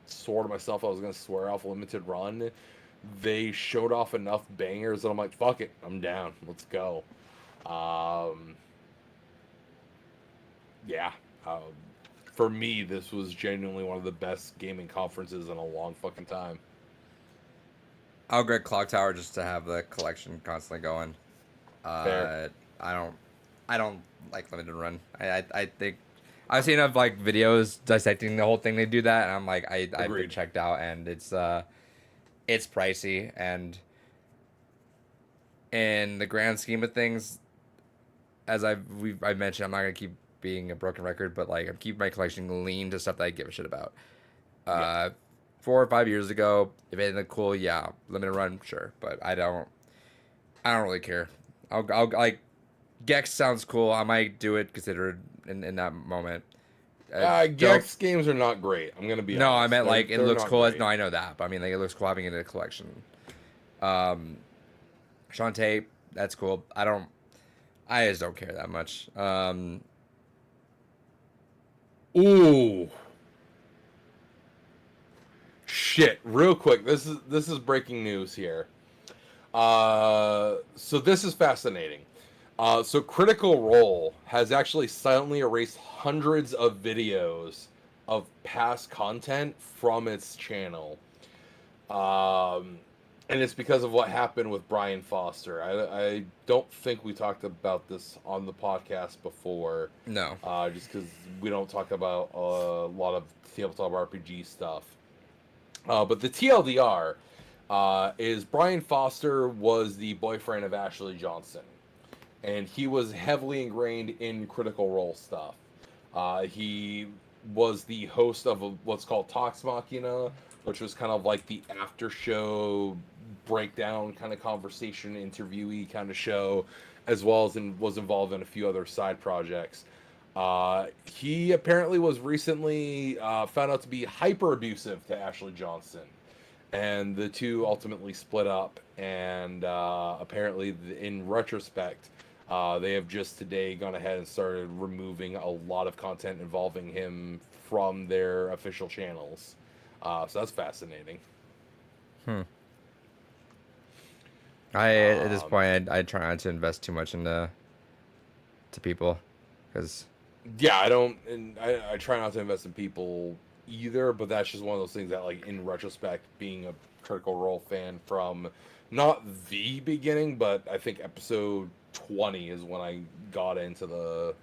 Speaker 1: swore to myself I was going to swear off Limited Run. They showed off enough bangers that I'm like, fuck it, I'm down. Let's go. Yeah. For me, this was genuinely one of the best gaming conferences in a long fucking time.
Speaker 2: I'll get Clock Tower just to have the collection constantly going.
Speaker 1: Fair.
Speaker 2: I don't like Limited Run. I think I've seen enough like videos dissecting the whole thing. They do that, and I'm like, I've been checked out, and it's pricey, and in the grand scheme of things, as I've mentioned, I'm not gonna keep being a broken record, but like I'm keeping my collection lean to stuff that I give a shit about. Yeah. 4 or 5 years ago, if anything looked cool, yeah, Limited Run, sure, but I don't really care. I'll like Gex sounds cool. I might do it, considered in that moment.
Speaker 1: Gex games are not great. I'm gonna be honest.
Speaker 2: No, I meant like it looks cool.
Speaker 1: Great.
Speaker 2: No, I know that, but I mean like it looks cool having it in a collection. Shantae, that's cool. I just don't care that much.
Speaker 1: Ooh. Shit, real quick. This is breaking news here. So this is fascinating. So Critical Role has actually silently erased hundreds of videos of past content from its channel. And it's because of what happened with Brian Foster. I don't think we talked about this on the podcast before.
Speaker 2: No.
Speaker 1: Just because we don't talk about a lot of tabletop RPG stuff. But the TLDR, is Brian Foster was the boyfriend of Ashley Johnson, and he was heavily ingrained in Critical Role stuff. He was the host of what's called Talks Machina, which was kind of like the after show breakdown kind of conversation interviewee kind of show, as well as was involved in a few other side projects. He apparently was recently found out to be hyper abusive to Ashley Johnson, and the two ultimately split up. And apparently, in retrospect, they have just today gone ahead and started removing a lot of content involving him from their official channels. So that's fascinating.
Speaker 2: At this point, I try not to invest too much into people, because
Speaker 1: Yeah, I don't, and I try not to invest in people either, but that's just one of those things that, like, in retrospect, being a Critical Role fan from not the beginning, but I think episode 20 is when I got into the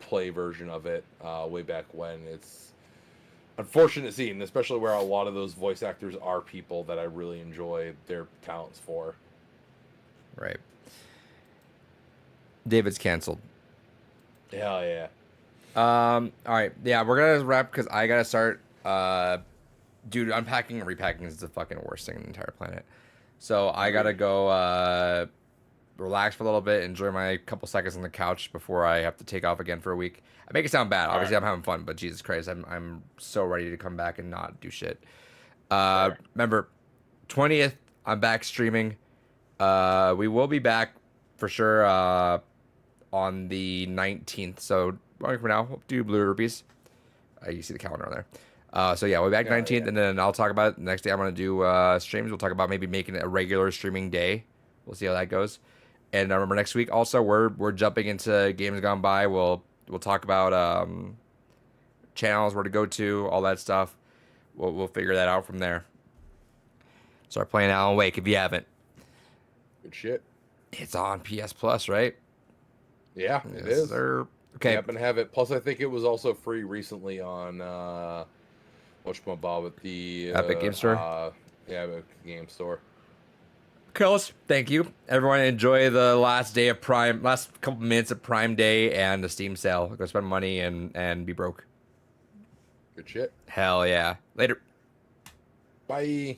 Speaker 1: play version of it way back when. It's unfortunate scene, especially where a lot of those voice actors are people that I really enjoy their talents for.
Speaker 2: right. David's canceled.
Speaker 1: Hell yeah.
Speaker 2: All right. Yeah, we're gonna wrap because I gotta start. Dude, unpacking and repacking is the fucking worst thing on the entire planet. So I gotta go relax for a little bit, enjoy my couple seconds on the couch before I have to take off again for a week. I make it sound bad. Obviously, I'm having fun, but Jesus Christ, I'm so ready to come back and not do shit. Remember, 20th, I'm back streaming. We will be back for sure on the 19th. So one week from now, we'll do Blue Rupees. You see the calendar on there. So yeah, we'll be back 19th, and then I'll talk about it. The next day I'm gonna do streams. We'll talk about maybe making it a regular streaming day. We'll see how that goes. And remember, next week also we're jumping into Games Gone By. We'll talk about channels, where to go to, all that stuff. We'll figure that out from there. Start playing Alan Wake if you haven't.
Speaker 1: Good shit.
Speaker 2: It's on PS Plus, right?
Speaker 1: Yeah, it is.
Speaker 2: Sir. Okay.
Speaker 1: Yep, and have it. Plus, I think it was also free recently on whatchamabot with the
Speaker 2: Epic Game Store.
Speaker 1: Yeah, Epic Game Store.
Speaker 2: Carlos, thank you. Everyone, enjoy the last couple minutes of Prime Day and the Steam sale. Go spend money and be broke.
Speaker 1: Good shit.
Speaker 2: Hell yeah. Later.
Speaker 1: Bye.